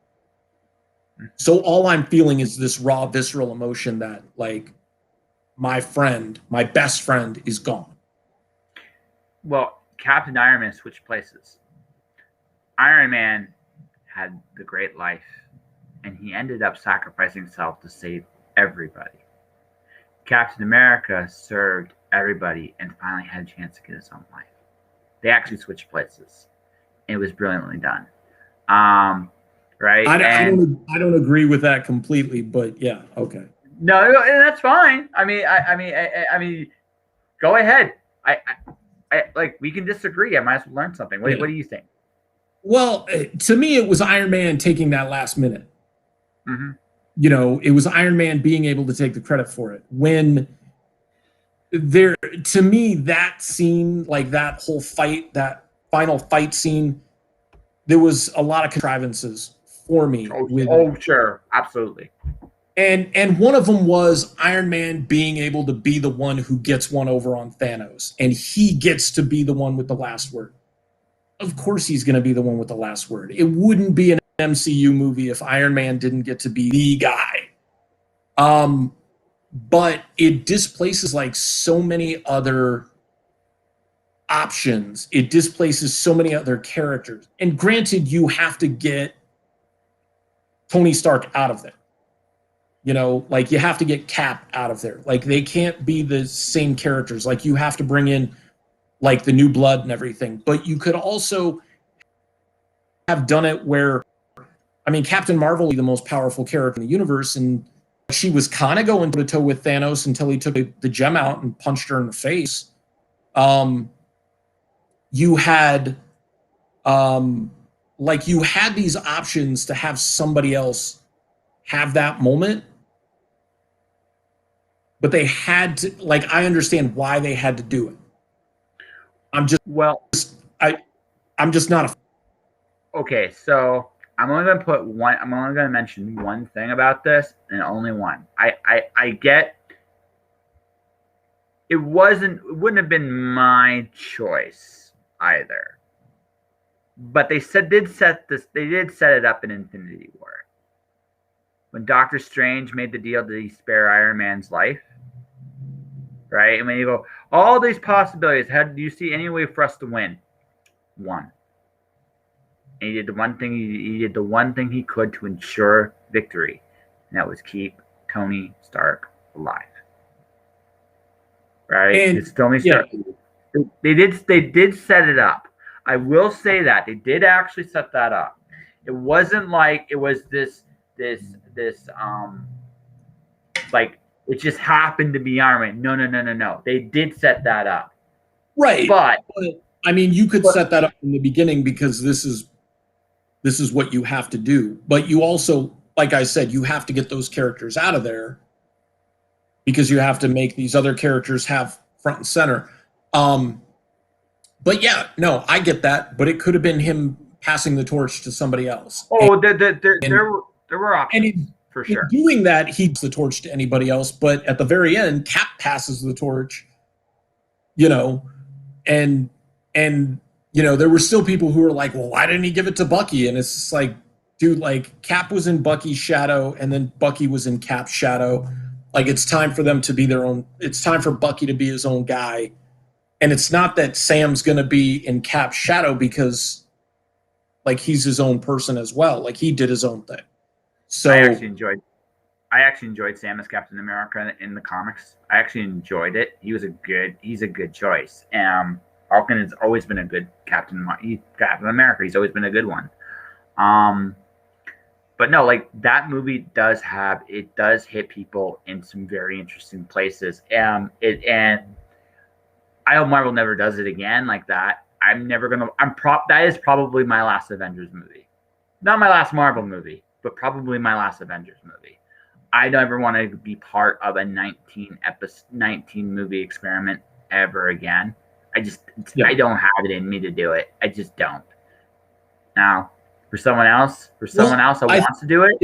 So all I'm feeling is this raw, visceral emotion that like my best friend is gone. Well, Captain Iron Man switched places. Iron Man had the great life, and he ended up sacrificing himself to save everybody. Captain America served everybody and finally had a chance to get his own life. They actually switched places. It was brilliantly done. Right? I don't agree with that completely, but yeah, okay. No, that's fine. I mean, go ahead. I like, we can disagree. I might as well learn something. What do you think? Well, to me, it was Iron Man taking that last minute. Mm-hmm. You know, it was Iron Man being able to take the credit for it. When to me, that scene, like that whole fight, that final fight scene, there was a lot of contrivances for me. Sure. Absolutely. And one of them was Iron Man being able to be the one who gets one over on Thanos, and he gets to be the one with the last word. Of course he's going to be the one with the last word. It wouldn't be an MCU movie if Iron Man didn't get to be the guy. But it displaces like so many other options. It displaces so many other characters. And granted, you have to get Tony Stark out of there. You know, like you have to get Cap out of there. Like they can't be the same characters. Like you have to bring in like the new blood and everything. But you could also have done it where, I mean, Captain Marvel is the most powerful character in the universe, and she was kind of going toe-to-toe with Thanos until he took the gem out and punched her in the face. You had these options to have somebody else have that moment, but they had to, like, I understand why they had to do it. I'm just not a. Okay, so I'm only going to mention one thing about this, and only one. I get it wouldn't have been my choice either. But they did set it up in Infinity War. When Doctor Strange made the deal to spare Iron Man's life, right? And when you go, all these possibilities, do you see any way for us to win? One. And he did the one thing he could to ensure victory, and that was keep Tony Stark alive. Right? It's Tony Stark. Yeah. They did set it up. I will say that they did actually set that up. It wasn't like it was this like it just happened to be Iron Man. No. They did set that up. Right. But I mean, you could set that up in the beginning because this is what you have to do. But you also, like I said, you have to get those characters out of there because you have to make these other characters have front and center. But yeah, no, I get that. But it could have been him passing the torch to somebody else. Oh, there were options for in sure. doing that, he gives the torch to anybody else. But at the very end, Cap passes the torch. You know, and you know, there were still people who were like, well, why didn't he give it to Bucky? And it's just like, dude, like Cap was in Bucky's shadow and then Bucky was in Cap's shadow. Like, it's time for them to be their own. It's time for Bucky to be his own guy. And it's not that Sam's going to be in Cap's shadow because like he's his own person as well. Like, he did his own thing. So I actually enjoyed Sam as Captain America in the comics. I actually enjoyed it. He's a good choice. Falcon has always been a good Captain America. He's always been a good one. But no, like that movie does hit people in some very interesting places. And I hope Marvel never does it again like that. That is probably my last Avengers movie. Not my last Marvel movie, but probably my last Avengers movie. I don't ever want to be part of a 19 movie experiment ever again. I don't have it in me to do it. I just don't. Now, for someone else that wants to do it.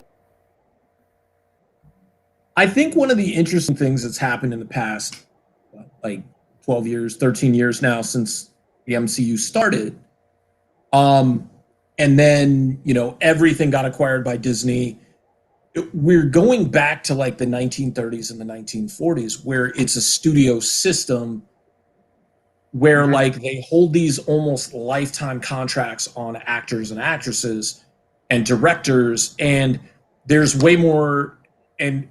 I think one of the interesting things that's happened in the past, like 12 years, 13 years now since the MCU started, and then, you know, everything got acquired by Disney. We're going back to like the 1930s and the 1940s where it's a studio system where like they hold these almost lifetime contracts on actors and actresses and directors, and there's way more and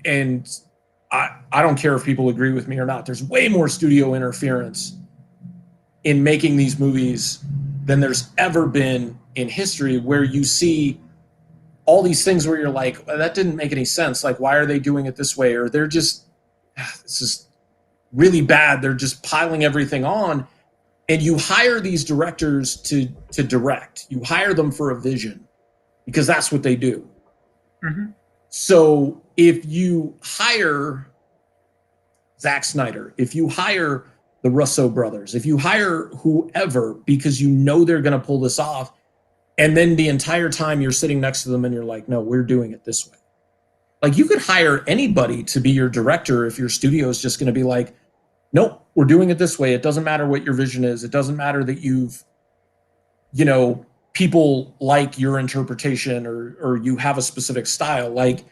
I don't care if people agree with me or not, there's way more studio interference in making these movies than there's ever been in history, where you see all these things where you're like, well, that didn't make any sense. Like, why are they doing it this way? Or they're just, this is really bad. They're just piling everything on. And you hire these directors to direct. You hire them for a vision because that's what they do. Mm-hmm. So if you hire Zack Snyder, if you hire the Russo brothers, if you hire whoever because you know they're going to pull this off, and then the entire time you're sitting next to them and you're like, no, we're doing it this way. Like, you could hire anybody to be your director if your studio is just going to be like, nope, we're doing it this way. It doesn't matter what your vision is. It doesn't matter that you've, you know, people like your interpretation or you have a specific style. Like,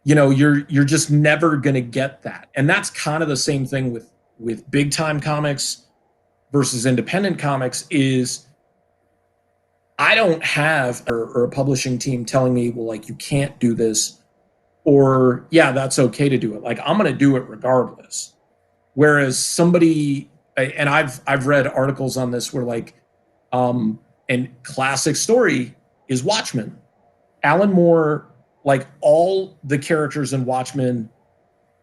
you know, you're just never going to get that. And that's kind of the same thing with big time comics versus independent comics. Is I don't have or a publishing team telling me, well, like, you can't do this, or yeah, that's okay to do it. Like, I'm going to do it regardless. Whereas somebody, and I've read articles on this where like, and classic story is Watchmen. Alan Moore, like, all the characters in Watchmen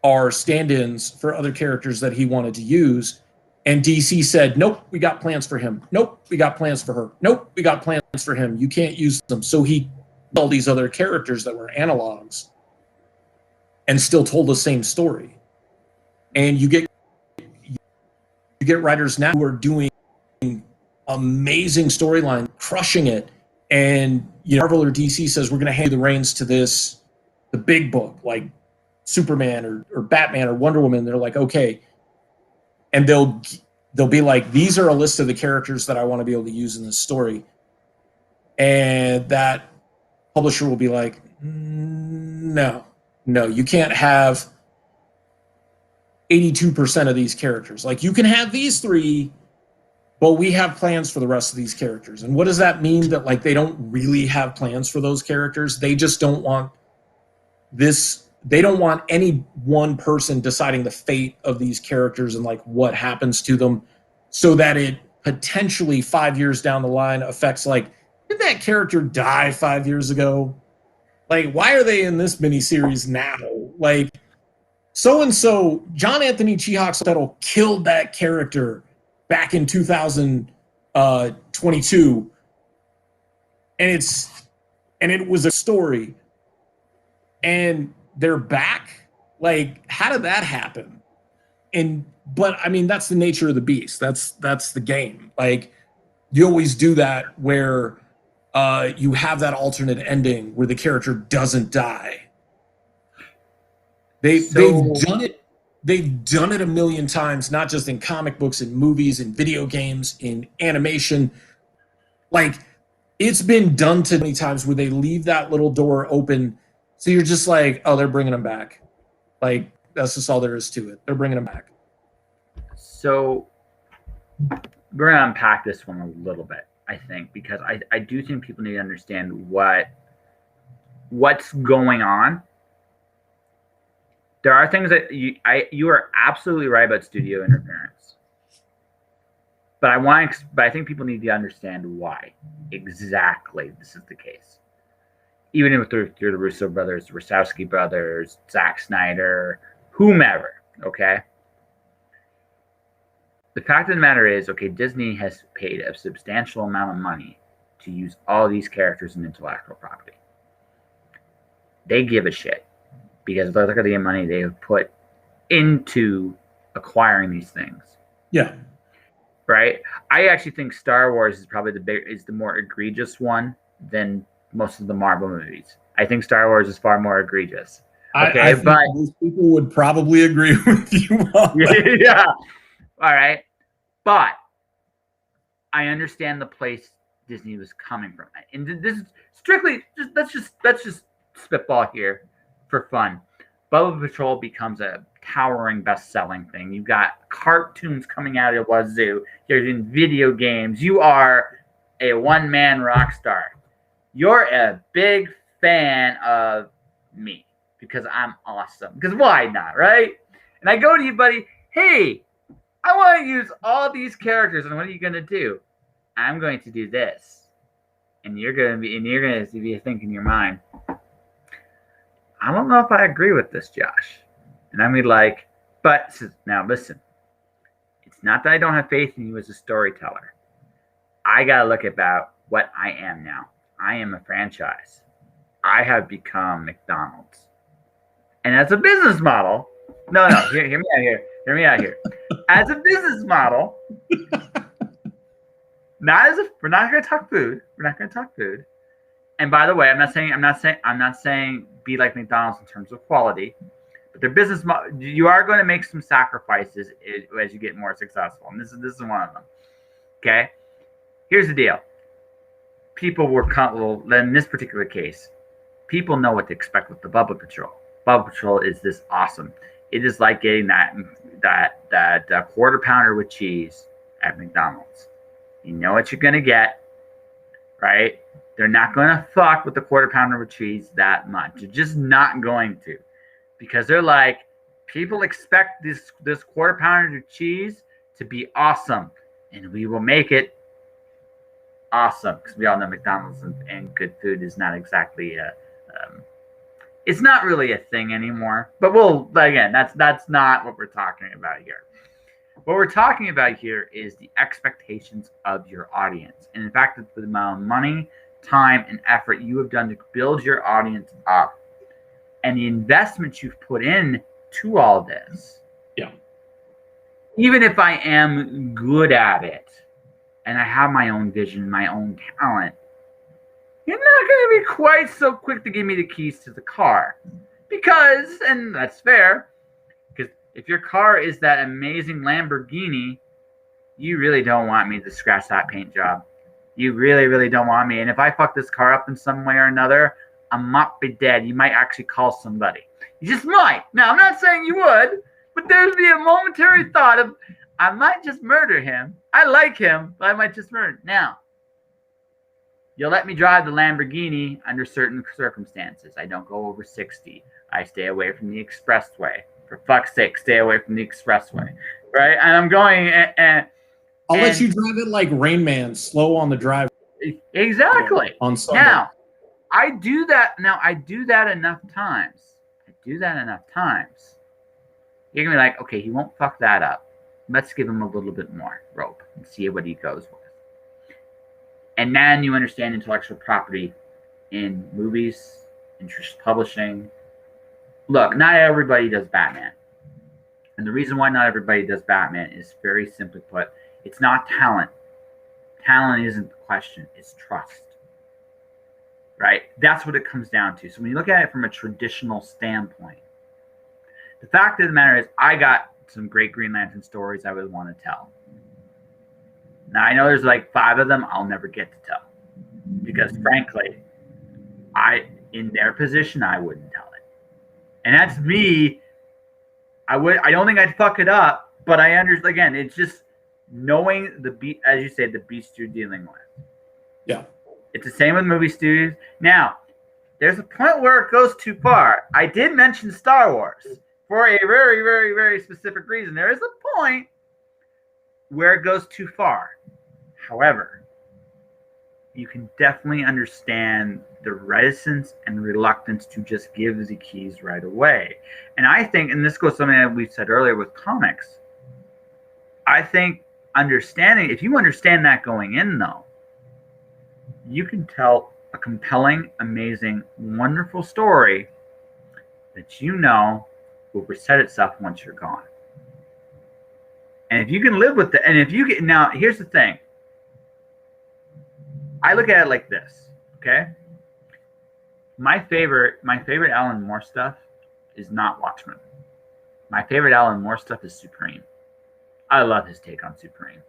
are stand-ins for other characters that he wanted to use. And DC said, nope, we got plans for him. Nope, we got plans for her. Nope, we got plans for him. You can't use them. So he all these other characters that were analogs and still told the same story. And you get writers now who are doing amazing storyline, crushing it. And, you know, Marvel or DC says, we're going to hand you the reins to this, the big book, like Superman or Batman or Wonder Woman. They're like, okay. And they'll be like, these are a list of the characters that I want to be able to use in this story. And that publisher will be like, no, you can't have 82% of these characters. Like, you can have these three, but we have plans for the rest of these characters. And what does that mean? That like they don't really have plans for those characters. They just don't want this. They don't want any one person deciding the fate of these characters and like what happens to them, so that it potentially 5 years down the line affects like, did that character die 5 years ago? Like, why are they in this miniseries now? Like, so-and-so, John Anthony Chihak Soltero killed that character back in 2022. And it was a story. And they're back? Like, how did that happen? But I mean, that's the nature of the beast. That's the game. Like, you always do that where you have that alternate ending where the character doesn't die. They've done it. They've done it a million times, not just in comic books, in movies, in video games, in animation. Like, it's been done to many times where they leave that little door open. So you're just like, oh, they're bringing him back. Like, that's just all there is to it. They're bringing him back. So we're going to unpack this one a little bit, I think, because I do think people need to understand what's going on. There are things that you are absolutely right about studio interference, but I think people need to understand why exactly this is the case. Even through the Russo brothers, the Wachowski brothers, Zack Snyder, whomever. Okay. The fact of the matter is, okay, Disney has paid a substantial amount of money to use all these characters and intellectual property. They give a shit because look at the money they have put into acquiring these things. Yeah. Right. I actually think Star Wars is probably the more egregious one than most of the Marvel movies. I think Star Wars is far more egregious. Okay, I think most people would probably agree with you on that. Yeah. All right. But I understand the place Disney was coming from. And this is strictly let's just spitball here for fun. Bubba Patrol becomes a towering best-selling thing. You've got cartoons coming out of wazoo. You're in video games. You are a one-man rock star. You're a big fan of me because I'm awesome. Because why not, right? And I go to you, buddy. Hey, I want to use all these characters, and what are you going to do? I'm going to do this, and you're going to be thinking in your mind, I don't know if I agree with this, Josh. And I'm like, but now listen, it's not that I don't have faith in you as a storyteller. I got to look about what I am now. I am a franchise. I have become McDonald's. And as a business model, no, hear me out here. Hear me out here. As a business model, we're not going to talk food. We're not going to talk food. And by the way, I'm not saying be like McDonald's in terms of quality, but their business model, you are going to make some sacrifices as you get more successful. And this is one of them. Okay. Here's the deal. People were comfortable in this particular case. People know what to expect with the Bubba Patrol. Bubba Patrol is this awesome. It is like getting that quarter pounder with cheese at McDonald's. You know what you're gonna get, right? They're not gonna fuck with the quarter pounder with cheese that much. They're just not going to, because they're like, people expect this quarter pounder with cheese to be awesome, and we will make it awesome, because we all know McDonald's and good food is not exactly it's not really a thing anymore. But again, that's not what we're talking about here. What we're talking about here is the expectations of your audience, and in fact, the amount of money, time, and effort you have done to build your audience up, and the investment you've put in to all this. Yeah. Even if I am good at it, and I have my own vision, my own talent, you're not going to be quite so quick to give me the keys to the car. Because, and that's fair, because if your car is that amazing Lamborghini, you really don't want me to scratch that paint job. You really, really don't want me. And if I fuck this car up in some way or another, I might be dead. You might actually call somebody. You just might. Now, I'm not saying you would, but there'd be a momentary thought of, I might just murder him. I like him, but I might just murder him. Now, you'll let me drive the Lamborghini under certain circumstances. I don't go over 60. I stay away from the expressway. For fuck's sake, stay away from the expressway. Right? And I'm going and I'll let you drive it like Rain Man, slow on the drive. Exactly. On Sunday. Now, I do that enough times. You're going to be like, okay, he won't fuck that up. Let's give him a little bit more rope and see what he goes with. And then you understand intellectual property in movies, in publishing. Look, not everybody does Batman. And the reason why not everybody does Batman is very simply put, it's not talent. Talent isn't the question, it's trust. Right? That's what it comes down to. So when you look at it from a traditional standpoint, the fact of the matter is I got some great Green Lantern stories I would want to tell. Now, I know there's like 5 of them I'll never get to tell. Because frankly, in their position, I wouldn't tell it. And that's me. I don't think I'd fuck it up, but I understand. Again, it's just knowing the beat, as you say, the beast you're dealing with. Yeah. It's the same with movie studios. Now, there's a point where it goes too far. I did mention Star Wars for a very, very, very specific reason. There is a point where it goes too far. However, you can definitely understand the reticence and reluctance to just give the keys right away. And I think, and this goes to something that we said earlier with comics, I think if you understand that going in, though, you can tell a compelling, amazing, wonderful story that you know will reset itself once you're gone. And if you can live with it, and if you get, now here's the thing. I look at it like this, okay? My favorite Alan Moore stuff is not Watchmen. My favorite Alan Moore stuff is Supreme. I love his take on Supreme.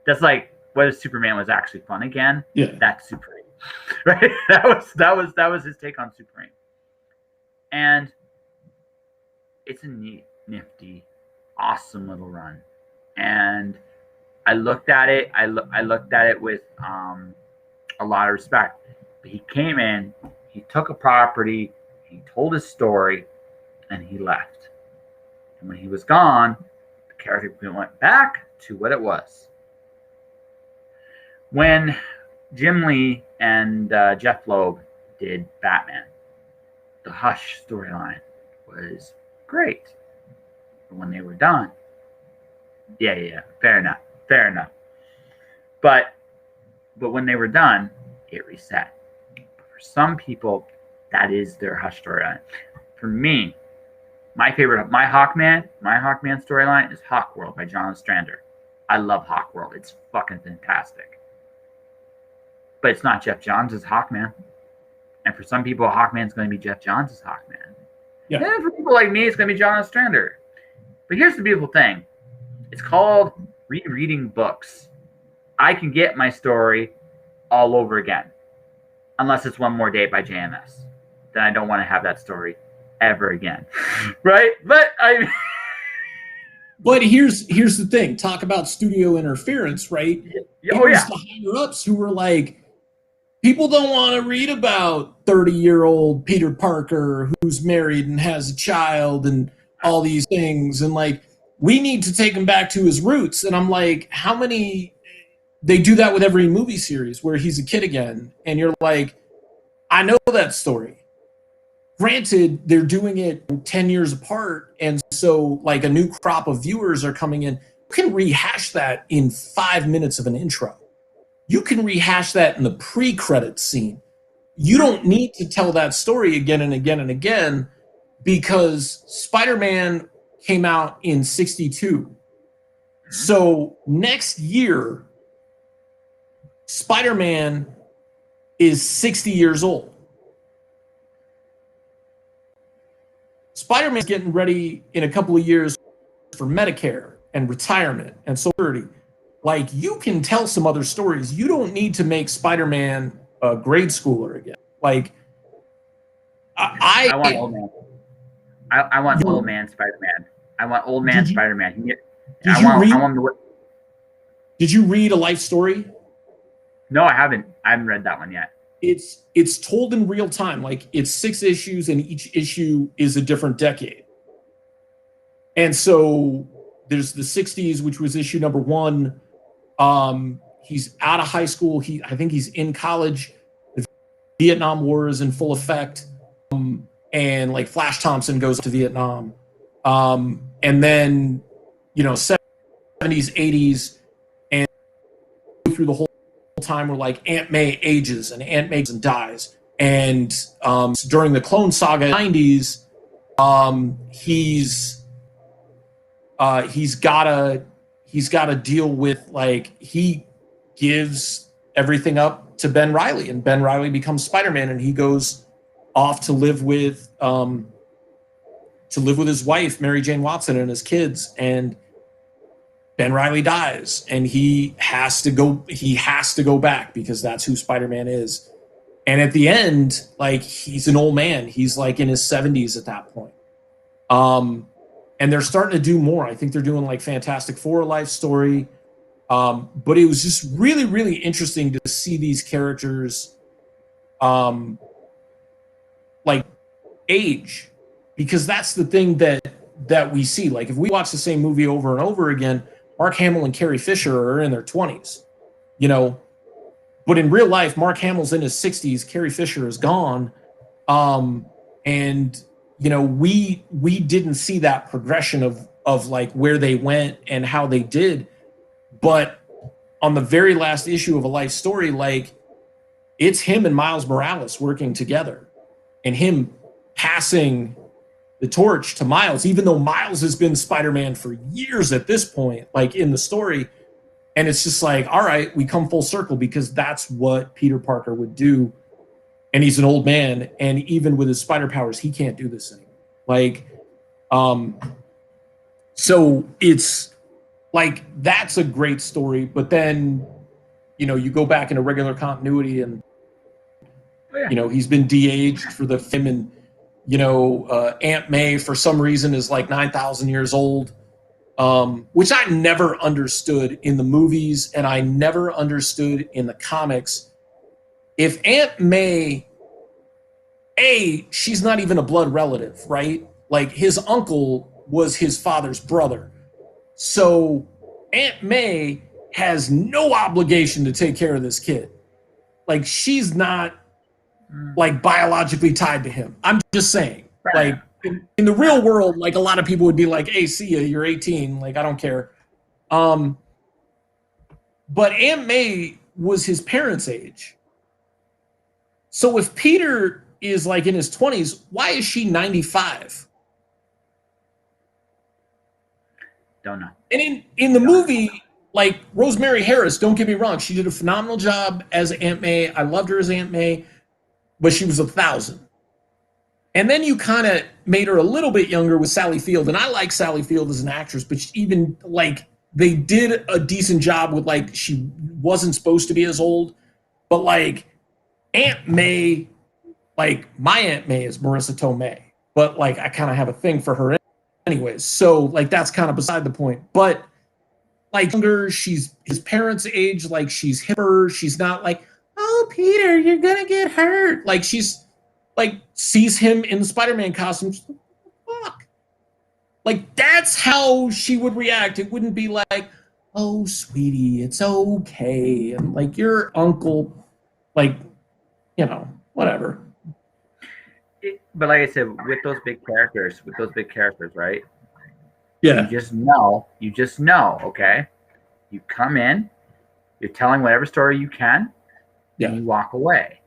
That's like what if Superman was actually fun again? Yeah. That's Supreme. Right? That was his take on Supreme. And it's a neat, nifty, awesome little run. And I looked at it. I looked at it with a lot of respect. But he came in, he took a property, he told his story, and he left. And when he was gone, the character went back to what it was. When Jim Lee and Jeff Loeb did Batman, the Hush storyline was great. But when they were done, yeah, fair enough. But when they were done, it reset. For some people, that is their Hush storyline. For me, my Hawkman storyline is Hawkworld by John Ostrander. I love Hawkworld. It's fucking fantastic. But it's not Jeff Johns' Hawkman. And for some people, Hawkman's going to be Jeff Johns' Hawkman. Yeah. And for people like me, it's going to be John Ostrander. But here's the beautiful thing. It's called rereading books. I can get my story all over again. Unless it's One More Day by JMS. Then I don't want to have that story ever again. Right? But But here's the thing. Talk about studio interference, right? Oh, yeah. The higher-ups who were like, people don't want to read about 30-year-old Peter Parker who's married and has a child and all these things. And, like, we need to take him back to his roots. And I'm like, how many... They do that with every movie series where he's a kid again. And you're like, I know that story. Granted, they're doing it 10 years apart. And so, like, a new crop of viewers are coming in. You can rehash that in 5 minutes of an intro. You can rehash that in the pre-credits scene. You don't need to tell that story again and again and again because Spider-Man came out in 1962. So next year, Spider-Man is 60 years old. Spider-Man's getting ready in a couple of years for Medicare and retirement and Social Security. Like, you can tell some other stories. You don't need to make Spider-Man a grade schooler again. Like, I want old man. I want old man Spider-Man. I want old man Spider-Man. Did you read A Life Story? No, I haven't. I haven't read that one yet. It's told in real time. Like, it's 6 issues, and each issue is a different decade. And so there's the 60s, which was issue number 1. He's out of high school. I think he's in college. The Vietnam War is in full effect. And like Flash Thompson goes to Vietnam. And then, 70s, 80s, and through the whole time where like Aunt May ages and Aunt May dies. And during the Clone Saga 90s, he's he's gotta deal with, like, he gives everything up to Ben Reilly, and Ben Reilly becomes Spider-Man, and he goes off to live with his wife, Mary Jane Watson, and his kids, and Ben Reilly dies, and he has to go back because that's who Spider-Man is. And at the end, like, he's an old man. He's like in his 70s at that point. And they're starting to do more. I think they're doing like Fantastic Four life story. But it was just really, really interesting to see these characters like age, because that's the thing that we see. Like, if we watch the same movie over and over again, Mark Hamill and Carrie Fisher are in their 20s, you know, but in real life, Mark Hamill's in his 60s, Carrie Fisher is gone. And, you know, we didn't see that progression of like where they went and how they did. But on the very last issue of A Life Story, like, it's him and Miles Morales working together, and him passing the torch to Miles, even though Miles has been Spider-Man for years at this point, like in the story. And it's just like, all right, we come full circle, because that's what Peter Parker would do. And he's an old man, and even with his spider powers, he can't do this anymore. Like, so it's like, that's a great story. But then, you know, you go back into regular continuity, and, you know, he's been de-aged for the film, and, you know, Aunt May, for some reason, is like 9,000 years old, which I never understood in the movies, and I never understood in the comics. If Aunt May, she's not even a blood relative, right? Like, his uncle was his father's brother. So Aunt May has no obligation to take care of this kid. Like, she's not like biologically tied to him. I'm just saying, like, in the real world, like, a lot of people would be like, hey, see ya, you're 18. Like, I don't care. But Aunt May was his parents' age. So if Peter is like in his 20s, why is she 95? Don't know. And in the movie, like, Rosemary Harris, don't get me wrong, she did a phenomenal job as Aunt May. I loved her as Aunt May, but she was 1,000. And then you kind of made her a little bit younger with Sally Field. And I like Sally Field as an actress, but even, like, they did a decent job with, like, she wasn't supposed to be as old. But, like, Aunt May, like, my Aunt May is Marissa Tomei. But, like, I kind of have a thing for her anyways. So, like, that's kind of beside the point. But, like, younger, she's his parents' age, like, she's hipper. She's not like, oh, Peter, you're going to get hurt. Like, she's, like, sees him in the Spider-Man costume. Fuck. Like, that's how she would react. It wouldn't be like, oh, sweetie, it's okay. And, like, your uncle, like, you know, whatever. But like I said, with those big characters, right? Yeah. You just know, okay? You come in, you're telling whatever story you can, and you walk away.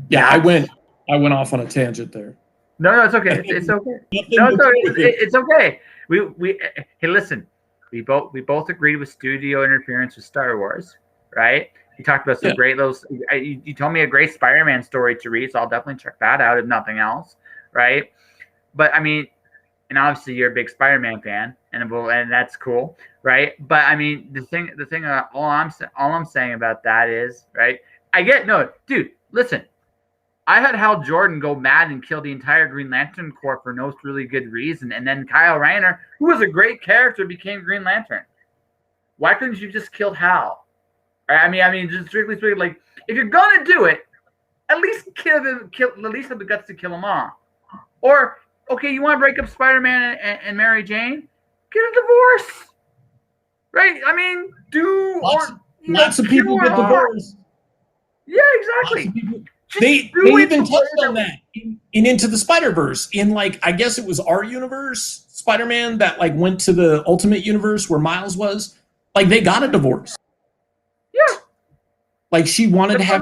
Yeah, I went off on a tangent there. No, it's okay. It's okay. It's okay. Hey, listen. We both agreed with studio interference with Star Wars, right? You talked about some great little. You told me a great Spider-Man story to read, so I'll definitely check that out if nothing else, right? But I mean, and obviously you're a big Spider-Man fan, and that's cool, right? But I mean, the thing. All I'm saying about that is, right? Dude. Listen. I had Hal Jordan go mad and kill the entire Green Lantern Corps for no really good reason. And then Kyle Rayner, who was a great character, became Green Lantern. Why couldn't you just kill Hal? I mean, just strictly speaking, like, if you're going to do it, at least at least have the guts to kill them all. Or, okay, you want to break up Spider-Man and Mary Jane? Get a divorce. Right? I mean, lots of people get divorced. Yeah, exactly. They even touched on that in Into the Spider-Verse. In, like, I guess it was our universe, Spider-Man, that, like, went to the Ultimate Universe where Miles was. Like, they got a divorce. Yeah. Like, she wanted to have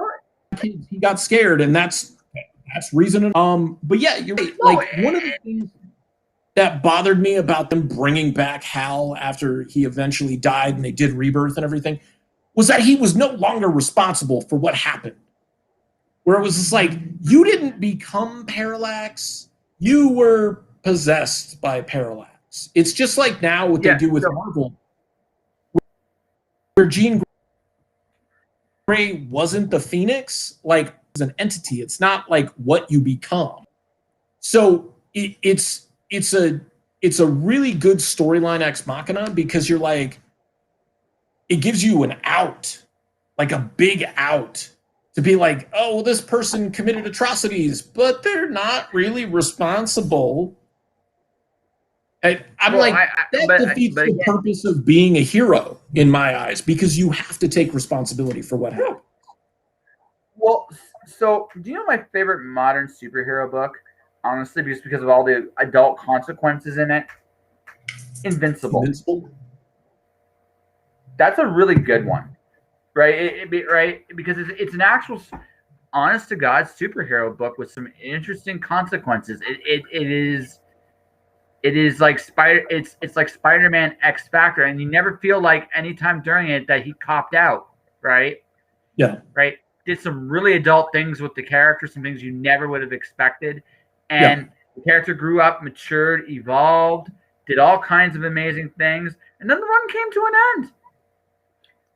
kids. He got scared, and that's reason. But yeah, you're right. Like, one of the things that bothered me about them bringing back Hal after he eventually died and they did Rebirth and everything was that he was no longer responsible for what happened. Where it was just like, you didn't become Parallax, you were possessed by Parallax. It's just like now what they do with Marvel, where Jean Grey wasn't the Phoenix, like it's an entity. It's not like what you become. So it's a really good storyline ex machina because you're like, it gives you an out, like a big out to be like, oh, well, this person committed atrocities, but they're not really responsible. That defeats the purpose of being a hero in my eyes, because you have to take responsibility for what happened. Well, so do you know my favorite modern superhero book? Honestly, just because of all the adult consequences in it, Invincible. That's a really good one, right? Right, because it's an actual, honest to God superhero book with some interesting consequences. It is like it's like Spider-Man X Factor, and you never feel like anytime during it that he copped out, right? Yeah. Right. Did some really adult things with the character, some things you never would have expected. And the character grew up, matured, evolved, did all kinds of amazing things, and then the run came to an end,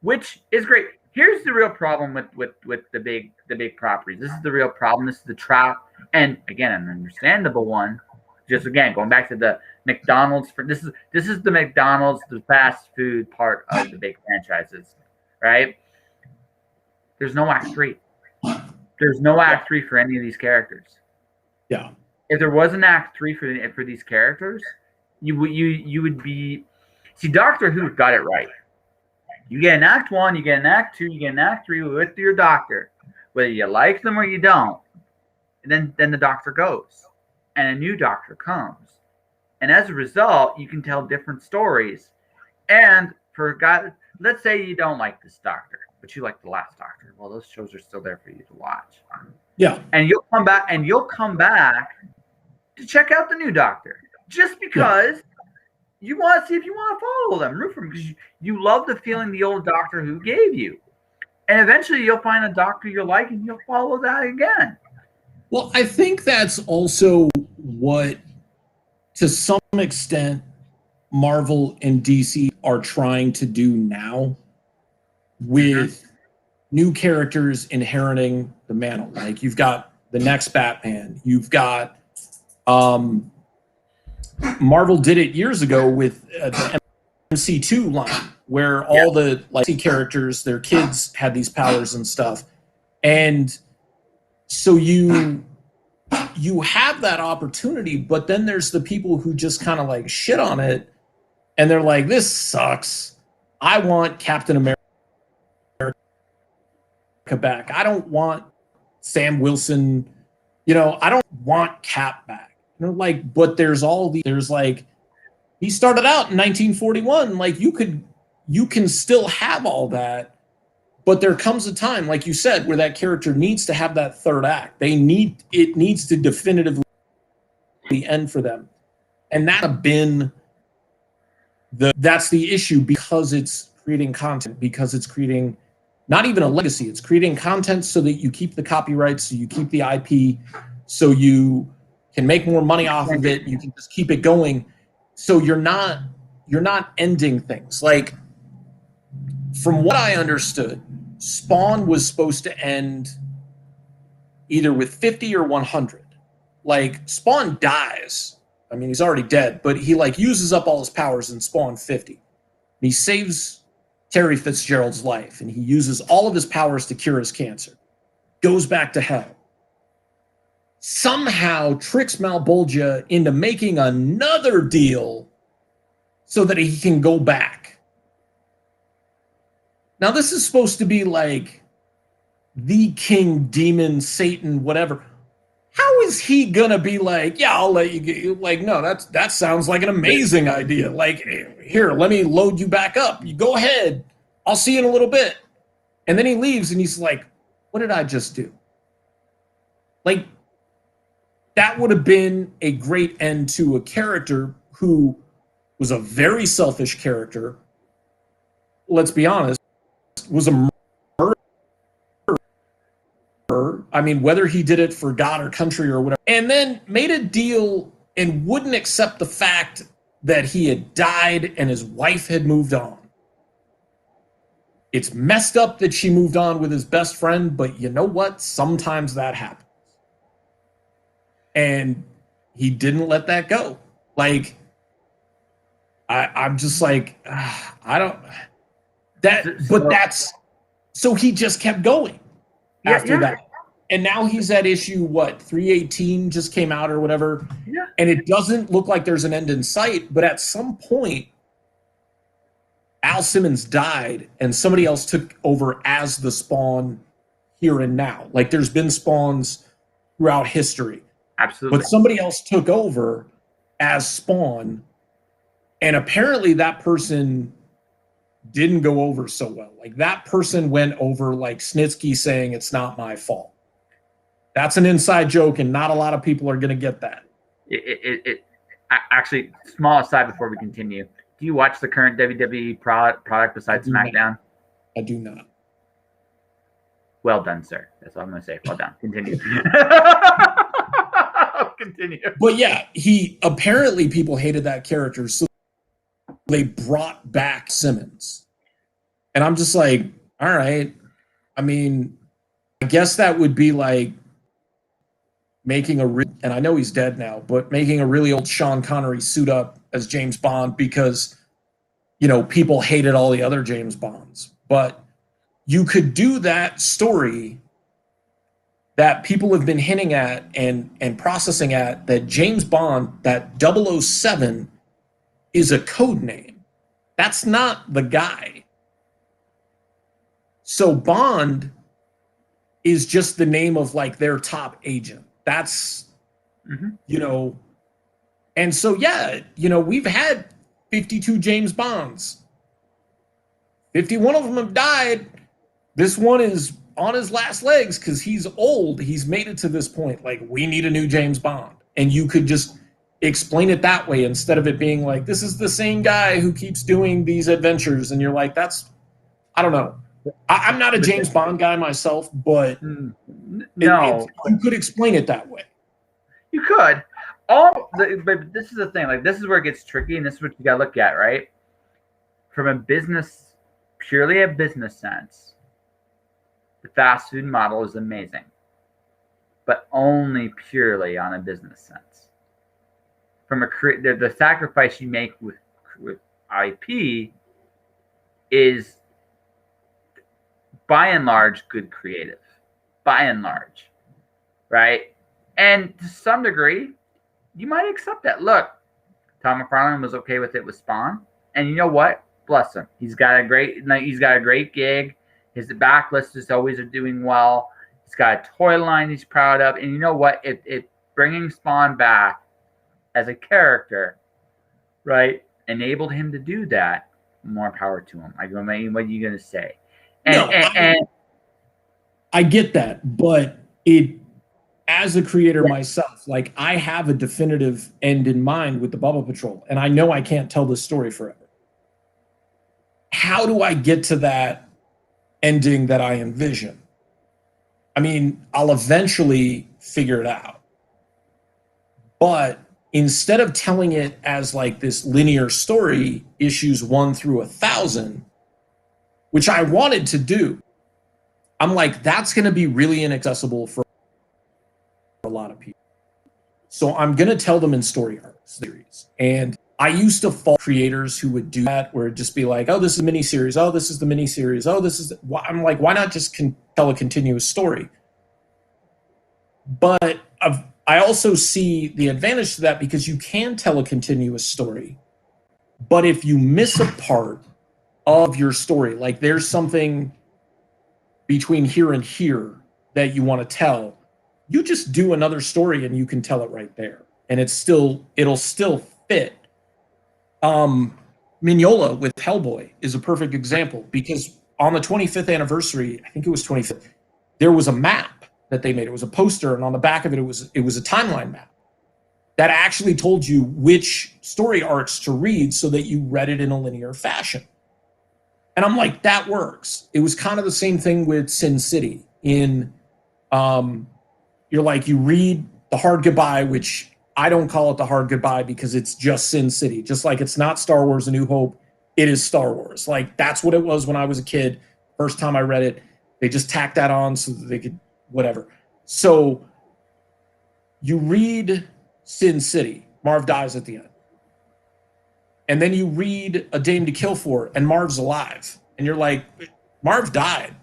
which is great. Here's the real problem with the big properties. This is the real problem. This is the trap, and again, an understandable one. Just again, going back to the McDonald's. This is the McDonald's, the fast food part of the big franchises, right? There's no Act 3. There's no Act 3 for any of these characters. Yeah. If there was an Act 3 for these characters, you would be. See, Doctor Who got it right. You get an Act 1, you get an Act 2, you get an Act 3 with your Doctor, whether you like them or you don't. And then the Doctor goes, and a new Doctor comes, and as a result, you can tell different stories. And for God, let's say you don't like this Doctor, but you like the last Doctor. Well, those shows are still there for you to watch. Yeah. And you'll come back to check out the new Doctor just because you want to see if you want to follow them, root for them, because you love the feeling the old Doctor Who gave you. And eventually you'll find a Doctor you like and you'll follow that again. Well, I think that's also what, to some extent, Marvel and DC are trying to do now with new characters inheriting the mantle. Like you've got the next Batman. You've got Marvel did it years ago with the MC2 line, where all the like characters, their kids had these powers and stuff. And so you have that opportunity, but then there's the people who just kind of like shit on it, and they're like, this sucks. I want Captain America back. I don't want Sam Wilson. I don't want Cap back. Like, but there's like, he started out in 1941. Like you can still have all that, but there comes a time, like you said, where that character needs to have that third act. It needs to definitively end for them. And that's the issue, because it's creating content, because it's creating not even a legacy. It's creating content so that you keep the copyrights, so you keep the IP, so you can make more money off of it. You can just keep it going. So you're not ending things. Like, from what I understood, Spawn was supposed to end either with 50 or 100. Like, Spawn dies. I mean, he's already dead, but he like uses up all his powers in Spawn 50. He saves Terry Fitzgerald's life, and he uses all of his powers to cure his cancer. Goes back to hell. Somehow tricks Malbolgia into making another deal so that he can go back. Now, this is supposed to be like the king, demon, Satan, whatever. How is he gonna be like, yeah, I'll let you get, like, no, that sounds like an amazing idea. Like, here, let me load you back up. You go ahead. I'll see you in a little bit. And then he leaves and he's like, what did I just do? Like, that would have been a great end to a character who was a very selfish character. Let's be honest, was a murderer. I mean, whether he did it for God or country or whatever, and then made a deal and wouldn't accept the fact that he had died and his wife had moved on. It's messed up that she moved on with his best friend, but you know what? Sometimes that happens. And he didn't let that go. Like, I'm just like, I don't, but that's, so he just kept going after that. And now he's at issue, 318 just came out or whatever. Yeah. And it doesn't look like there's an end in sight, but at some point, Al Simmons died and somebody else took over as the Spawn here and now. Like, there's been Spawns throughout history. Absolutely. But somebody else took over as Spawn, and apparently that person didn't go over so well. Like, that person went over like Snitsky saying, "It's not my fault." That's an inside joke, and not a lot of people are going to get that. Actually, small aside before we continue. Do you watch the current WWE product besides SmackDown? I do not. Well done, sir. That's all I'm going to say. Well done. Continue. Continue. But yeah, apparently people hated that character, so they brought back Simmons. And I'm just like, all right. I mean, I guess that would be like making and I know he's dead now, but making a really old Sean Connery suit up as James Bond because, people hated all the other James Bonds. But you could do that story that people have been hinting at and processing at, that James Bond, that 007 is a code name. That's not the guy. So Bond is just the name of like their top agent. That's, and so, yeah, we've had 52 James Bonds. 51 of them have died. This one is on his last legs because he's old. He's made it to this point. Like, we need a new James Bond. And you could just explain it that way instead of it being like, this is the same guy who keeps doing these adventures. And you're like, I don't know. I'm not a James Bond guy myself, but no, you could explain it that way. You could. But this is the thing. Like, this is where it gets tricky, and this is what you got to look at, right? From purely a business sense, the fast food model is amazing, but only purely on a business sense. From the sacrifice you make with IP is, by and large, good creative. By and large, right? And to some degree, you might accept that. Look, Tom McFarlane was okay with it with Spawn, and you know what? Bless him. He's got a great gig. His backlist is always doing well. He's got a toy line he's proud of, and you know what? It bringing Spawn back as a character, right, enabled him to do that. More power to him. Like, I mean, what are you gonna say? I get that, but as a creator myself, like, I have a definitive end in mind with the Bubba Patrol, and I know I can't tell this story forever. How do I get to that ending that I envision? I mean, I'll eventually figure it out. But instead of telling it as like this linear story, issues 1 through 1,000, which I wanted to do, I'm like, that's going to be really inaccessible for a lot of people. So I'm going to tell them in story arc series. And I used to fault creators who would do that, where it'd just be like, oh, this is a miniseries. Oh, this is the miniseries. Oh, this is. I'm like, why not just tell a continuous story? But I also see the advantage to that, because you can tell a continuous story. But if you miss a part of your story, like there's something between here and here that you want to tell, you just do another story and you can tell it right there. And it'll still fit. Mignola with Hellboy is a perfect example, because on the 25th anniversary, I think it was 25th, there was a map that they made. It was a poster, and on the back of it, it was a timeline map that actually told you which story arcs to read so that you read it in a linear fashion. And I'm like, that works. It was kind of the same thing with Sin City. You're like, you read The Hard Goodbye, which I don't call it The Hard Goodbye because it's just Sin City. Just like it's not Star Wars A New Hope, it is Star Wars. Like, that's what it was when I was a kid. First time I read it, they just tacked that on so that they could, whatever. So you read Sin City, Marv dies at the end. And then you read A Dame to Kill For, and Marv's alive. And you're like, Marv died.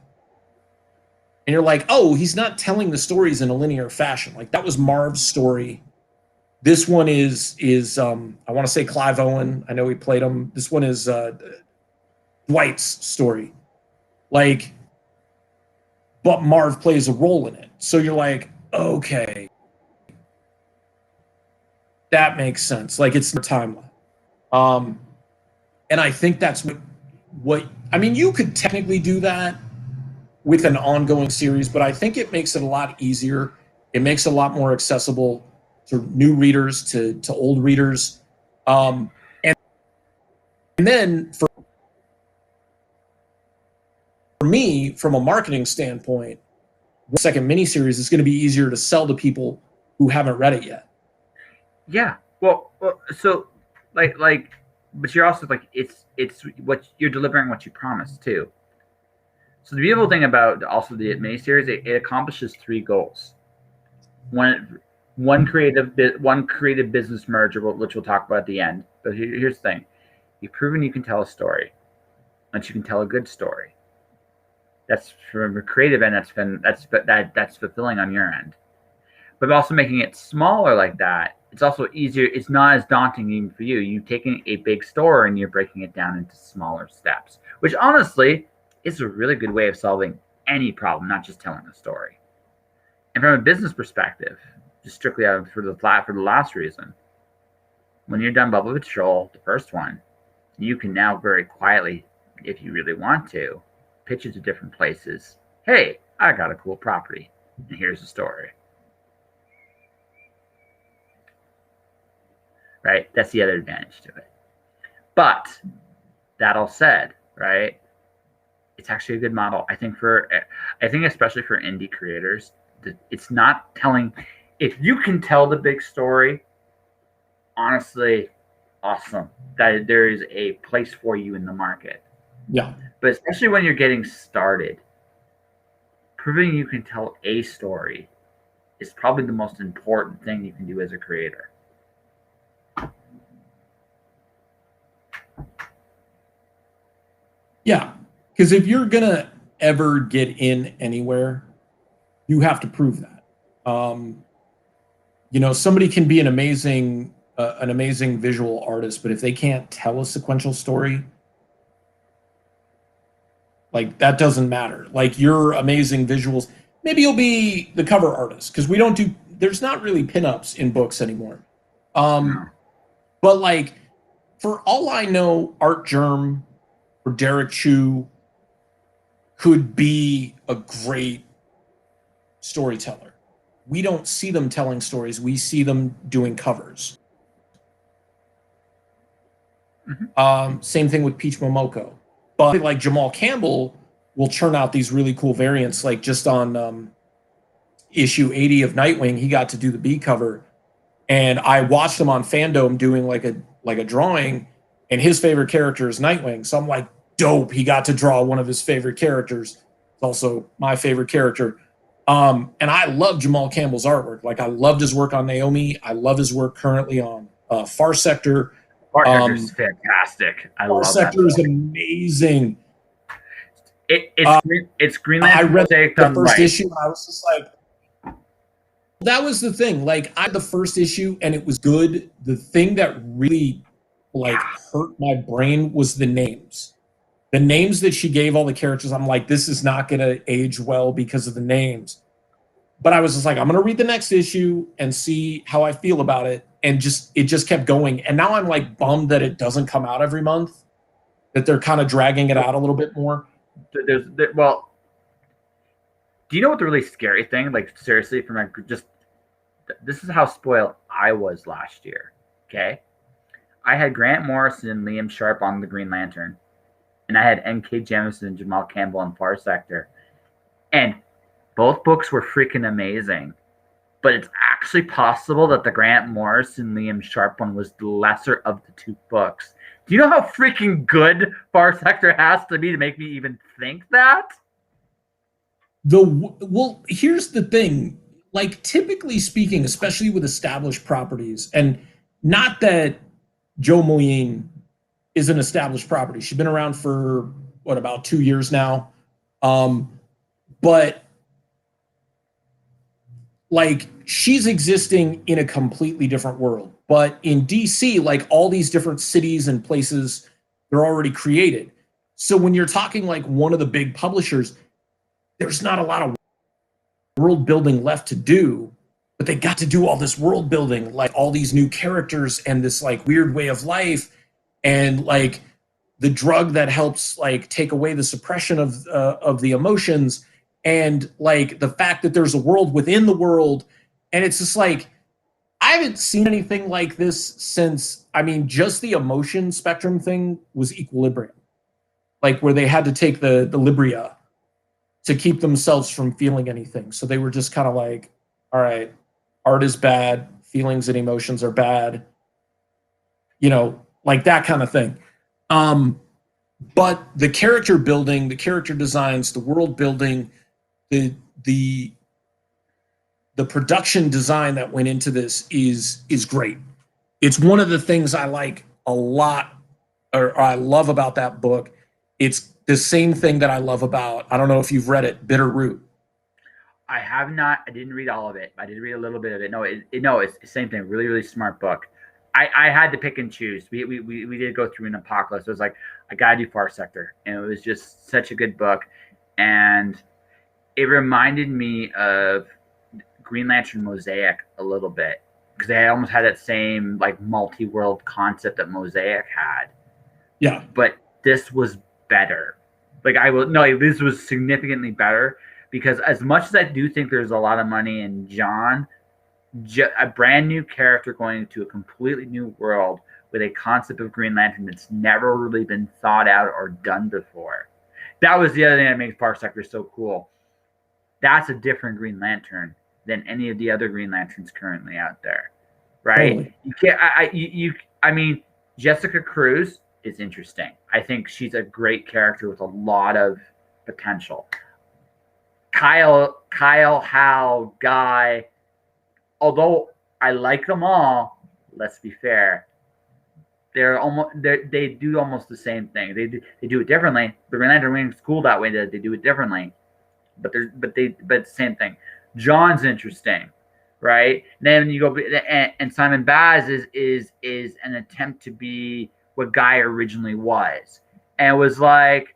And you're like, oh, he's not telling the stories in a linear fashion. Like, that was Marv's story. This one is I want to say Clive Owen. I know he played him. This one is Dwight's story. Like, but Marv plays a role in it. So you're like, okay, that makes sense. Like, it's the timeline. And I think that's what I mean, you could technically do that with an ongoing series, but I think it makes it a lot easier. It makes it a lot more accessible to new readers, to old readers. And then for me, from a marketing standpoint, the second miniseries is going to be easier to sell to people who haven't read it yet. Yeah. Well, so like, but you're also like, it's what you're delivering, what you promised too. So the beautiful thing about also the miniseries, it accomplishes 3 goals. One creative business merger, which we'll talk about at the end. But here's the thing: you've proven you can tell a story, and you can tell a good story. That's from a creative end. That's fulfilling on your end. But also making it smaller like that, it's also easier. It's not as daunting even for you. You've taken a big story and you're breaking it down into smaller steps, which honestly is a really good way of solving any problem, not just telling a story. And from a business perspective, just strictly for the last reason, when you're done Bubba Patrol, the first one, you can now very quietly, if you really want to, pitch it to different places. Hey, I got a cool property, and here's the story. Right? That's the other advantage to it. But that all said, right? It's actually a good model. I think especially for indie creators, it's not telling. If you can tell the big story, honestly, awesome. That there is a place for you in the market. Yeah. But especially when you're getting started, proving you can tell a story is probably the most important thing you can do as a creator. Yeah, because if you're gonna ever get in anywhere, you have to prove that. Somebody can be an amazing visual artist, but if they can't tell a sequential story, like, that doesn't matter. Like, your amazing visuals, maybe you'll be the cover artist, because there's not really pinups in books anymore. But like, for all I know, Art Germ or Derek Chu could be a great storyteller. We don't see them telling stories. We see them doing covers. Mm-hmm. Same thing with Peach Momoko. But like Jamal Campbell will churn out these really cool variants. Like, just on issue 80 of Nightwing, he got to do the B cover. And I watched him on Fandom doing like a drawing, and his favorite character is Nightwing. So I'm like, dope, he got to draw one of his favorite characters. It's also my favorite character. And I love Jamal Campbell's artwork. Like, I loved his work on Naomi. I love his work currently on Far Sector. Far Sector is fantastic. I love that. Far Sector is amazing. It's Green Lantern. I read the first issue, and I was just like, that was the thing. Like, I had the first issue, and it was good. The thing that really hurt my brain was the names. The names that she gave all the characters, I'm like, this is not going to age well because of the names. But I was just like, I'm going to read the next issue and see how I feel about it. And it just kept going. And now I'm like bummed that it doesn't come out every month, that they're kind of dragging it out a little bit more. Do you know what the really scary thing? Like seriously, from like just this is how spoiled I was last year. Okay, I had Grant Morrison and Liam Sharp on the Green Lantern, and I had N.K. Jemisin and Jamal Campbell on Far Sector, and both books were freaking amazing. But it's actually possible that the Grant Morrison Liam Sharp one was the lesser of the two books. Do you know how freaking good Far Sector has to be to make me even think that? Well, here's the thing. Like, typically speaking, especially with established properties, and not that Jo Moyine is an established property. She's been around for, what, about 2 years now? But like, she's existing in a completely different world. But in DC, like, all these different cities and places, they're already created. So when you're talking like one of the big publishers, there's not a lot of world building left to do, but they got to do all this world building, like all these new characters and this like weird way of life, and like the drug that helps like take away the suppression of the emotions, and like the fact that there's a world within the world. And it's just like, I haven't seen anything like this since, I mean, just the emotion spectrum thing was Equilibrium, like where they had to take the Libria to keep themselves from feeling anything. So they were just kind of like, all right, art is bad, feelings and emotions are bad, you know, like that kind of thing. But the character building, the character designs, the world building, the production design that went into this is great. It's one of the things I like a lot, or I love about that book. It's the same thing that I love about, I don't know if you've read it, Bitter Root. I have not. I didn't read all of it. I did read a little bit of it. No, it's the same thing. Really, really smart book. I had to pick and choose. We did go through an apocalypse. It was like, I gotta do Far Sector, and it was just such a good book, and it reminded me of Green Lantern Mosaic a little bit, because they almost had that same like multi-world concept that Mosaic had. Yeah, but this was better. Like this was significantly better, because as much as I do think there's a lot of money in John, a brand new character going into a completely new world with a concept of Green Lantern that's never really been thought out or done before. That was the other thing that makes Far Sector so cool. That's a different Green Lantern than any of the other Green Lanterns currently out there, right? Totally. You can't. I mean, Jessica Cruz is interesting. I think she's a great character with a lot of potential. Kyle, Hal, Guy, although I like them all, let's be fair, they do almost the same thing. They do it differently. The Green Lantern Wing is cool that way, that they do it differently. But it's the same thing. John's interesting, right? Then you go, and Simon Baz is an attempt to be what Guy originally was, and it was like,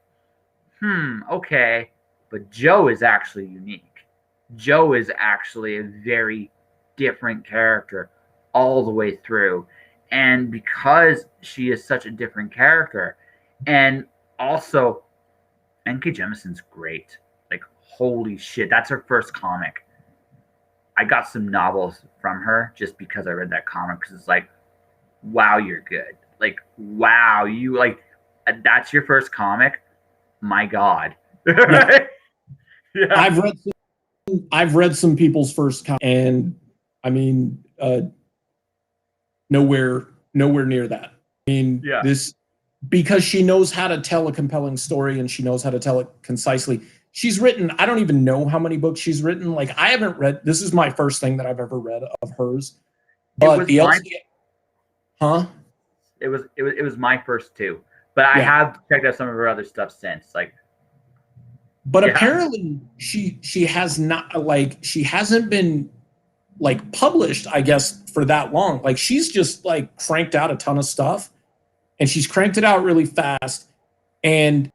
okay, but Joe is actually unique. Joe is actually a very different character all the way through, and because she is such a different character, and also N.K. Jemisin's great. Like, holy shit, that's her first comic. I got some novels from her just because I read that comic, because it's like, wow, you're good. Like, wow, you like, that's your first comic? My God. Yeah. Yeah. I've read some people's first comic, and I mean, nowhere near that. I mean, Yeah. this, because she knows how to tell a compelling story and she knows how to tell it concisely. She's written, I don't even know how many books she's written. Like, I haven't read, this is my first thing that I've ever read of hers. But the LCA, It was my first two, but I have checked out some of her other stuff since. Like, but apparently she has not, like, she hasn't been like published, I guess, for that long. Like, she's just like cranked out a ton of stuff, and she's cranked it out really fast. And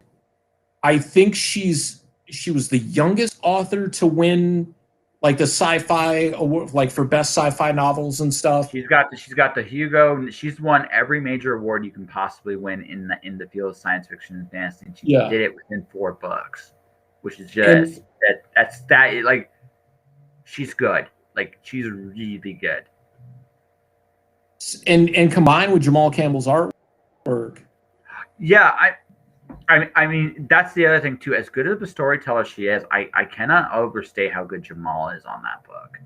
I think she was the youngest author to win like the sci-fi award, like for best sci-fi novels and stuff. She's got the Hugo. She's won every major award you can possibly win in the field of science fiction and fantasy. And she did it within 4 books. which is just that like she's good. Like she's really good. And combined with Jamal Campbell's artwork. Yeah, I mean that's the other thing too. As good of a storyteller she is, I cannot overstate how good Jamal is on that book.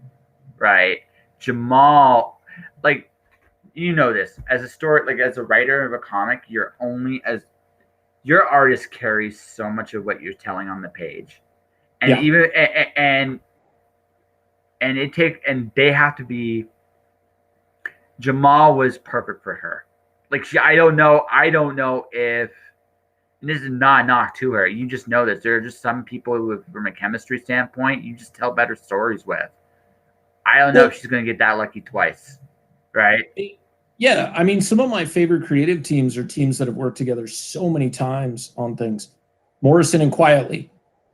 Right? Jamal, like, you know this, as a story, like as a writer of a comic, you're only as your artist carries so much of what you're telling on the page. And Yeah. even and they have to be. Jamal was perfect for her. Like I don't know if, and this is not a knock to her. You just know that there are just some people who, from a chemistry standpoint, you just tell better stories with. I don't know if she's going to get that lucky twice, right? Yeah, I mean, some of my favorite creative teams are teams that have worked together so many times on things. Morrison and Quietly,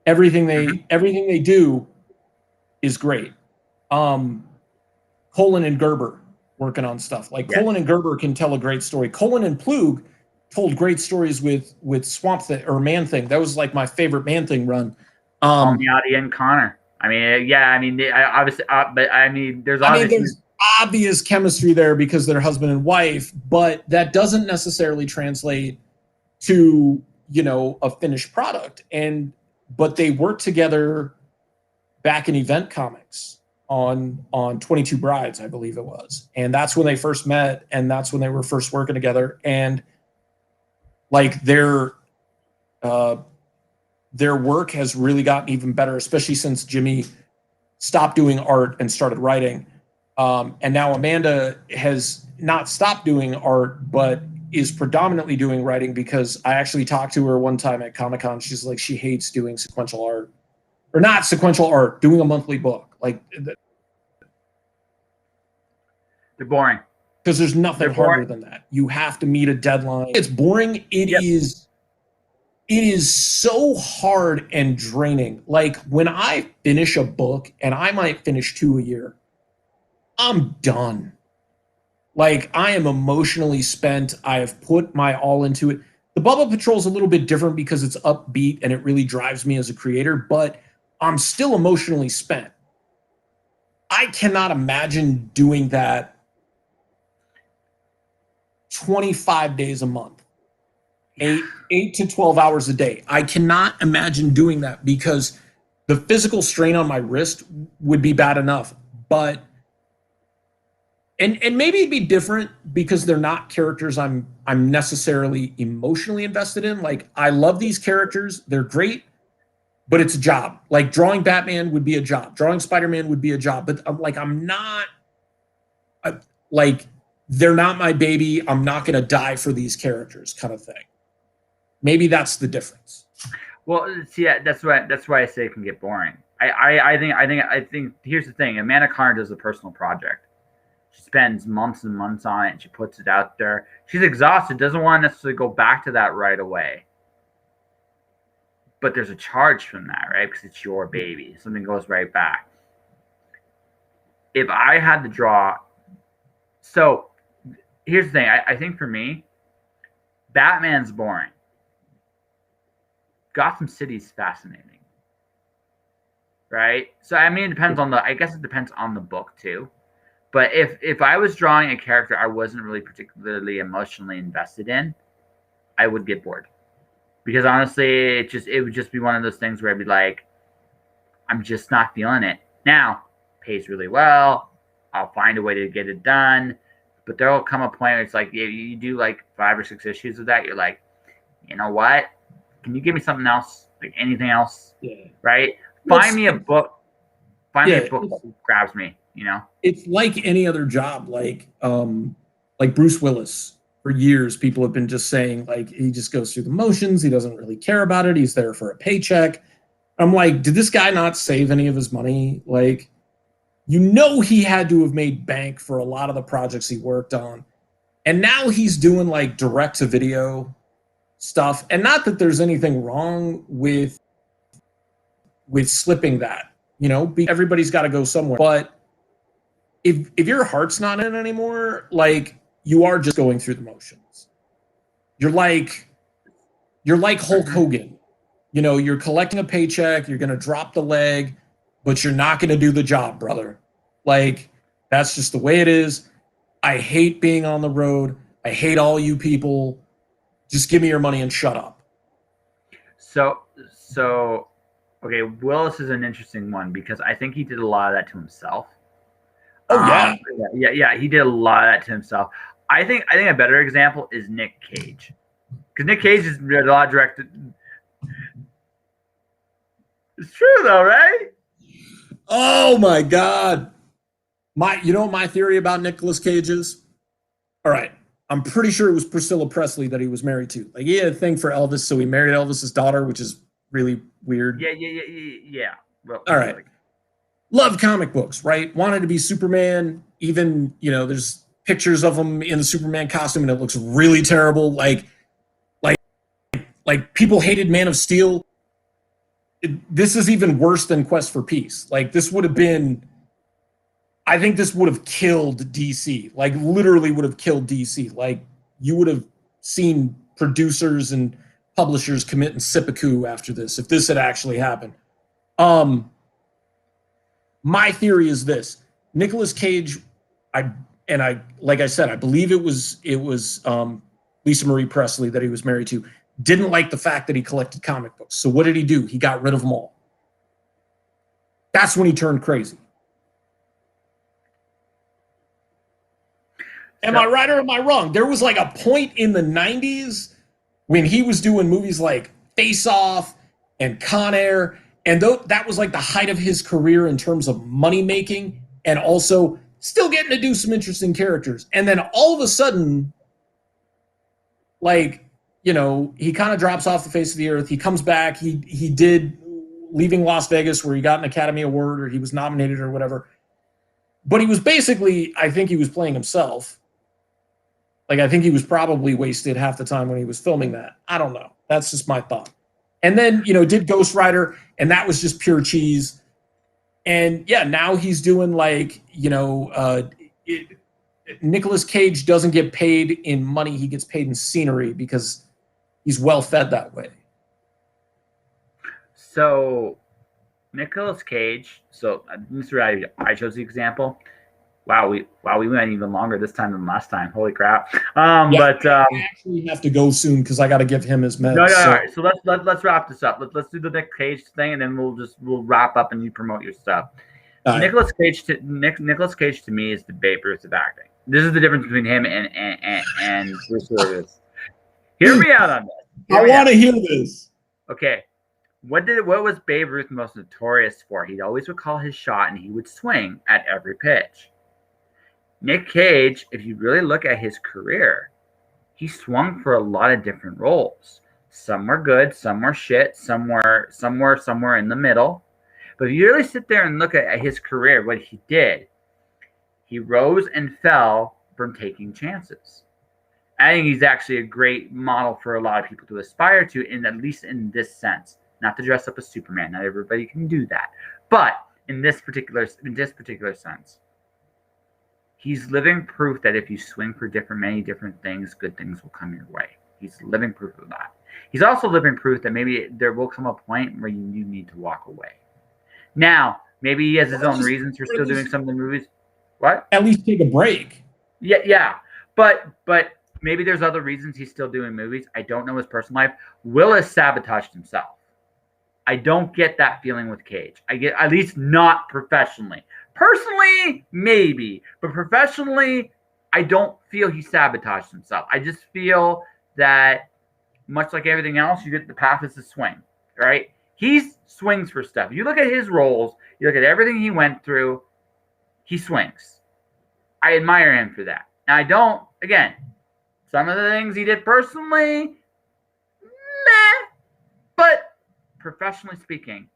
everything they do is great. Colin and Gerber working on stuff like Colin and Gerber can tell a great story. Colin and Plug told great stories with Swamp Thing or Man Thing. That was like my favorite Man Thing run. Palmiotti and Connor. I mean, obviously, but I mean, there's obvious chemistry there because they're husband and wife, but that doesn't necessarily translate to, you know, a finished product. But they worked together back in Event Comics on 22 Brides, I believe it was. And that's when they first met, and that's when they were first working together. And like their work has really gotten even better, especially since Jimmy stopped doing art and started writing. And now Amanda has not stopped doing art, but is predominantly doing writing, because I actually talked to her one time at Comic-Con. She's like, she hates doing sequential art, or not sequential art, doing a monthly book. Like, they're boring. Because there's nothing harder than that. You have to meet a deadline. It's boring. It is so hard and draining. Like when I finish a book, and I might finish 2 a year, I'm done. Like I am emotionally spent. I have put my all into it. The Bubba Patrol is a little bit different because it's upbeat and it really drives me as a creator, but I'm still emotionally spent. I cannot imagine doing that 25 days a month, 8 to 12 hours a day. I cannot imagine doing that because the physical strain on my wrist would be bad enough. But and maybe it'd be different because they're not characters I'm necessarily emotionally invested in. Like I love these characters, they're great, but it's a job. Like drawing Batman would be a job, drawing Spider-Man would be a job. But I'm not like, they're not my baby. I'm not going to die for these characters, kind of thing. Maybe that's the difference. Well, see, that's why I say it can get boring. I think here's the thing. Amanda Connor does a personal project. She spends months and months on it, and she puts it out there. She's exhausted, doesn't want to necessarily go back to that right away. But there's a charge from that, right? Because it's your baby. Something goes right back. If I had to draw, so here's the thing. I think for me, Batman's boring. Gotham City's fascinating, right? So I mean, it depends on I guess it depends on the book too. But if I was drawing a character I wasn't really particularly emotionally invested in, I would get bored. Because honestly, it would just be one of those things where I'd be like, I'm just not feeling it. Now, pays really well. I'll find a way to get it done. But there will come a point where it's like, you do like 5 or 6 issues of that. You're like, you know what? Can you give me something else? Like anything else? Yeah. Right? Find me a book. Find me a book that grabs me, you know? It's like any other job. Like Bruce Willis. For years, people have been just saying, like, he just goes through the motions. He doesn't really care about it. He's there for a paycheck. I'm like, did this guy not save any of his money? Like, you know, he had to have made bank for a lot of the projects he worked on. And now he's doing like direct to video stuff. And not that there's anything wrong with slipping that, you know, everybody's got to go somewhere. But if your heart's not in it anymore, like, you are just going through the motions. You're like Hulk Hogan. You know, you're collecting a paycheck, you're going to drop the leg, but you're not going to do the job, brother. Like, that's just the way it is. I hate being on the road. I hate all you people. Just give me your money and shut up. So, okay, Willis is an interesting one because I think he did a lot of that to himself. Oh, yeah. Yeah, he did a lot of that to himself. I think a better example is Nick Cage. Because Nick Cage is a lot directed. It's true though, right? Oh my God. You know what my theory about Nicolas Cage is? All right. I'm pretty sure it was Priscilla Presley that he was married to. Like, he had a thing for Elvis, so he married Elvis's daughter, which is really weird. Yeah. Well, all right. Loved comic books, right? Wanted to be Superman. Even, you know, there's pictures of him in the Superman costume and it looks really terrible. Like people hated Man of Steel. This is even worse than Quest for Peace. Like, this would have been, I think this would have killed DC. Like, literally would have killed DC. Like, you would have seen producers and publishers committing seppuku after this if this had actually happened. My theory is this: Nicolas Cage, like I said, I believe it was Lisa Marie Presley that he was married to, didn't like the fact that he collected comic books. So what did he do? He got rid of them all. That's when he turned crazy. Am I right or am I wrong? There was like a point in the 90s when he was doing movies like Face Off and Con Air, and that was like the height of his career in terms of money making and also still getting to do some interesting characters. And then all of a sudden, like, you know, he kind of drops off the face of the earth. He comes back. He did Leaving Las Vegas, where he got an Academy Award or he was nominated or whatever. But he was basically, I think he was playing himself. Like, I think he was probably wasted half the time when he was filming that. I don't know. That's just my thought. And then, you know, did Ghost Rider, and that was just pure cheese. And yeah, now he's doing like, you know, Nicolas Cage doesn't get paid in money. He gets paid in scenery because he's well fed that way. So Nicolas Cage, so I chose the example. Wow, we went even longer this time than last time. Holy crap! But I actually have to go soon because I got to give him his meds. No, all right. So let's wrap this up. Let's do the Nick Cage thing, and then we'll wrap up and you promote your stuff. Right. Nicolas Cage to me is the Babe Ruth of acting. This is the difference between him and Bruce Willis. Hear me out on this. I want to hear this. Okay. What was Babe Ruth most notorious for? He always would call his shot and he would swing at every pitch. Nick Cage, if you really look at his career, he swung for a lot of different roles. Some were good, some were shit, some were somewhere in the middle. But if you really sit there and look at his career, what he did, he rose and fell from taking chances. I think he's actually a great model for a lot of people to aspire to, at least in this sense. Not to dress up as Superman. Not everybody can do that. But in this particular sense, he's living proof that if you swing for many different things, good things will come your way. He's living proof of that. He's also living proof that maybe there will come a point where you need to walk away. Now, maybe he has his own reasons for still doing some of the movies. What? At least take a break. Yeah. But maybe there's other reasons he's still doing movies. I don't know his personal life. Willis sabotaged himself. I don't get that feeling with Cage. I get, at least not professionally. Personally, maybe. But professionally, I don't feel he sabotaged himself. I just feel that, much like everything else, you get the path is to swing, right? He swings for stuff. You look at his roles, you look at everything he went through, he swings. I admire him for that. Now, I don't, again, some of the things he did personally, meh. But professionally speaking,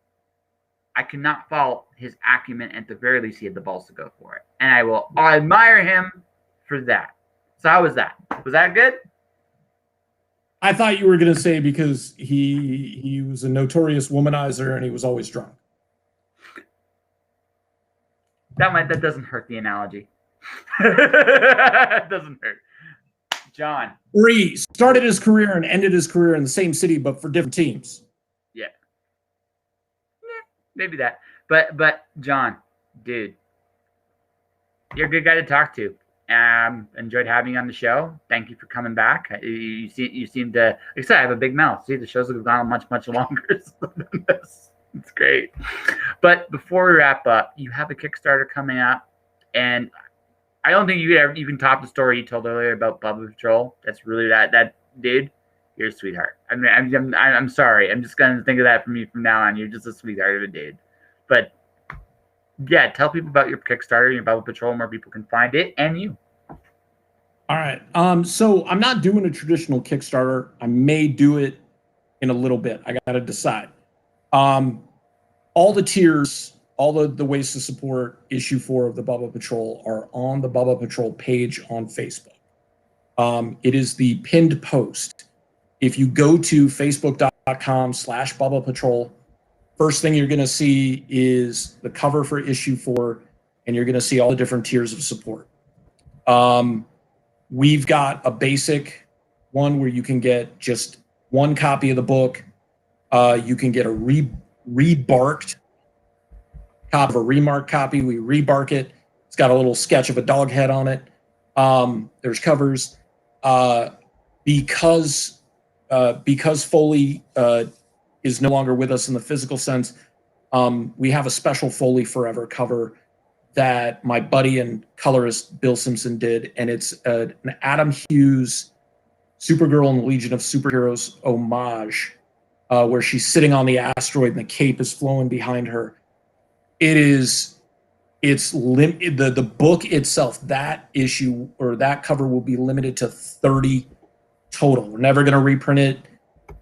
I cannot fault his acumen. At the very least, he had the balls to go for it. And I admire him for that. So how was that? Was that good? I thought you were going to say because he was a notorious womanizer and he was always drunk. That doesn't hurt the analogy. It doesn't hurt. John. He started his career and ended his career in the same city, but for different teams. Yeah. maybe that. But John, dude, you're a good guy to talk to. Enjoyed having you on the show. Thank you for coming back. You seem to, like I said, I have a big mouth. See, the shows have gone much longer than this. It's great. But before we wrap up, you have a Kickstarter coming up, and I don't think you can top the story you told earlier about Bubba Patrol. That's really that dude. You're a sweetheart. I mean, I'm sorry. I'm just gonna think of that from you from now on. You're just a sweetheart of a dude. But yeah, tell people about your Kickstarter, your Bubba Patrol, and where people can find it and you. All right. So I'm not doing a traditional Kickstarter. I may do it in a little bit. I got to decide. All the tiers, all the ways to support issue 4 of the Bubba Patrol are on the Bubba Patrol page on Facebook. It is the pinned post. If you go to facebook.com/Bubba Patrol, first thing you're going to see is the cover for issue 4, and you're going to see all the different tiers of support. We've got a basic one where you can get just one copy of the book. You can get a rebarked copy of a remarked copy. We rebark it. It's got a little sketch of a dog head on it. There's covers. Because Foley is no longer with us in the physical sense, we have a special Foley Forever cover that my buddy and colorist Bill Simpson did, and it's an Adam Hughes Supergirl and the Legion of Superheroes homage, where she's sitting on the asteroid and the cape is flowing behind her. The book itself, that issue or that cover will be limited to 30 total. We're never going to reprint it.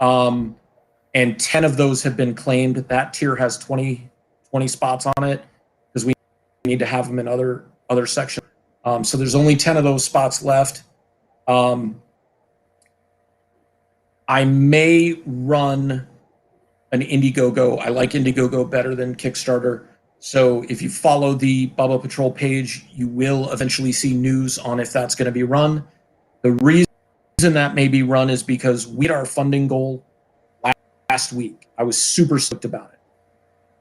And 10 of those have been claimed. That tier has 20 spots on it because we need to have them in other sections. So there's only 10 of those spots left. I may run an Indiegogo. I like Indiegogo better than Kickstarter. So if you follow the Bubba Patrol page, you will eventually see news on if that's going to be run. The reason that may be run is because we had our funding goal last week. I was super stoked about it.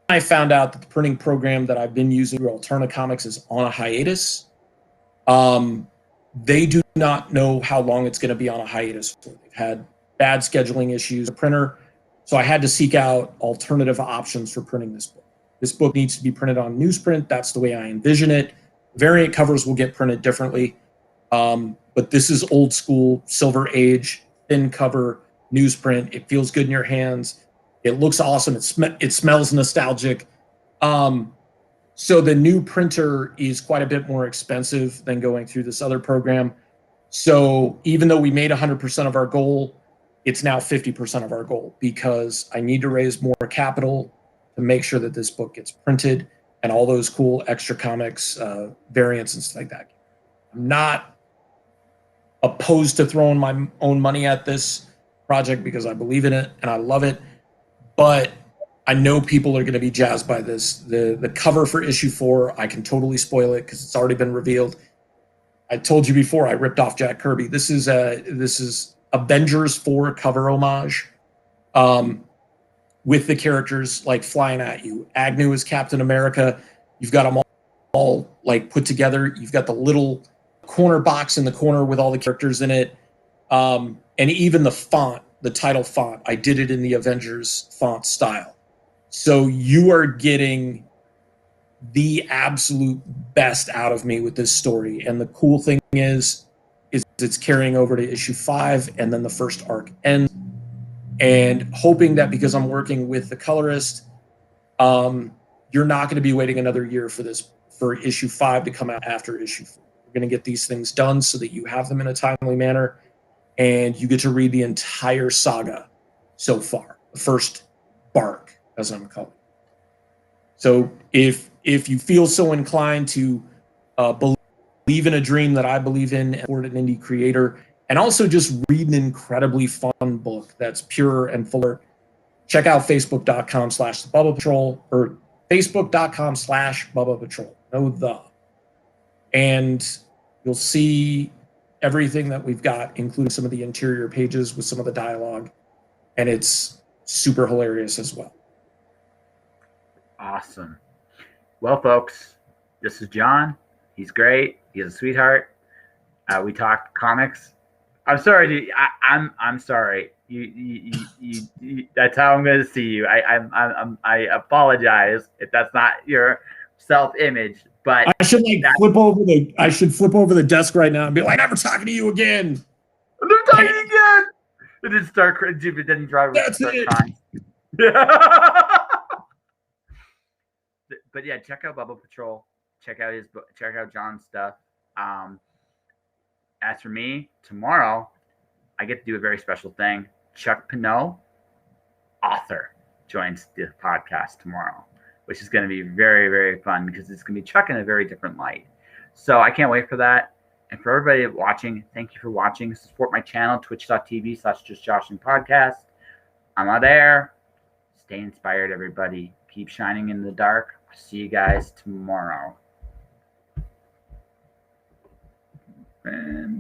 I found out that the printing program that I've been using through Alterna Comics is on a hiatus. They do not know how long it's going to be on a hiatus for. They've had bad scheduling issues, the printer. So I had to seek out alternative options for printing this book. This book needs to be printed on newsprint. That's the way I envision it. Variant covers will get printed differently. But this is old school, Silver Age, thin cover, newsprint. It feels good in your hands. It looks awesome. It smells nostalgic. So the new printer is quite a bit more expensive than going through this other program. So even though we made 100% of our goal, it's now 50% of our goal because I need to raise more capital to make sure that this book gets printed and all those cool extra comics, variants and stuff like that. I'm not opposed to throwing my own money at this project because I believe in it and I love it, but I know people are going to be jazzed by this. The cover for issue 4, I can totally spoil it because it's already been revealed. I told you before I ripped off Jack Kirby. This is Avengers 4 cover homage, with the characters like flying at you. Agnew is Captain America. You've got them all like put together. You've got the little corner box in the corner with all the characters in it, and even the font, the title font. I did it in the Avengers font style. So you are getting the absolute best out of me with this story. And the cool thing is it's carrying over to issue 5, and then the first arc ends. And hoping that because I'm working with the colorist, you're not going to be waiting another year for issue 5 to come out after issue 4. We're going to get these things done so that you have them in a timely manner, and you get to read the entire saga so far, the first bark, as I'm calling it. So if you feel so inclined to believe in a dream that I believe in and support an indie creator, and also just read an incredibly fun book that's pure and fuller, check out facebook.com/Bubba Patrol or facebook.com/Bubba Patrol. No the. And you'll see everything that we've got, including some of the interior pages with some of the dialogue. And it's super hilarious as well. Awesome. Well, folks, this is John. He's great. He's a sweetheart. We talked comics. I'm sorry, dude. I'm sorry. You that's how I'm going to see you. I apologize if that's not your self-image, but I should flip over the desk right now and be like, "Never talking to you again." Never talking again. It didn't start crazy, but then drive. That's it. But yeah, check out Bubba Patrol. Check out his book. Check out John's stuff. As for me, tomorrow I get to do a very special thing. Chuck Pinot, author, joins the podcast tomorrow, which is going to be very, very fun because it's going to be Chuck in a very different light. So I can't wait for that. And for everybody watching, thank you for watching. Support my channel, twitch.tv/justjoshinpodcast. I'm out there. Stay inspired, everybody. Keep shining in the dark. I'll see you guys tomorrow. And